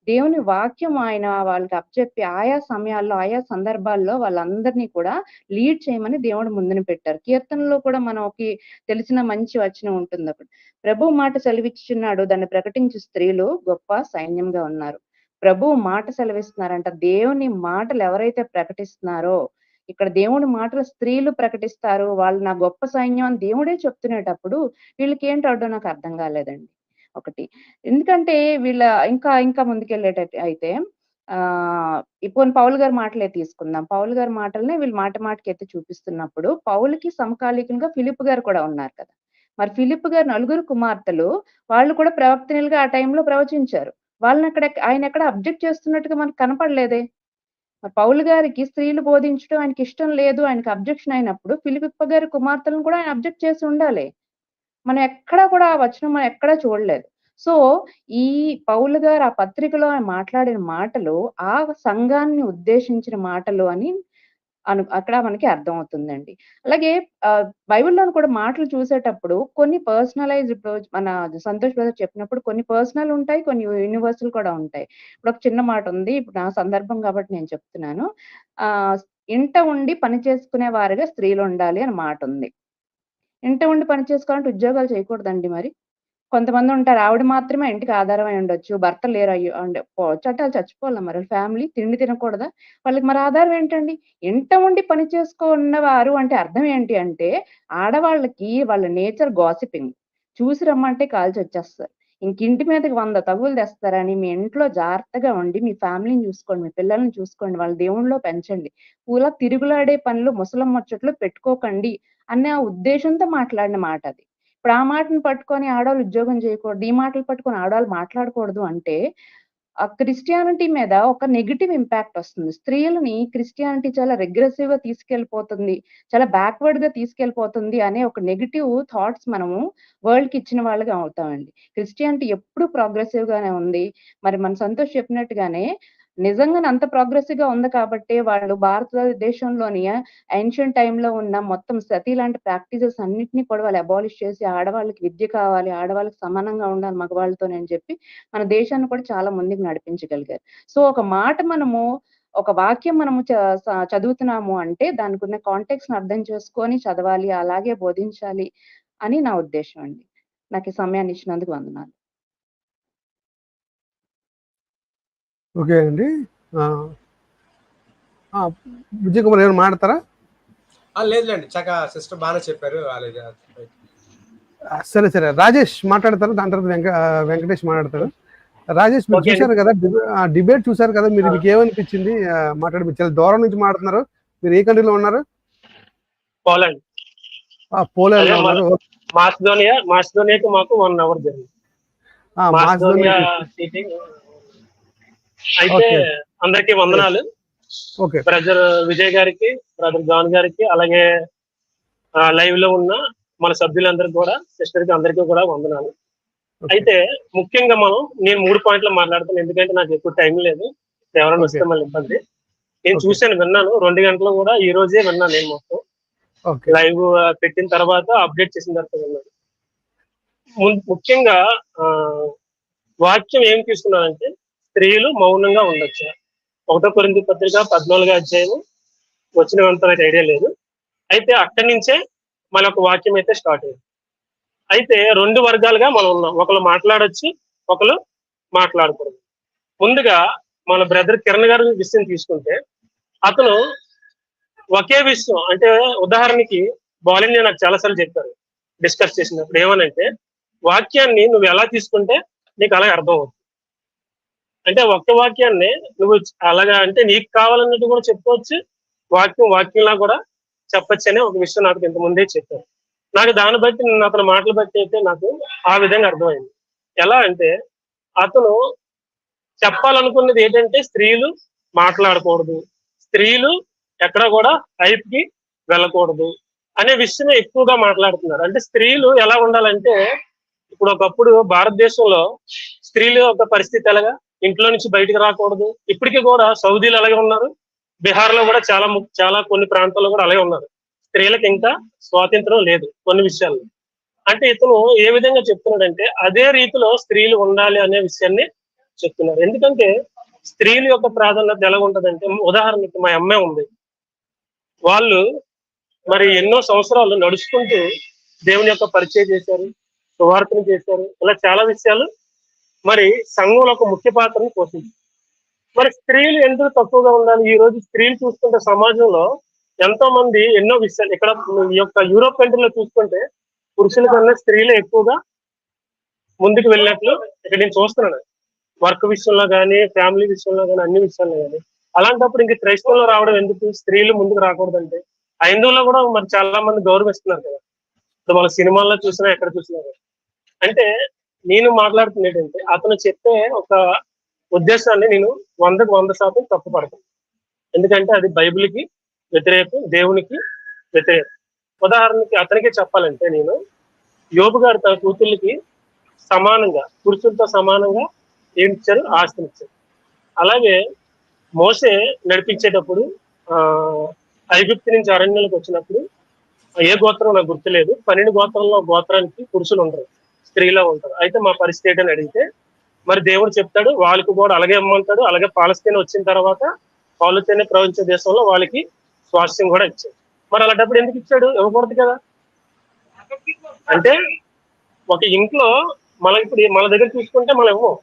దేవుని వాక్యం ఆయన వాళ్ళకి అప్పచెప్పి ఆయా సమయాల్లో, ఆయా సందర్భాల్లో వాళ్ళందరినీ కూడా లీడ్ చేయమని దేవుడు ముందున పెట్టారు. కీర్తనలో కూడా మనకి తెలిసిన మంచి వచనం ఉంటుందప్పుడు. ప్రభువు మాట సెలవిచ్చుచున్నాడు, దాన్ని ప్రకటించు స్త్రీలు గొప్ప సైన్యంగా ఉన్నారు. ప్రభువు మాట సెలవిస్తున్నారంట. దేవుని మాటలు ఎవరైతే ప్రకటిస్తున్నారో, ఇక్కడ దేవుని మాటలు స్త్రీలు ప్రకటిస్తారు. వాళ్ళు నా గొప్ప సైన్యం అని దేవుడే చెప్తునేటప్పుడు వీళ్ళకేంటో నాకు అర్థం కాలేదండి. ఒకటి. ఎందుకంటే ఇంకా ముందుకెళ్ళేటట్టయితే ఇప్పుడు పౌలు గారి మాటలే తీసుకుందాం. పౌలు గారి మాటలనే వీళ్ళు మాటకి ఎత్తి చూపిస్తున్నప్పుడు పౌలుకి సమకాలీకంగా ఫిలిప్ గారు కూడా ఉన్నారు కదా! మరి ఫిలిప్ గారు నలుగురు కుమార్తెలు వాళ్ళు కూడా ప్రవక్తలుగా ఆ టైంలో ప్రవచించారు. ఆయన ఎక్కడ అబ్జెక్ట్ చేస్తున్నట్టుగా మనకు కనపడలేదే. మరి పౌలు గారికి స్త్రీలు బోధించడం ఆయనకి ఇష్టం లేదు. ఆయనకి అబ్జెక్షన్ అయినప్పుడు ఫిలిప్ గారి కుమార్తెలను కూడా ఆయన అబ్జెక్ట్ చేసి ఉండాలి. మనం ఎక్కడా కూడా ఆ వచనం మనం ఎక్కడా చూడలేదు. సో, ఈ పౌలు గారు ఆ పత్రికలో ఆయన మాట్లాడిన మాటలు ఆ సంఘాన్ని ఉద్దేశించిన మాటలు అని అక్కడ మనకి అర్థమవుతుందండి. అలాగే బైబిల్‌లోని కూడా మాటలు చూసేటప్పుడు కొన్ని పర్సనలైజ్డ్ ఇప్పుడు మన సంతోష్ బ్రదర్ చెప్పినప్పుడు కొన్ని పర్సనల్ ఉంటాయి. కొన్ని యూనివర్సల్ కూడా ఉంటాయి. ఇప్పుడు ఒక చిన్న మాట ఉంది. ఇప్పుడు నా సందర్భం కాబట్టి నేను చెప్తున్నాను. ఇంట ఉండి పని చేసుకునే వారుగా స్త్రీలుండాలి అని మాటుంది. ఇంట ఉండి పని చేసుకోవాలంటే ఉద్యోగాలు చేయకూడదండి మరి? కొంతమంది ఉంటారు. ఆవిడ మాత్రమే ఇంటికి ఆధారం అయి ఉండొచ్చు. భర్త లేరు చట్టాలు చచ్చిపోవాలా మరి ఫ్యామిలీ తిండి తినకూడదా? వాళ్ళకి మరి ఆధారం ఏంటండి? ఇంట ఉండి పని చేసుకున్నవారు అంటే అర్థం ఏంటి అంటే ఆడవాళ్ళకి వాళ్ళ నేచర్ గాసిపింగ్. చూసి రమ్మంటే కాల్చొచ్చేస్తారు. ఇంటి మీదకి 100 తగులు తెస్తారని మీ ఇంట్లో జాగ్రత్తగా ఉండి మీ ఫ్యామిలీని చూసుకోండి. మీ పిల్లల్ని చూసుకోండి. వాళ్ళ దేవునిలో పెంచండి. తిరుగులాడే పనులు ముసలమ్మ ముచ్చట్లు పెట్టుకోకండి అనే ఉద్దేశంతో మాట్లాడిన మాట అది. ఇప్పుడు ఆ మాటను పట్టుకొని ఆడవాళ్ళు ఉద్యోగం చేయకూడదు. ఈ మాటలు పట్టుకొని ఆడవాళ్ళు మాట్లాడకూడదు అంటే క్రిస్టియానిటీ మీద ఒక నెగెటివ్ ఇంపాక్ట్ వస్తుంది. స్త్రీలని క్రిస్టియానిటీ చాలా రిగ్రెసివ్‌గా తీసుకెళ్ళిపోతుంది. చాలా బ్యాక్వర్డ్‌గా తీసుకెళ్ళిపోతుంది అనే ఒక నెగెటివ్ థాట్స్ మనము వరల్డ్‌కి ఇచ్చిన వాళ్ళుగా అవుతామండి. క్రిస్టియానిటీ ఎప్పుడు ప్రోగ్రెసివ్‌గానే ఉంది. మరి మన సంతోష్ చెప్పినట్టుగానే నిజంగానే అంత ప్రోగ్రెసివ్‌గా ఉంది కాబట్టే వాళ్ళు భారతదేశంలోని ఏన్షియంట్ టైమ్‌లో ఉన్న మొత్తం సతీ లాంటి ప్రాక్టీసెస్ అన్నిటిని కూడా వాళ్ళు అబాలిష్ చేసి ఆడవాళ్ళకి విద్య కావాలి, ఆడవాళ్ళకి సమానంగా ఉండాలి మగవాళ్ళతోని చెప్పి మన దేశాన్ని కూడా చాలా ముందుకు నడిపించగలిగారు. సో, ఒక వాక్యం మనము చదువుతున్నాము అంటే దానికున్న కాంటెక్స్‌ని అర్థం చేసుకొని చదవాలి, అలాగే బోధించాలి అని నా ఉద్దేశ్యం అండి. నాకు ఈ సమయాన్ని ఇచ్చినందుకు వందనాలు. ఓకే అండి. విజయ్ కుమార్ ఏమైనా మాట్లాడతారా? లేదులేండి, చక్కగా సిస్టర్ బాగానే చెప్పారు. సరే రాజేష్ మాట్లాడతారు. దాని తర్వాత వెంకటేష్ మాట్లాడతాడు. రాజేష్ మీరు చూశారు కదా, డిబేట్ చూశారు కదా, మీకు ఏమనిపించింది? మాట్లాడి చాలా దూరం నుంచి మాట్లాడుతున్నారు. మీరు ఏ కంట్రీలో ఉన్నారు? పోలాండ్. పోలాండ్ లో ఉన్నారు. మాసిడోనియాకి మాకు 1 అవర్ జరిగింది. అయితే అందరికీ వందనాలు. బ్రదర్ విజయ్ గారికి, బ్రదర్ జాన్ గారికి, అలాగే లైవ్ లో ఉన్న మన సభ్యులందరికీ కూడా, సిస్టర్ కి అందరికీ కూడా వందనాలు. అయితే ముఖ్యంగా నేను 3 పాయింట్లు మాట్లాడతాను, ఎందుకంటే నాకు ఎక్కువ టైం లేదు, ఎవరైనా వస్తే మళ్ళీ ఇబ్బంది. నేను చూశాను, విన్నాను, 2 గంటలు కూడా ఈ రోజే విన్నాను. నేను మొత్తం లైవ్ పెట్టిన తర్వాత అప్డేట్ చేసిన తర్వాత విన్నాను. ముఖ్యంగా వాక్యం ఏం తీసుకున్నానంటే, స్త్రీలు మౌనంగా ఉండొచ్చు. 1 కొరింథీ పత్రిక 14వ అధ్యాయం వచ్చినంత నాకు ఐడియా లేదు. అయితే అక్కడి నుంచే మన ఒక వాక్యం అయితే స్టార్ట్ అయింది. అయితే 2 వర్గాలుగా మనం ఉన్నాం, ఒకరు మాట్లాడొచ్చు, ఒకరు మాట్లాడకూడదు. ముందుగా మన బ్రదర్ కిరణ్ గారి విషయం తీసుకుంటే, అతను ఒకే విషయం, అంటే ఉదాహరణకి బాలిని నాకు చాలాసార్లు చెప్పారు డిస్కస్ చేసినప్పుడు, ఏమనంటే వాక్యాన్ని నువ్వు ఎలా తీసుకుంటే నీకు అలాగే అర్థం అవుతుంది. అంటే ఒక్క వాక్యాన్ని నువ్వు అలాగా అంటే నీకు కావాలన్నట్టు కూడా చెప్పుకోవచ్చు, వాక్యంలా కూడా చెప్పచ్చు అనే ఒక విషయం నాకు ఇంతకుముందే చెప్పారు. నాకు దాన్ని బట్టి నేను అతని మాటలు బట్టి అయితే నాకు ఆ విధంగా అర్థమైంది. ఎలా అంటే అతను చెప్పాలనుకున్నది ఏంటంటే స్త్రీలు మాట్లాడకూడదు, స్త్రీలు ఎక్కడ కూడా హైప్కి వెళ్ళకూడదు అనే విషయం ఎక్కువగా మాట్లాడుతున్నారు. అంటే స్త్రీలు ఎలా ఉండాలంటే, ఇప్పుడు ఒకప్పుడు భారతదేశంలో స్త్రీల యొక్క పరిస్థితి ఎలాగా, ఇంట్లో నుంచి బయటకు రాకూడదు. ఇప్పటికీ కూడా సౌదీలు అలాగే ఉన్నారు, బీహార్ లో కూడా చాలా కొన్ని ప్రాంతాల్లో కూడా అలాగే ఉన్నారు. స్త్రీలకు ఇంకా స్వాతంత్రం లేదు కొన్ని విషయాల్లో. అంటే ఇతను ఏ విధంగా చెప్తున్నాడంటే అదే రీతిలో స్త్రీలు ఉండాలి అనే విషయాన్ని చెప్తున్నారు. ఎందుకంటే స్త్రీల యొక్క ప్రాధాన్యత ఎలా ఉంటదంటే, ఉదాహరణకి మా అమ్మాయి ఉంది, వాళ్ళు మరి ఎన్నో సంవత్సరాలు నడుచుకుంటూ దేవుని యొక్క పరిచయం చేశారు, సువార్తను చేశారు, ఇలా చాలా విషయాలు మరి సంఘంలో ఒక ముఖ్య పాత్రను పోషించారు. మరి స్త్రీలు ఎందుకు తక్కువగా ఉండాలి? ఈ రోజు స్త్రీలు చూసుకుంటే సమాజంలో ఎంతో మంది ఎన్నో విషయాలు, ఇక్కడ ఈ యొక్క యూరోప్ కంట్రీలో చూసుకుంటే పురుషుల కన్నా స్త్రీలు ఎక్కువగా ముందుకు వెళ్ళినట్లు ఇక్కడ నేను చూస్తున్నాను. వర్క్ విషయంలో కానీ, ఫ్యామిలీ విషయంలో కానీ, అన్ని విషయాల్లో కానీ. అలాంటప్పుడు ఇంక క్రైస్తవంలో రావడం ఎందుకు? స్త్రీలు ముందుకు రాకూడదంటే హైందువులో కూడా మరి చాలా మంది గౌరవిస్తున్నారు కదా. ఇప్పుడు మన సినిమాల్లో చూసినా ఎక్కడ చూసినా అంటే నేను మాట్లాడుతున్న ఏంటంటే, అతను చెప్పే ఒక ఉద్దేశాన్ని నేను 100కు 100% తప్పుపడతాను. ఎందుకంటే అది బైబిల్కి వ్యతిరేకం, దేవునికి వ్యతిరేకం. ఉదాహరణకి అతనికే చెప్పాలంటే, నేను యోబు గారు తన కూతుళ్ళకి సమానంగా, పురుషులతో సమానంగా ఏమిచ్చారు? ఆస్తినిచ్చారు. అలాగే మోసే నడిపించేటప్పుడు ఐగుప్తు నుంచి అరణ్యాలకు వచ్చినప్పుడు ఏ గోత్రం నాకు గుర్తులేదు, 12 గోత్రంలో గోత్రానికి పురుషులు ఉంటారు, స్త్రీలో ఉంటారు. అయితే మా పరిస్థితి ఏంటని అడిగితే మరి దేవుడు చెప్తాడు, వాళ్ళకి కూడా అలాగే ఇమ్మంటాడు. అలాగే పాలస్తీనా వచ్చిన తర్వాత పాలస్తీనా ప్రపంచ దేశంలో వాళ్ళకి స్వాస్థ్యం కూడా ఇచ్చాడు. మరి అలాంటప్పుడు ఎందుకు ఇచ్చాడు? ఇవ్వకూడదు కదా. అంటే ఒక ఇంట్లో ఇప్పుడు మన దగ్గర చూసుకుంటే మనం ఇవ్వం,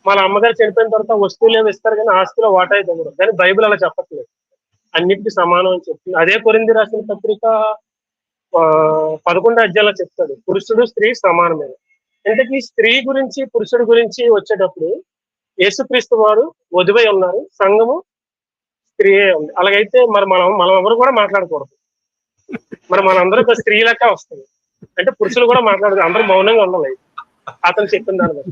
మన అమ్మగారు చనిపోయిన తర్వాత వస్తువులు ఏమి ఇస్తారు కానీ ఆస్తిలో వాటా అయితే ఇవ్వరు. కానీ బైబిల్ అలా చెప్పట్లేదు, అన్నిటికీ సమానం అని చెప్తుంది. అదే కొరింథీ రాసిన పత్రిక 11వ అధ్యాయంలో చెప్తాడు, పురుషుడు స్త్రీ సమానమే. ఇంతకీ స్త్రీ గురించి పురుషుడి గురించి వచ్చేటప్పుడు యేసుక్రీస్తు వారు వధువై ఉన్నారు, సంఘము స్త్రీయే ఉంది. అలాగైతే మరి మనం ఎవరు కూడా మాట్లాడకూడదు, మనందరూ స్త్రీ లెక్క వస్తుంది. అంటే పురుషులు కూడా మాట్లాడదు, అందరూ మౌనంగా ఉండాలి. అతను చెప్పిన దాని బట్టి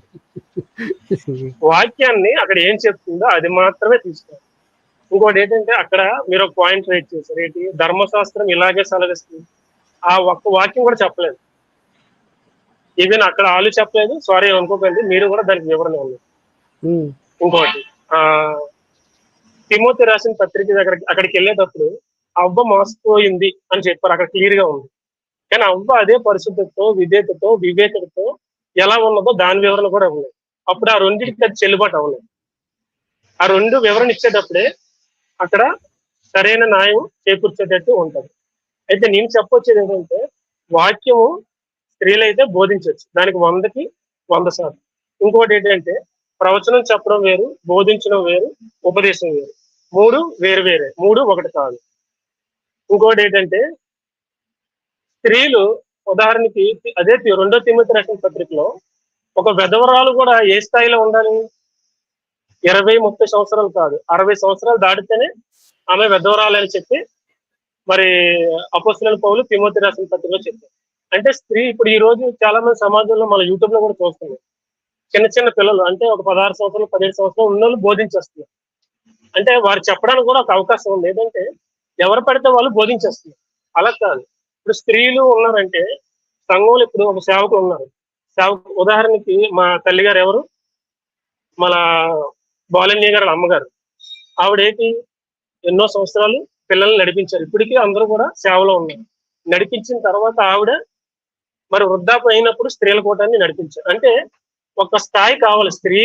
వాక్యాన్ని అక్కడ ఏం చెప్తుందో అది మాత్రమే తీసుకోవాలి. ఇంకోటి ఏంటంటే, అక్కడ మీరు ఒక పాయింట్ రైట్ చేశారు, ఏంటి? ధర్మశాస్త్రం ఇలాగే సెలవిస్తుంది. ఆ ఒక్క వాక్యం కూడా చెప్పలేదు, ఈవెన్ అక్కడ వాళ్ళు చెప్పలేదు. సారీ అనుకోకండి, మీరు కూడా దానికి వివరణ ఉంది. ఇంకోటి తిమోతి రాసిన పత్రిక దగ్గర అక్కడికి వెళ్ళేటప్పుడు అవ్వ మోసపోయింది అని చెప్పారు, అక్కడ క్లియర్ గా ఉంది. కానీ అవ్వ అదే పరిశుద్ధతతో, విధేయతతో, వివేకతతో ఎలా ఉన్నదో దాని వివరణ కూడా ఉంది. అప్పుడు ఆ రెండింటికి అది చెల్లుబాటు అవ్వలేదు. ఆ 2 వివరణ ఇచ్చేటప్పుడే అక్కడ సరైన న్యాయం చేకూర్చేటట్టు ఉంటుంది. అయితే నేను చెప్పొచ్చేది ఏంటంటే, వాక్యము స్త్రీలైతే బోధించవచ్చు, దానికి 100కి 100%. ఇంకోటి ఏంటంటే, ప్రవచనం చెప్పడం వేరు, బోధించడం వేరు, ఉపదేశం వేరు. 3 వేరే, 3 ఒకటి కాదు. ఇంకోటి ఏంటంటే, స్త్రీలు ఉదాహరణకి అదే 2వ తిమోతి రాసిన పత్రికలో ఒక విధవరాలు కూడా ఏ స్థాయిలో ఉండాలి? 20-30 సంవత్సరాలు కాదు, 60 సంవత్సరాలు దాటితేనే ఆమె విధవరాలు అని చెప్పి మరి అపోస్తలుడైన పౌలు తిమోతి రాసిన పత్రికలో చెప్పారు. అంటే స్త్రీ ఇప్పుడు ఈ రోజు చాలా మంది సమాజంలో మన యూట్యూబ్ లో కూడా చూస్తున్నాం, చిన్న పిల్లలు అంటే ఒక 16 సంవత్సరాలు 17 సంవత్సరాలు ఉన్న వాళ్ళు బోధించేస్తున్నారు. అంటే వారు చెప్పడానికి కూడా ఒక అవకాశం ఉంది, ఏంటంటే ఎవరు పడితే వాళ్ళు బోధించేస్తున్నారు. అలా కాదు, ఇప్పుడు స్త్రీలు ఉన్నారంటే సంఘంలో ఇప్పుడు ఒక సేవకులు ఉన్నారు. ఉదాహరణకి మా తల్లి గారు ఎవరు, మన బాలన్య గారు అమ్మగారు. ఆవిడేంటి ఎన్నో సంవత్సరాలు పిల్లల్ని నడిపించారు. ఇప్పటికీ అందరూ కూడా సేవలో ఉన్నారు. నడిపించిన తర్వాత ఆవిడ మరి వృద్ధాప్యం అయినప్పుడు స్త్రీల కూటాన్ని నడిపించారు. అంటే ఒక స్థాయి కావాలి. స్త్రీ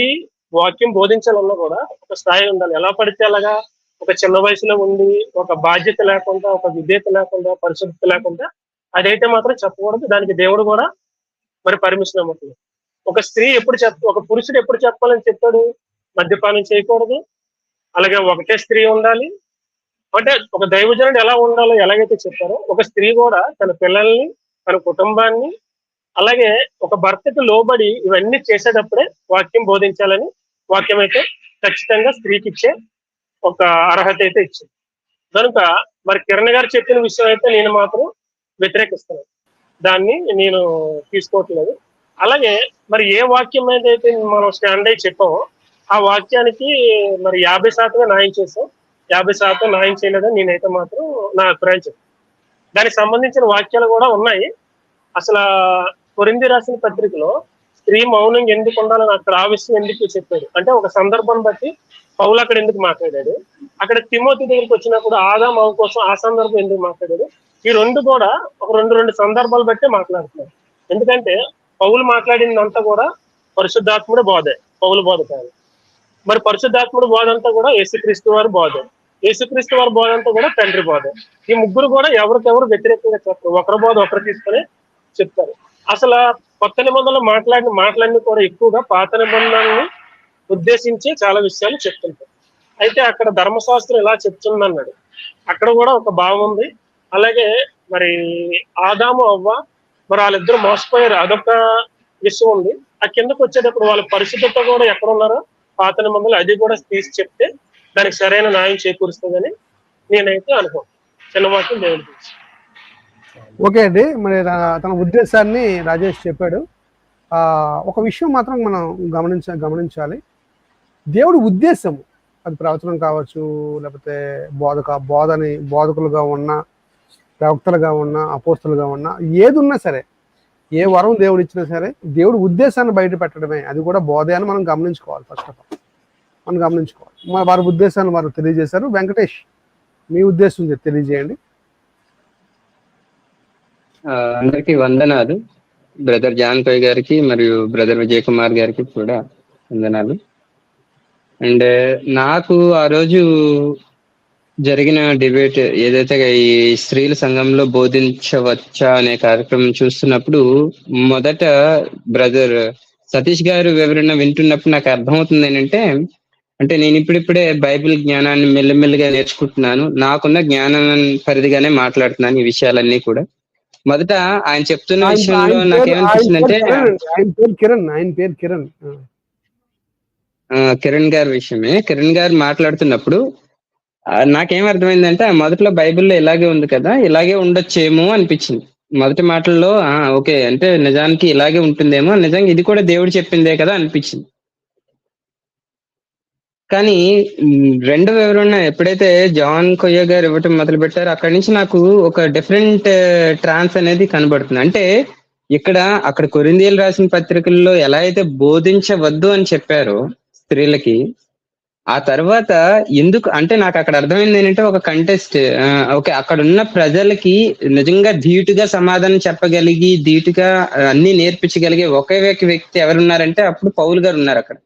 వాక్యం బోధించాలన్నా కూడా ఒక స్థాయి ఉండాలి. ఎలా పడితే అలాగా ఒక చిన్న వయసులో ఉండి ఒక బాధ్యత లేకుండా, ఒక విధేయత లేకుండా, పరిశుద్ధత లేకుండా అదైతే మాత్రం చెప్పకూడదు. దానికి దేవుడు కూడా మరి పర్మిషన్ ఇవ్వట్లేదు. ఒక స్త్రీ ఎప్పుడు ఒక పురుషుడు ఎప్పుడు చెప్పాలని చెప్పాడు, మద్యపానం చేయకూడదు, అలాగే ఒకటే స్త్రీ ఉండాలి. అంటే ఒక దైవజనుడు ఎలా ఉండాలో ఎలాగైతే చెప్పారో ఒక స్త్రీ కూడా తన పిల్లల్ని, తన కుటుంబాన్ని, అలాగే ఒక భర్తకు లోబడి ఇవన్నీ చేసేటప్పుడే వాక్యం బోధించాలని వాక్యం అయితే ఖచ్చితంగా స్త్రీకి ఇచ్చే ఒక అర్హత అయితే ఇచ్చింది. కనుక మరి కిరణ్ గారు చెప్పిన విషయం అయితే నేను మాత్రం వ్యతిరేకిస్తాను. దాన్ని నేను తీసుకోవట్లేదు. అలాగే మరి ఏ వాక్యం మీద అయితే మనం స్టాండ్ అయ్యి చెప్పామో ఆ వాక్యానికి మరి 50% న్యాయం చేసాం, 50% న్యాయం చేయలేదని నేనైతే మాత్రం నా అభిప్రాయం చెప్తాను. దానికి సంబంధించిన వాక్యాలు కూడా ఉన్నాయి. అసలు కొరింథీ రాసిన పత్రికలో స్త్రీ మౌనంగా ఎందుకు ఉండాలని అక్కడ ఆ విషయం ఎందుకు చెప్పాడు అంటే ఒక సందర్భం బట్టి పౌలు అక్కడ ఎందుకు మాట్లాడాడు, అక్కడ తిమోతి దగ్గరికి వచ్చినప్పుడు ఆదాము అవ్వ కోసం ఆ సందర్భం ఎందుకు మాట్లాడాడు, ఈ రెండు కూడా ఒక రెండు సందర్భాలు బట్టి మాట్లాడుతున్నారు. ఎందుకంటే పౌలు మాట్లాడిందంతా కూడా పరిశుద్ధాత్ముడు బోధే, పౌలు బోధ కాదు. మరి పరిశుద్ధాత్ముడు బోధ అంతా కూడా యేసుక్రీస్తు వారి బోధే, యేసుక్రీస్తు వారి బోధ అంతా కూడా తండ్రి బోధే. ఈ ముగ్గురు కూడా ఎవరికెవరు వ్యతిరేకంగా చెప్పరు, ఒకరి బోధ ఒకరు తీసుకొని చెప్తారు. అసలు కొత్త నిబంధనలు మాట్లాడిన మాటలన్నీ కూడా ఎక్కువగా పాత నిబంధనల్ని ఉద్దేశించి చాలా విషయాలు చెప్తుంటారు. అయితే అక్కడ ధర్మశాస్త్రం ఇలా చెప్తుందన్నాడు, అక్కడ కూడా ఒక భావం ఉంది. అలాగే మరి ఆదాము అవ్వ మరి వాళ్ళిద్దరు మోసపోయారు, అదొక విషయం ఉంది. ఆ కిందకు వచ్చేటప్పుడు వాళ్ళ పరిశుద్ధత కూడా ఎక్కడ ఉన్నారో పాత నిబంధనలు అది కూడా తీసి చెప్తే దానికి సరైన న్యాయం చేకూరుస్తుందని నేనైతే అనుకోను. చిన్న వాక్యం దేవుడి గురించి. ఓకే అండి, మరి తన ఉద్దేశాన్ని రాజేష్ చెప్పాడు. ఒక విషయం మాత్రం మనం గమనించాలి. దేవుడి ఉద్దేశం అది ప్రవచనం కావచ్చు, లేకపోతే బోధకులుగా ఉన్న, ప్రవక్తలుగా ఉన్న, అపోస్తలుగా ఉన్న, ఏది ఉన్నా సరే, ఏ వరం దేవుడు ఇచ్చినా సరే దేవుడి ఉద్దేశాన్ని బయట పెట్టడమే, అది కూడా బోధే అని మనం గమనించుకోవాలి. ఫస్ట్ ఆఫ్ ఆల్ మనం గమనించుకోవాలి. వారి ఉద్దేశాన్ని వారు తెలియజేశారు. వెంకటేష్, మీ ఉద్దేశం తెలియజేయండి. అందరికి వందనాలు. బ్రదర్ జాన్కోయ్ గారికి మరియు బ్రదర్ విజయ్ కుమార్ గారికి కూడా వందనాలు. అండ్ నాకు ఆ రోజు జరిగిన డిబేట్ ఏదైతే ఈ స్త్రీల సంఘంలో బోధించవచ్చా అనే కార్యక్రమం చూస్తున్నప్పుడు మొదట బ్రదర్ సతీష్ గారు వివరణ వింటున్నప్పుడు నాకు అర్థమవుతుంది ఏంటంటే, అంటే నేను ఇప్పుడిప్పుడే బైబిల్ జ్ఞానాన్ని మెల్లమెల్లగా నేర్చుకుంటున్నాను, నాకున్న జ్ఞానం పరిధిగానే మాట్లాడుతున్నాను ఈ విషయాలన్నీ కూడా. మొదట ఆయన చెప్తున్న విషయంలో నాకేమనిపిస్తుందంటే కిరణ్ గారి విషయమే. కిరణ్ గారు మాట్లాడుతున్నప్పుడు నాకేం అర్థమైందంటే మొదట్లో బైబిల్లో ఇలాగే ఉంది కదా, ఇలాగే ఉండొచ్చేమో అనిపించింది. మొదటి మాటల్లో ఓకే అంటే నిజానికి ఇలాగే ఉంటుందేమో, నిజంగా ఇది కూడా దేవుడు చెప్పిందే కదా అనిపించింది. కానీ రెండో వివరణ ఎప్పుడైతే జాన్ కొయ్య గారు ఇవ్వటం మొదలు పెట్టారో అక్కడి నుంచి నాకు ఒక డిఫరెంట్ ట్రాన్స్ అనేది కనబడుతుంది. అంటే అక్కడ కొరింథీయులు రాసిన పత్రికల్లో ఎలా అయితే బోధించవద్దు అని చెప్పారో స్త్రీలకి, ఆ తర్వాత ఎందుకు అంటే నాకు అక్కడ అర్థమైంది ఏంటంటే ఒక కంటెస్ట్, ఓకే అక్కడ ఉన్న ప్రజలకి నిజంగా ధీటుగా సమాధానం చెప్పగలిగి ధీటుగా అన్ని నేర్పించగలిగే ఒకే వ్యక్తి ఎవరున్నారంటే అప్పుడు పౌలు గారు ఉన్నారు అక్కడ.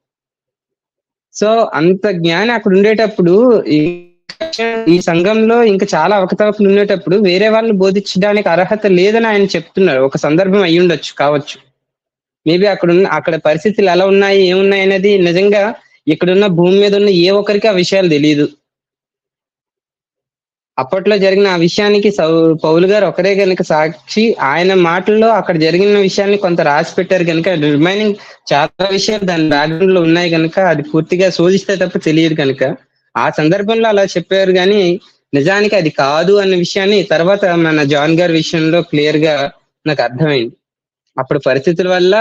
సో అంత జ్ఞానం అక్కడ ఉండేటప్పుడు ఈ సంఘంలో ఇంకా చాలా అవకతవకలు ఉండేటప్పుడు వేరే వాళ్ళని బోధించడానికి అర్హత లేదని ఆయన చెప్తున్నారు. ఒక సందర్భం అయి ఉండొచ్చు, కావచ్చు. మేబీ అక్కడ పరిస్థితులు ఎలా ఉన్నాయి, ఏమున్నాయి అనేది నిజంగా ఇక్కడున్న భూమి మీద ఉన్న ఏ ఒక్కరికి ఆ విషయాలు తెలియదు. అప్పట్లో జరిగిన ఆ విషయానికి పౌలు గారు ఒకరే కనుక సాక్షి. ఆయన మాటల్లో అక్కడ జరిగిన విషయాన్ని కొంత రాసి పెట్టారు కనుక రిమైనింగ్ చాలా విషయాలు దాని బ్యాక్గ్రౌండ్ లో ఉన్నాయి కనుక అది పూర్తిగా శోధిస్తే తప్ప తెలియదు కనుక ఆ సందర్భంలో అలా చెప్పారు. కానీ నిజానికి అది కాదు అన్న విషయాన్ని తర్వాత మన జాన్ గారి విషయంలో క్లియర్ గా నాకు అర్థమైంది. అప్పుడు పరిస్థితుల వల్ల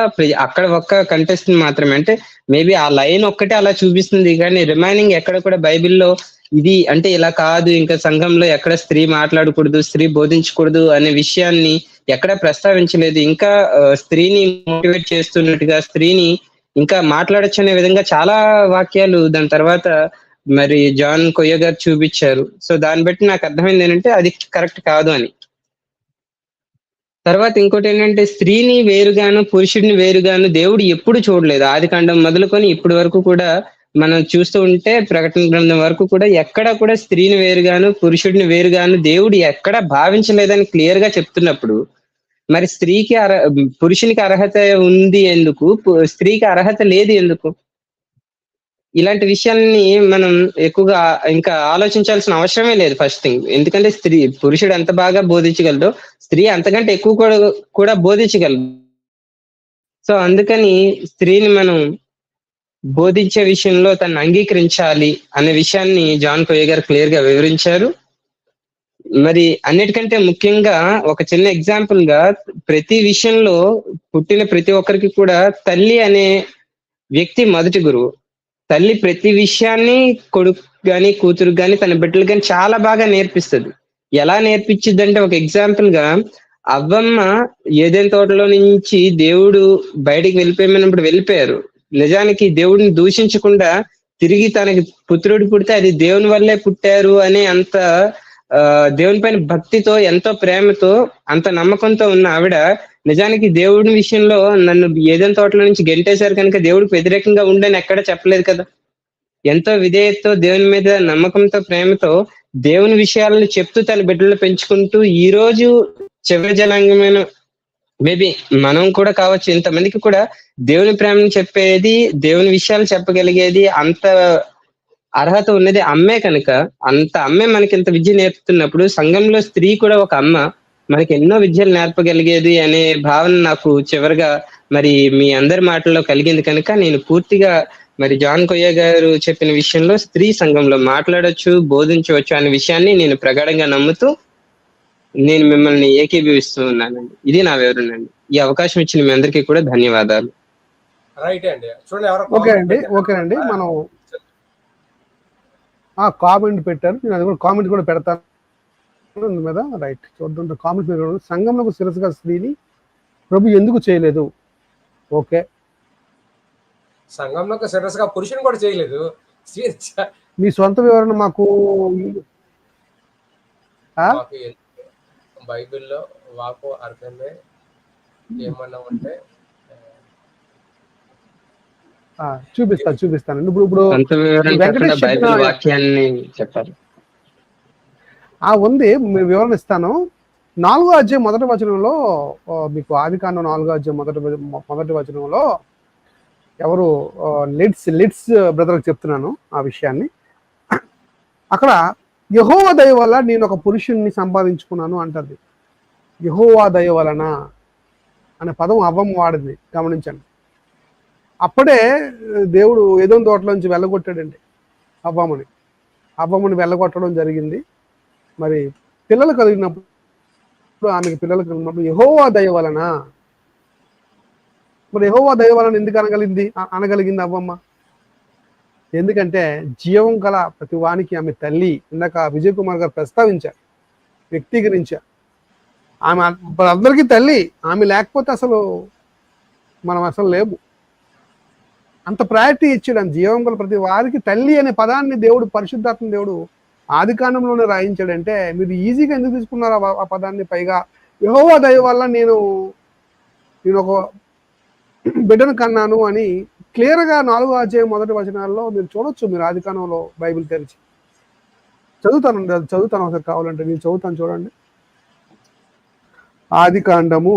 అక్కడ ఒక్క కంటెస్ట్ మాత్రమే, అంటే మేబీ ఆ లైన్ ఒక్కటే అలా చూపిస్తుంది కానీ రిమైనింగ్ ఎక్కడ కూడా బైబిల్లో ఇది అంటే ఇలా కాదు, ఇంకా సంఘంలో ఎక్కడ స్త్రీ మాట్లాడకూడదు, స్త్రీ బోధించకూడదు అనే విషయాన్ని ఎక్కడ ప్రస్తావించలేదు. ఇంకా స్త్రీని మోటివేట్ చేస్తున్నట్టుగా, స్త్రీని ఇంకా మాట్లాడొచ్చు అనే విధంగా చాలా వాక్యాలు దాని తర్వాత మరి జాన్ కొయ్య గారు చూపించారు. సో దాన్ని బట్టి నాకు అర్థమైంది ఏంటంటే అది కరెక్ట్ కాదు అని. తర్వాత ఇంకోటి ఏంటంటే స్త్రీని వేరుగాను పురుషుడిని వేరుగాను దేవుడు ఎప్పుడు చూడలేదు. ఆదికాండం మొదలుకొని ఇప్పటి వరకు కూడా మనం చూస్తూ ఉంటే ప్రకటన గ్రంథం వరకు కూడా ఎక్కడ కూడా స్త్రీని వేరుగాను పురుషుడిని వేరుగాను దేవుడు ఎక్కడ భావించలేదని క్లియర్ గా చెప్తున్నప్పుడు మరి స్త్రీకి పురుషునికి అర్హత ఉంది ఎందుకు, స్త్రీకి అర్హత లేదు ఎందుకు? ఇలాంటి విషయాల్ని మనం ఎక్కువగా ఇంకా ఆలోచించాల్సిన అవసరమే లేదు ఫస్ట్ థింగ్. ఎందుకంటే పురుషుడు ఎంత బాగా బోధించగలదో స్త్రీ అంతకంటే ఎక్కువ కూడా బోధించగలదు. సో అందుకని స్త్రీని మనం బోధించే విషయంలో తను అంగీకరించాలి అనే విషయాన్ని జాన్ కొయ్య గారు క్లియర్ గా వివరించారు. మరి అన్నిటికంటే ముఖ్యంగా ఒక చిన్న ఎగ్జాంపుల్ గా ప్రతి విషయంలో పుట్టిన ప్రతి ఒక్కరికి కూడా తల్లి అనే వ్యక్తి మొదటి గురువు. తల్లి ప్రతి విషయాన్ని కొడుకు గాని కూతురు గాని తన బిడ్డలు గాని చాలా బాగా నేర్పిస్తుంది. ఎలా నేర్పించిద్దంటే ఒక ఎగ్జాంపుల్ గా అవ్వమ్మ ఏదైనా తోటలో నుంచి దేవుడు బయటికి వెళ్ళిపోయినప్పుడు వెళ్ళిపోయారు. నిజానికి దేవుడిని దూషించకుండా తిరిగి తనకి పుత్రుడు పుడితే అది దేవుని వల్లే పుట్టారు అనే అంత దేవుని పైన భక్తితో ఎంతో ప్రేమతో అంత నమ్మకంతో ఉన్న ఆవిడ నిజానికి దేవుడి విషయంలో నన్ను ఏదైనా తోటలో నుంచి గెంటేశారు కనుక దేవుడికి వ్యతిరేకంగా ఉండని ఎక్కడ చెప్పలేదు కదా. ఎంతో విధేయతతో దేవుని మీద నమ్మకంతో ప్రేమతో దేవుని విషయాలను చెప్తూ తన బిడ్డలు పెంచుకుంటూ ఈ రోజు చివరి జనాంగమైన మేబీ మనం కూడా కావచ్చు, ఇంతమందికి కూడా దేవుని ప్రేమను చెప్పేది, దేవుని విషయాలు చెప్పగలిగేది అంత అర్హత ఉన్నది అమ్మే కనుక, అంత అమ్మే మనకి ఇంత విద్య నేర్పుతున్నప్పుడు సంఘంలో స్త్రీ కూడా ఒక అమ్మ మనకి ఎన్నో విద్యలు నేర్పగలిగేది అనే భావన నాకు చివరిగా మరి మీ అందరి మాటల్లో కలిగింది కనుక నేను పూర్తిగా మరి జాన్ కొయ్య గారు చెప్పిన విషయంలో స్త్రీ సంఘంలో మాట్లాడొచ్చు, బోధించవచ్చు అనే విషయాన్ని నేను ప్రగాఢంగా నమ్ముతూ నేను మిమ్మల్ని ఏకీభవిస్తూ ఉన్నానండి. ఇది నా వివరణ అండి. ఈ అవకాశం ఇచ్చిన మీ అందరికీ కూడా ధన్యవాదాలు. రైట్ అండి. చూడండి ఎవరో ఓకేనండి మనం కామెంట్ పెట్టారు, నేను అది కూడా కామెంట్ కూడా పెడతాను మీద. రైట్, చూద్దాం కామెంట్. సంఘంలో శిరస్సుగా స్త్రీని ప్రభు ఎందుకు చేయలేదు? ఓకే, సంఘంలో శిరస్సుగా పురుషుని కూడా చేయలేదు. మీ సొంత వివరణ మాకు బైబిల్లో వాకు అర్థమే ఏమన్నా ఉంటే చూపిస్తాను. ఇప్పుడు వాక్యాన్ని చెప్పారు ఉంది, వివరణ ఇస్తాను. 4వ అధ్యాయం మొదటి వచనంలో మీకు ఆదికాండం 4వ అధ్యాయం మొదటి వచనంలో ఎవరు లిడ్స్ బ్రదర్కి చెప్తున్నాను ఆ విషయాన్ని. అక్కడ యెహోవా దయ వల్ల నేను ఒక పురుషుణ్ణి సంపాదించుకున్నాను అంటది. యెహోవా దయ వలన అనే పదం అవ్వమ్మ వాడింది, గమనించండి. అప్పుడే దేవుడు ఏదోని తోటలోంచి వెళ్ళగొట్టాడండి అవ్వమ్మని వెళ్ళగొట్టడం జరిగింది. మరి పిల్లలు కలిగినప్పుడు ఆమెకి పిల్లలు కలిగినప్పుడు యెహోవా దయ వలన, మరి యెహోవా దయ వలన ఎందుకు అనగలిగింది అవ్వమ్మ? ఎందుకంటే జీవం గల ప్రతి వానికి ఆమె తల్లి. ఇందాక విజయ్ కుమార్ గారు ప్రస్తావించారు, వ్యక్తీకరించారు. ఆమె అందరికీ తల్లి. ఆమె లేకపోతే మనం అసలు లేము. అంత ప్రయారిటీ ఇచ్చాడు. జీవం గల ప్రతి వారికి తల్లి అనే పదాన్ని దేవుడు, పరిశుద్ధాత్మ దేవుడు ఆదికాండంలోనే రాయించాడంటే మీరు ఈజీగా ఎందుకు తీసుకున్నారు ఆ పదాన్ని? పైగా యెహోవా దయ వల్ల నేను ఒక బిడ్డను కన్నాను అని క్లియర్గా 4వ అధ్యాయం మొదటి వచనాల్లో మీరు చూడొచ్చు. మీరు ఆదికాండంలో బైబిల్ తెరిచి చదువుతాను ఒకసారి కావాలంటే నేను చదువుతాను, చూడండి. ఆదికాండము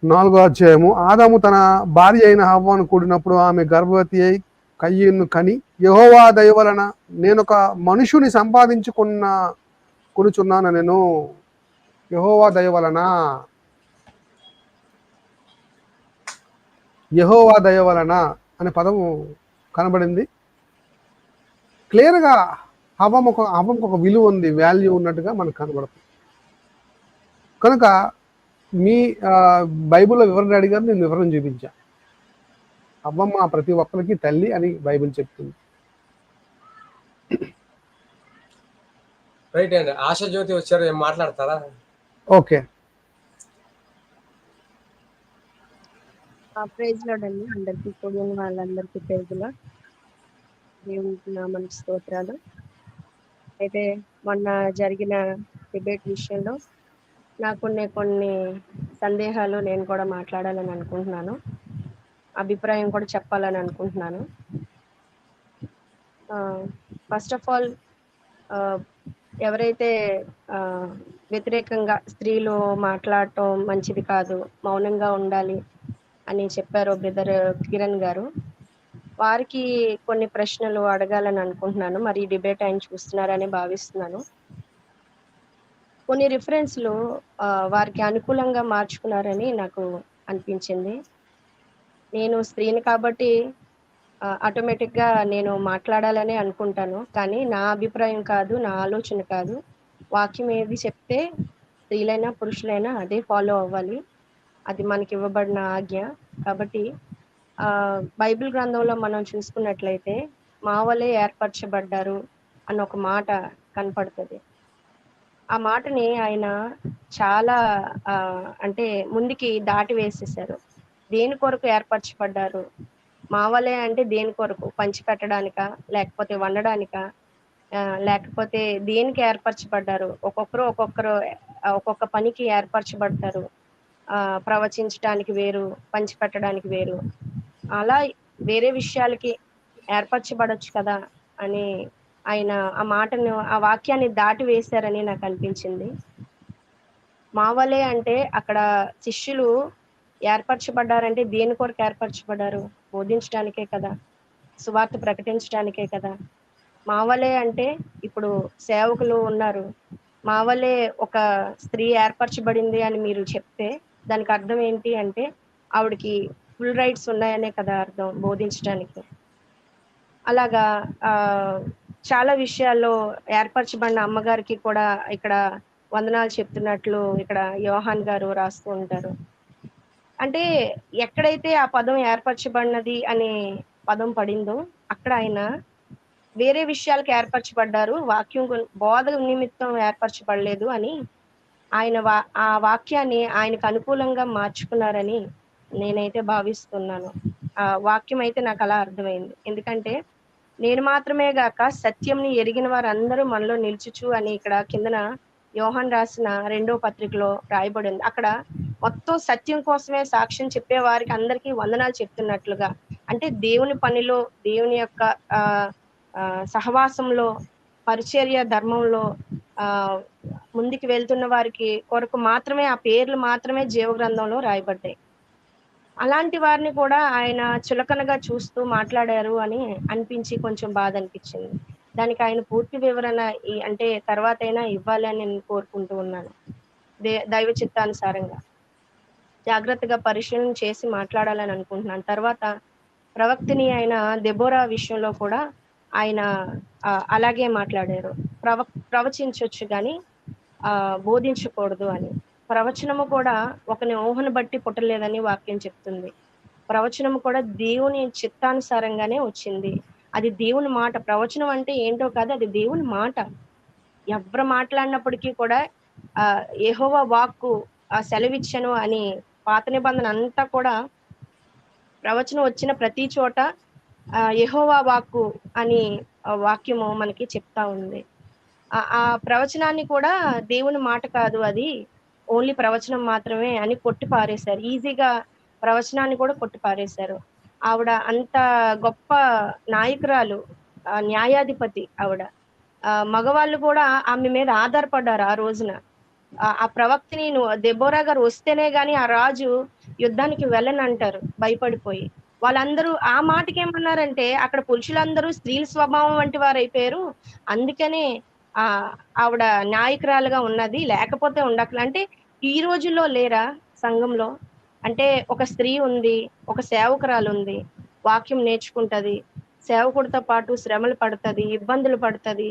4వ అధ్యాయము. ఆదాము తన భార్య అయిన హవ్వను కూడినప్పుడు ఆమె గర్భవతి అయి కయ్యను కని యెహోవా దయ వలన నేను ఒక మనుషుని సంపాదించుకొనుచున్నాను నేను. యెహోవా దయ వలన, యెహోవా దయ వలన అనే పదము కనబడింది క్లియర్గా. హవ్వకు ఒక విలువ ఉంది, వాల్యూ ఉన్నట్టుగా మనకు కనబడుతుంది. కనుక మీ బైబిల్లో వివరణ అడిగారు, నేను వివరణ చూపించా. అవ్వమ్మ ప్రతి ఒక్కరికి తల్లి అని బైబిల్ చెప్తుంది. రైట్ అండి. ఆశాజ్యోతి వచ్చారు, ఏం మాట్లాడతారా? ఓకే. ప్రైజ్ లార్డ్ అండి. అందరికీ కూడిన వాళ్ళందరికీ ప్రైజ్ లార్డ్. దేవునికి నామానికి స్తోత్రాలు. అయితే మొన్న జరిగిన డిబేట్ విషయంలో నాకున్న కొన్ని సందేహాలు నేను కూడా మాట్లాడాలని అనుకుంటున్నాను. అభిప్రాయం కూడా చెప్పాలని అనుకుంటున్నాను. ఫస్ట్ ఆఫ్ ఆల్ ఎవరైతే వ్యతిరేకంగా స్త్రీలు మాట్లాడటం మంచిది కాదు, మౌనంగా ఉండాలి అని చెప్పారో బ్రదర్ కిరణ్ గారు, వారికి కొన్ని ప్రశ్నలు అడగాలని అనుకుంటున్నాను. మరి ఈ డిబేట్ ఆయన చూస్తున్నారని భావిస్తున్నాను. కొన్ని రిఫరెన్స్లు వారికి అనుకూలంగా మార్చుకున్నారని నాకు అనిపించింది. నేను స్త్రీని కాబట్టి ఆటోమేటిక్గా నేను మాట్లాడాలని అనుకుంటాను. కానీ నా అభిప్రాయం కాదు, నా ఆలోచన కాదు. వాక్యం ఏది చెప్తే స్త్రీలైనా పురుషులైనా అదే ఫాలో అవ్వాలి. అది మనకి ఇవ్వబడిన ఆజ్ఞ. కాబట్టి బైబిల్ గ్రంథంలో మనం చూసుకున్నట్లయితే మా వలే ఏర్పరచబడ్డారు అన్న ఒక మాట కనపడుతుంది. ఆ మాటని ఆయన చాలా అంటే ముందుకి దాటి వేసేసారు. దేని కొరకు ఏర్పరచబడ్డారు? మా వలే అంటే దేని కొరకు? పంచి పెట్టడానిక, లేకపోతే వండడానిక, లేకపోతే దేనికి ఏర్పరచబడ్డారు? ఒక్కొక్కరు ఒక్కొక్క పనికి ఏర్పరచబడతారు. ప్రవచించడానికి వేరు, పంచి పెట్టడానికి వేరు, అలా వేరే విషయాలకి ఏర్పరచబడొచ్చు కదా అని ఆయన ఆ మాటను, ఆ వాక్యాన్ని దాటి వేశారని నాకు అనిపించింది. మావలే అంటే అక్కడ శిష్యులు ఏర్పరచబడ్డారంటే దేని కొరకు ఏర్పరచబడ్డారు? బోధించడానికే కదా, సువార్త ప్రకటించడానికే కదా. మావలే అంటే ఇప్పుడు సేవకులు ఉన్నారు, మావలే ఒక స్త్రీ ఏర్పరచబడింది అని మీరు చెప్తే దానికి అర్థం ఏంటి అంటే ఆవిడకి ఫుల్ రైట్స్ ఉన్నాయనే కదా అర్థం, బోధించడానికి. అలాగా చాలా విషయాల్లో ఏర్పరచబడిన అమ్మగారికి కూడా ఇక్కడ వందనాలు చెప్తున్నట్లు ఇక్కడ యోహాన్ గారు రాస్తూ ఉంటారు. అంటే ఎక్కడైతే ఆ పదం ఏర్పరచబడినది అనే పదం పడిందో అక్కడ ఆయన వేరే విషయాలకు ఏర్పరచబడ్డారు, వాక్యం బోధ నిమిత్తం ఏర్పరచబడలేదు అని ఆయన ఆ వాక్యాన్ని ఆయనకు అనుకూలంగా మార్చుకున్నారని నేనైతే భావిస్తున్నాను. ఆ వాక్యం అయితే నాకు అలా అర్థమైంది. ఎందుకంటే నేను మాత్రమే గాక సత్యంని ఎరిగిన వారందరూ మనలో నిలుచుచు అని ఇక్కడ కిందన యోహాన్ రాసిన 2వ పత్రికలో రాయబడింది. అక్కడ మొత్తం సత్యం కోసమే సాక్ష్యం చెప్పే వారికి అందరికీ వందనాలు చెప్తున్నట్లుగా, అంటే దేవుని పనిలో, దేవుని యొక్క సహవాసంలో, పరిచర్య ధర్మంలో ముందుకు వెళ్తున్న వారికి కొరకు మాత్రమే ఆ పేర్లు మాత్రమే జీవగ్రంథంలో రాయబడ్డాయి. అలాంటి వారిని కూడా ఆయన చులకనగా చూస్తూ మాట్లాడారు అని అనిపించి కొంచెం బాధ అనిపించింది. దానికి ఆయన పూర్తి వివరణ అంటే తర్వాత అయినా ఇవ్వాలి అని నేను కోరుకుంటూ ఉన్నాను. దైవ చిత్తానుసారంగా జాగ్రత్తగా పరిశీలన చేసి మాట్లాడాలని అనుకుంటున్నాను. తర్వాత ప్రవక్తిని అయిన దెబోరా విషయంలో కూడా ఆయన అలాగే మాట్లాడారు. ప్రవచించవచ్చు కానీ బోధించకూడదు అని. ప్రవచనము కూడా ఒకని ఊహను బట్టి పుట్టలేదని వాక్యం చెప్తుంది. ప్రవచనము కూడా దేవుని చిత్తానుసారంగానే వచ్చింది. అది దేవుని మాట. ప్రవచనం అంటే ఏంటో కాదు, అది దేవుని మాట. ఎవరు మాట్లాడినప్పటికీ కూడా యెహోవా వాక్కు సెలవిచ్చను అని పాత నిబంధన అంతా కూడా ప్రవచనం వచ్చిన ప్రతి చోట యెహోవా వాక్కు అని వాక్యము మనకి చెప్తా ఉంది. ఆ ప్రవచనాన్ని కూడా దేవుని మాట కాదు, అది ఓన్లీ ప్రవచనం మాత్రమే అని కొట్టి పారేశారు. ఈజీగా ప్రవచనాన్ని కూడా కొట్టి పారేశారు. ఆవిడ అంత గొప్ప నాయకురాలు, న్యాయాధిపతి ఆవిడ. మగవాళ్ళు కూడా ఆమె మీద ఆధారపడ్డారు ఆ రోజున. ఆ ప్రవక్తిని దెబోరా గారు వస్తేనే గాని ఆ రాజు యుద్ధానికి వెళ్ళనంటారు భయపడిపోయి. వాళ్ళందరూ ఆ మాటకి ఏమన్నారంటే అక్కడ పురుషులందరూ స్త్రీల స్వభావం వంటి వారు అయిపోయారు, అందుకనే ఆవిడ నాయకురాలుగా ఉన్నది, లేకపోతే ఉండకలా. అంటే ఈ రోజుల్లో లేరా సంఘంలో? అంటే ఒక స్త్రీ ఉంది, ఒక సేవకురాలు ఉంది, వాక్యం నేర్చుకుంటది, సేవకుడితో పాటు శ్రమలు పడుతుంది, ఇబ్బందులు పడుతుంది,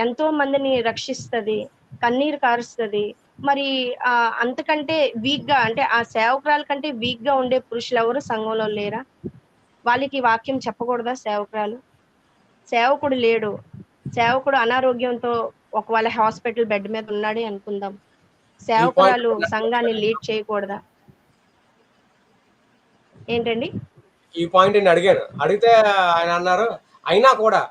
ఎంతో మందిని రక్షిస్తుంది, కన్నీరు కారుస్తుంది. మరి అంతకంటే వీక్ గా, అంటే ఆ సేవకురాల కంటే వీక్ గా ఉండే పురుషులు ఎవరు సంఘంలో లేరా? వాళ్ళకి వాక్యం చెప్పకూడదా? సేవకురాలు, సేవకుడు లేడు, సేవకుడు అనారోగ్యంతో ఒకవేళ హాస్పిటల్ బెడ్ మీద ఉన్నాడే అనుకుందాం, ఈ సేవకురాలు పాయింట్ సంఘాన్ని లీడ్ చేయకూడదా? ఏంటండి? ఈ పాయింట్ నేను అడిగాను. అడిగితే ఆయన అన్నారు, అయినా కూడా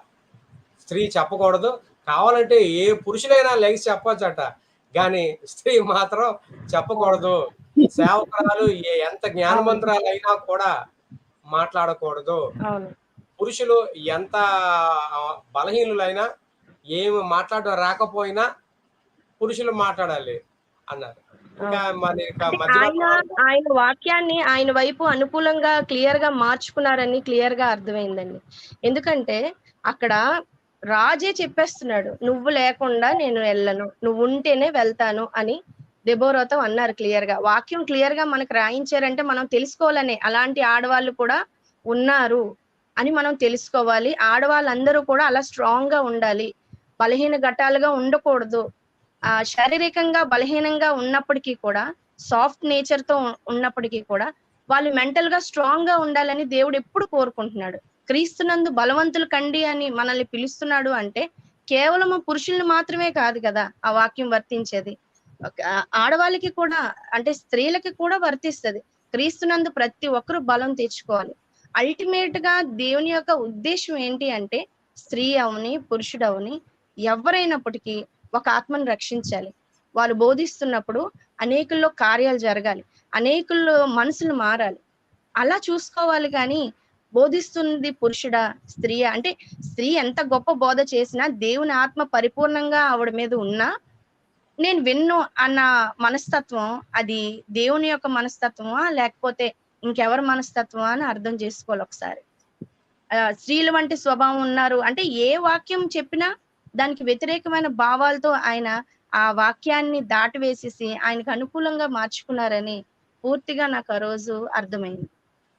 స్త్రీ చెప్పకూడదు, కావాలంటే ఏ పురుషులైనా లెగిసి చెప్పొచ్చట, కానీ స్త్రీ మాత్రం చెప్పకూడదు. సేవకురాలు ఎంత జ్ఞానవంతురాలైనా కూడా మాట్లాడకూడదు. అవును. పురుషులు ఎంత బలహీనులైనా, ఏమి మాట్లాడడం రాకపోయినా పురుషులు మాట్లాడాలి అన్నారు. ఇంకా మరి అంటే మధ్యలో ఆయన వాక్యాన్ని ఆయన వైపు అనుకూలంగా క్లియర్ గా మార్చుకున్నారని క్లియర్ గా అర్థమైందండి. ఎందుకంటే అక్కడ రాజే చెప్పేస్తున్నాడు, నువ్వు లేకుండా నేను వెళ్ళను, నువ్వు ఉంటేనే వెళ్తాను అని దెబోరాతో అన్నారు క్లియర్ గా. వాక్యం క్లియర్ గా మనకు రాయించారంటే మనం తెలుసుకోవాలని, అలాంటి ఆడవాళ్ళు కూడా ఉన్నారు అని మనం తెలుసుకోవాలి. ఆడవాళ్ళందరూ కూడా అలా స్ట్రాంగ్ గా ఉండాలి, బలహీన ఘటాలుగా ఉండకూడదు. శారీరకంగా బలహీనంగా ఉన్నప్పటికీ కూడా, సాఫ్ట్ నేచర్ తో ఉన్నప్పటికీ కూడా వాళ్ళు మెంటల్ గా స్ట్రాంగ్ గా ఉండాలని దేవుడు ఎప్పుడు కోరుకుంటున్నాడు. క్రీస్తునందు బలవంతులు కండి అని మనల్ని పిలుస్తున్నాడు అంటే కేవలం పురుషుల్ని మాత్రమే కాదు కదా ఆ వాక్యం వర్తించేది. ఆడవాళ్ళకి కూడా, అంటే స్త్రీలకి కూడా వర్తిస్తది. క్రీస్తునందు ప్రతి ఒక్కరు బలం తెచ్చుకోవాలి. అల్టిమేట్ గా దేవుని యొక్క ఉద్దేశం ఏంటి అంటే, స్త్రీ అవని పురుషుడు అవని ఎవరైనప్పటికీ ఒక ఆత్మను రక్షించాలి. వాళ్ళు బోధిస్తున్నప్పుడు అనేకుల్లో కార్యాలు జరగాలి, అనేకుల్లో మనసులు మారాలి. అలా చూసుకోవాలి. కానీ బోధిస్తుంది పురుషుడా స్త్రీయా అంటే, స్త్రీ ఎంత గొప్ప బోధ చేసినా దేవుని ఆత్మ పరిపూర్ణంగా ఆవిడ మీద ఉన్నా నేను విన్ను అన్న మనస్తత్వం అది దేవుని యొక్క మనస్తత్వమా లేకపోతే ఇంకెవరి మనస్తత్వమా అని అర్థం చేసుకోవాలి ఒకసారి. స్త్రీలు వంటి స్వభావం ఉన్నారు అంటే ఏ వాక్యం చెప్పినా దానికి వ్యతిరేకమైన భావాలతో ఆయన ఆ వాక్యాన్ని దాటివేసేసి ఆయనకు అనుకూలంగా మార్చుకున్నారని పూర్తిగా నాకు ఆ రోజు అర్థమైంది.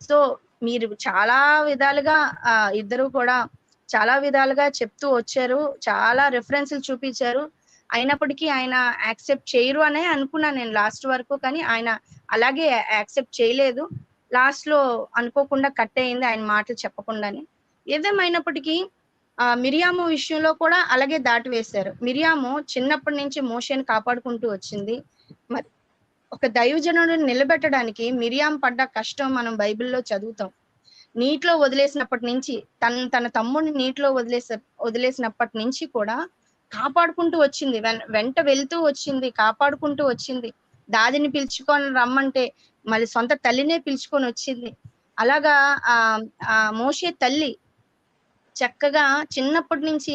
సో మీరు చాలా విధాలుగా ఇద్దరు కూడా చాలా విధాలుగా చెప్తూ వచ్చారు, చాలా రెఫరెన్స్లు చూపించారు. అయినప్పటికీ ఆయన యాక్సెప్ట్ చేయరు అనే అనుకున్నాను నేను లాస్ట్ వరకు, కానీ ఆయన అలాగే యాక్సెప్ట్ చేయలేదు. లాస్ట్ లో అనుకోకుండా కట్ అయింది ఆయన మాటలు చెప్పకుండానే. ఏదేమైనప్పటికీ మిరియాము విషయంలో కూడా అలాగే దాటి వేశారు. మిరియాము చిన్నప్పటి నుంచి మోషేని కాపాడుకుంటూ వచ్చింది. మరి ఒక దైవజనుడు నిలబెట్టడానికి మిరియాం పడ్డ కష్టం మనం బైబిల్లో చదువుతాం. నీటిలో వదిలేసినప్పటి నుంచి తన తమ్ముడిని నీటిలో వదిలేసినప్పటి నుంచి కూడా కాపాడుకుంటూ వచ్చింది, వెంట వెళ్తూ వచ్చింది, కాపాడుకుంటూ వచ్చింది. దాదిని పిలుచుకొని రమ్మంటే మళ్ళీ సొంత తల్లినే పిలుచుకొని వచ్చింది. అలాగా మోషే తల్లి చక్కగా చిన్నప్పటి నుంచి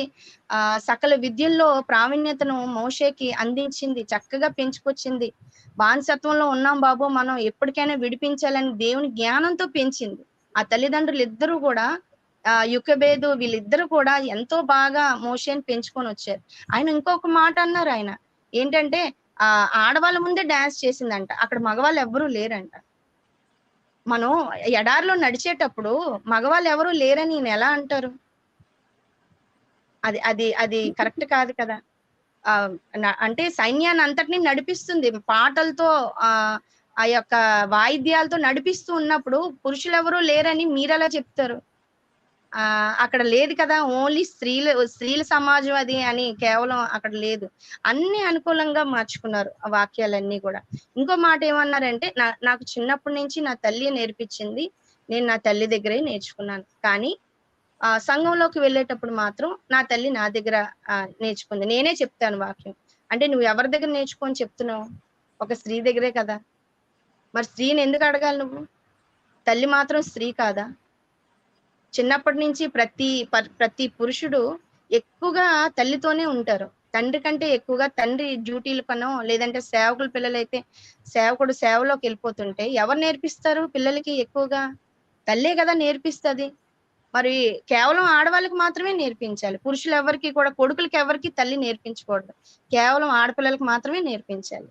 సకల విద్యల్లో ప్రావీణ్యతను మోషేకి అందించింది, చక్కగా పెంచుకొచ్చింది. బానిసత్వంలో ఉన్నాం బాబు, మనం ఎప్పటికైనా విడిపించాలని దేవుని జ్ఞానంతో పెంచింది. ఆ తల్లిదండ్రులు ఇద్దరు కూడా యుకబేదు వీళ్ళిద్దరు కూడా ఎంతో బాగా మోషేని పెంచుకొని వచ్చారు. ఆయన ఇంకొక మాట అన్నారు, ఆయన ఏంటంటే ఆడవాళ్ళ ముందే డాన్స్ చేసిందంట, అక్కడ మగవాళ్ళు ఎవ్వరూ లేరంట. మనం ఎడారిలో నడిచేటప్పుడు మగవాళ్ళు ఎవరు లేరని ఈయన ఎలా అంటారు? అది అది అది కరెక్ట్ కాదు కదా. అంటే సైన్యాన్ని అంతటిని నడిపిస్తుంది పాటలతో, ఆ యొక్క వాయిద్యాలతో నడిపిస్తూ ఉన్నప్పుడు పురుషులు ఎవరు లేరని మీరెలా చెప్తారు? అక్కడ లేదు కదా, ఓన్లీ స్త్రీల సమాజం అది అని కేవలం అక్కడ లేదు. అన్ని అనుకూలంగా మార్చుకున్నారు ఆ వాక్యాలన్నీ కూడా. ఇంకో మాట ఏమన్నారంటే, నాకు చిన్నప్పటి నుంచి నా తల్లి నేర్పించింది, నేను నా తల్లి దగ్గరే నేర్చుకున్నాను. కానీ సంఘంలోకి వెళ్ళేటప్పుడు మాత్రం నా తల్లి నా దగ్గర నేర్చుకుంది. నేనే చెప్తాను వాక్యం. అంటే నువ్వు ఎవరి దగ్గర నేర్చుకొని చెప్తున్నావు? ఒక స్త్రీ దగ్గరే కదా. మరి స్త్రీని ఎందుకు అడగాలి నువ్వు? తల్లి మాత్రం స్త్రీ కాదా? చిన్నప్పటి నుంచి ప్రతి పురుషుడు ఎక్కువగా తల్లితోనే ఉంటారు. తండ్రి కంటే ఎక్కువగా తండ్రి డ్యూటీల పనో, లేదంటే సేవకుల పిల్లలైతే సేవకుడు సేవలోకి వెళ్ళిపోతుంటే ఎవరు నేర్పిస్తారు పిల్లలకి? ఎక్కువగా తల్లే కదా నేర్పిస్తుంది. మరి కేవలం ఆడవాళ్ళకి మాత్రమే నేర్పించాలి. పురుషులు ఎవరికి కూడా, కొడుకులకి ఎవరికి తల్లి నేర్పించకూడదు, కేవలం ఆడపిల్లలకు మాత్రమే నేర్పించాలి.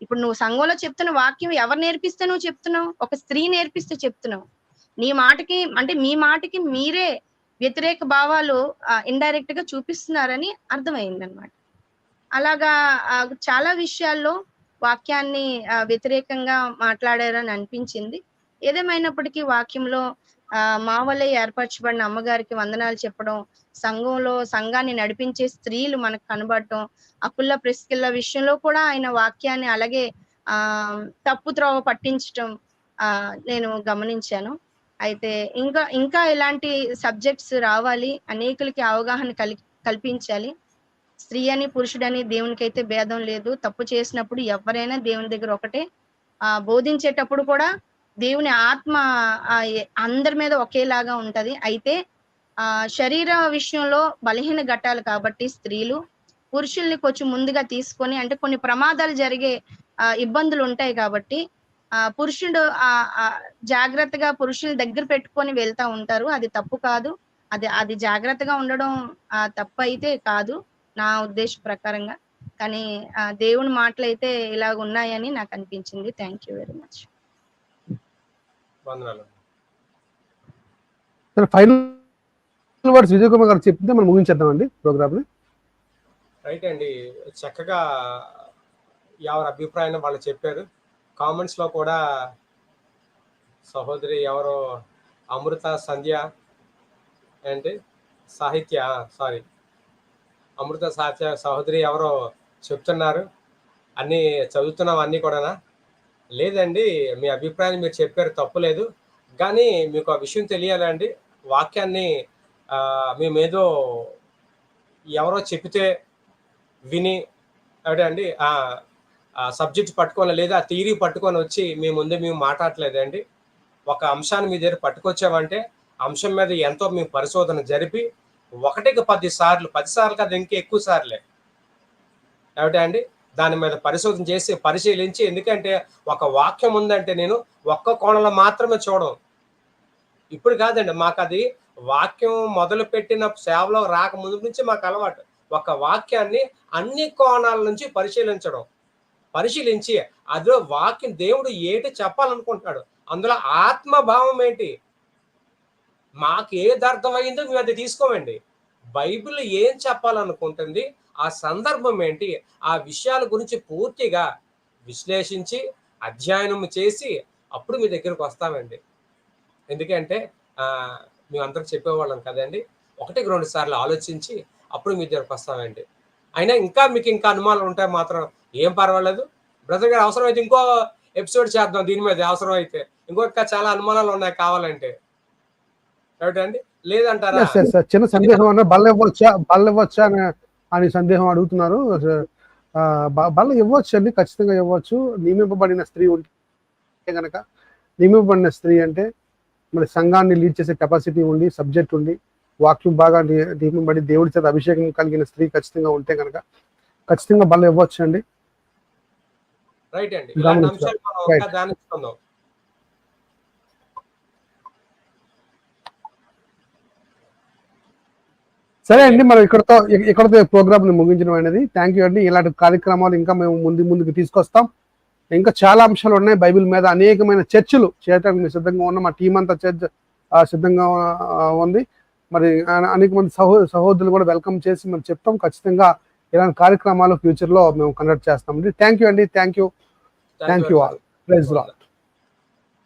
ఇప్పుడు నువ్వు సంఘంలో చెప్తున్న వాక్యం ఎవరు నేర్పిస్తే నువ్వు చెప్తున్నావు? ఒక స్త్రీ నేర్పిస్తే చెప్తున్నావు. నీ మాటకి, అంటే మీ మాటకి మీరే వ్యతిరేక భావాలు ఇండైరెక్ట్ గా చూపిస్తున్నారని అర్థమైంది అనమాట. అలాగా చాలా విషయాల్లో వాక్యాన్ని వ్యతిరేకంగా మాట్లాడారని అనిపించింది. ఏదేమైనప్పటికీ వాక్యంలో మా వల్లే ఏర్పరచబడిన అమ్మగారికి వందనాలు చెప్పడం, సంఘాన్ని నడిపించే స్త్రీలు మనకు కనబడటం, అకుల్లా ప్రిస్కిల్లా విషయంలో కూడా ఆయన వాక్యాన్ని అలాగే తప్పు త్రోవ పట్టించటం నేను గమనించాను. అయితే ఇంకా ఇలాంటి సబ్జెక్ట్స్ రావాలి, అనేకులకి అవగాహన కల్పించాలి. స్త్రీ అని పురుషుడని దేవునికైతే భేదం లేదు. తప్పు చేసినప్పుడు ఎవరైనా దేవుని దగ్గర ఒకటే. బోధించేటప్పుడు కూడా దేవుని ఆత్మ అందరి మీద ఒకేలాగా ఉంటది. అయితే శరీర విషయంలో బలహీన ఘట్టాలు కాబట్టి స్త్రీలు పురుషుల్ని కొంచెం ముందుగా తీసుకొని, అంటే కొన్ని ప్రమాదాలు జరిగే ఇబ్బందులు ఉంటాయి కాబట్టి పురుషుడు జాగ్రత్తగా పురుషుల్ని దగ్గర పెట్టుకొని వెళ్తా ఉంటారు. అది తప్పు కాదు. అది జాగ్రత్తగా ఉండడం తప్పు అయితే కాదు నా ఉద్దేశ ప్రకారంగా. కానీ దేవుని మాటలు అయితే ఇలాగ ఉన్నాయని నాకు అనిపించింది. Thank you very much. Final words Vijay Kumar గారు చెప్తే మనం ముగించేద్దామండి ప్రోగ్రామ్ ని. రైట్ అండి, చక్కగా ఎవరి అభిప్రాయాన్ని వాళ్ళు చెప్పారు. కామెంట్స్ లో కూడా సహోదరి ఎవరో అమృత సంధ్య అంటే అమృత సాహిత్య సహోదరి ఎవరో చెప్తున్నారు, అన్నీ చదువుతున్నాం అన్నీ కూడానా? లేదండి, మీ అభిప్రాయాన్ని మీరు చెప్పారు, తప్పులేదు. కానీ మీకు ఆ విషయం తెలియాలండి, వాక్యాన్ని మేమేదో ఎవరో చెప్తే విని అంటే అండి సబ్జెక్ట్ పట్టుకొని లేదా థియరీ పట్టుకొని వచ్చి మీ ముందే మేము మాట్లాడలేదండి. ఒక అంశాన్ని మీ దగ్గర పట్టుకొచ్చామంటే అంశం మీద ఎంతో మేము పరిశోధన జరిపి 1కి 10 సార్లు, 10 సార్లు కాదు ఇంకా ఎక్కువ సార్లే ఏమిటా అండి దాని మీద పరిశోధన చేసి పరిశీలించి, ఎందుకంటే ఒక వాక్యం ఉందంటే నేను ఒక్క కోణంలో మాత్రమే చూడడం. ఇప్పుడు కాదండి, మాకు అది వాక్యం మొదలు పెట్టిన సేవలో రాకముందు నుంచి మాకు అలవాటు. ఒక వాక్యాన్ని అన్ని కోణాల నుంచి పరిశీలించి అదో వాక్యం దేవుడు ఏంటి చెప్పాలనుకుంటున్నాడు, అందులో ఆత్మభావం ఏంటి, మాకు ఏది అర్థమైందో మేము అది తీసుకోమండి. బైబిల్ ఏం చెప్పాలనుకుంటుంది, ఆ సందర్భం ఏంటి, ఆ విషయాల గురించి పూర్తిగా విశ్లేషించి అధ్యయనం చేసి అప్పుడు మీ దగ్గరకు వస్తామండి. ఎందుకంటే మేమందరికి చెప్పేవాళ్ళం కదండి, 1-2 సార్లు ఆలోచించి అప్పుడు మీ దగ్గరకు వస్తామండి. అయినా మీకు ఇంకా అనుమానాలు ఉంటాయి మాత్రం ఏం పర్వాలేదు బ్రదర్ గారు, అవసరమైతే ఇంకో ఎపిసోడ్ చేద్దాం దీని మీద. అవసరం అయితే ఇంకొక చాలా అనుమానాలు ఉన్నాయి కావాలంటే, ఏమిటండి లేదంటారా? చిన్న సందేహం అన్న బల్ల ఇవ్వచ్చా అని సందేహం అడుగుతున్నారు. బల్ల ఇవ్వచ్చు అండి, ఖచ్చితంగా ఇవ్వచ్చు. నియమింపబడిన స్త్రీ ఉంటే కనుక, నియమింపబడిన స్త్రీ అంటే మరి సంఘాన్ని లీడ్ చేసే కెపాసిటీ ఉండి, సబ్జెక్ట్ ఉండి, వాక్యం బాగా నియమింపబడి దేవుడి చేత అభిషేకం కలిగిన స్త్రీ ఖచ్చితంగా ఉంటే కనుక ఖచ్చితంగా బల్ల ఇవ్వచ్చు అండి. రైట్ అండి, ఇలాంటి అంశాలు మనం ధ్యానించుకుందాం. సరే అండి, మనం ఇక్కడతో ప్రోగ్రామ్ ని ముగించడం అనేది. థ్యాంక్ యూ అండి. ఇలాంటి కార్యక్రమాలు ఇంకా మేము ముందుకు తీసుకొస్తాం. ఇంకా చాలా అంశాలు ఉన్నాయి బైబిల్ మీద. అనేకమైన చర్చలు చేయడానికి మేము సిద్ధంగా ఉన్నాం. మా టీం అంతా చర్చ సిద్ధంగా ఉంది. మరి అనేక మంది సహోదరులు కూడా వెల్కమ్ చేసి మేము చెప్తాం. ఖచ్చితంగా ఇలాంటి కార్యక్రమాలు ఫ్యూచర్ లో మేము కండక్ట్ చేస్తామండి. థ్యాంక్ యూ అండి. Thank you all. Praise lord.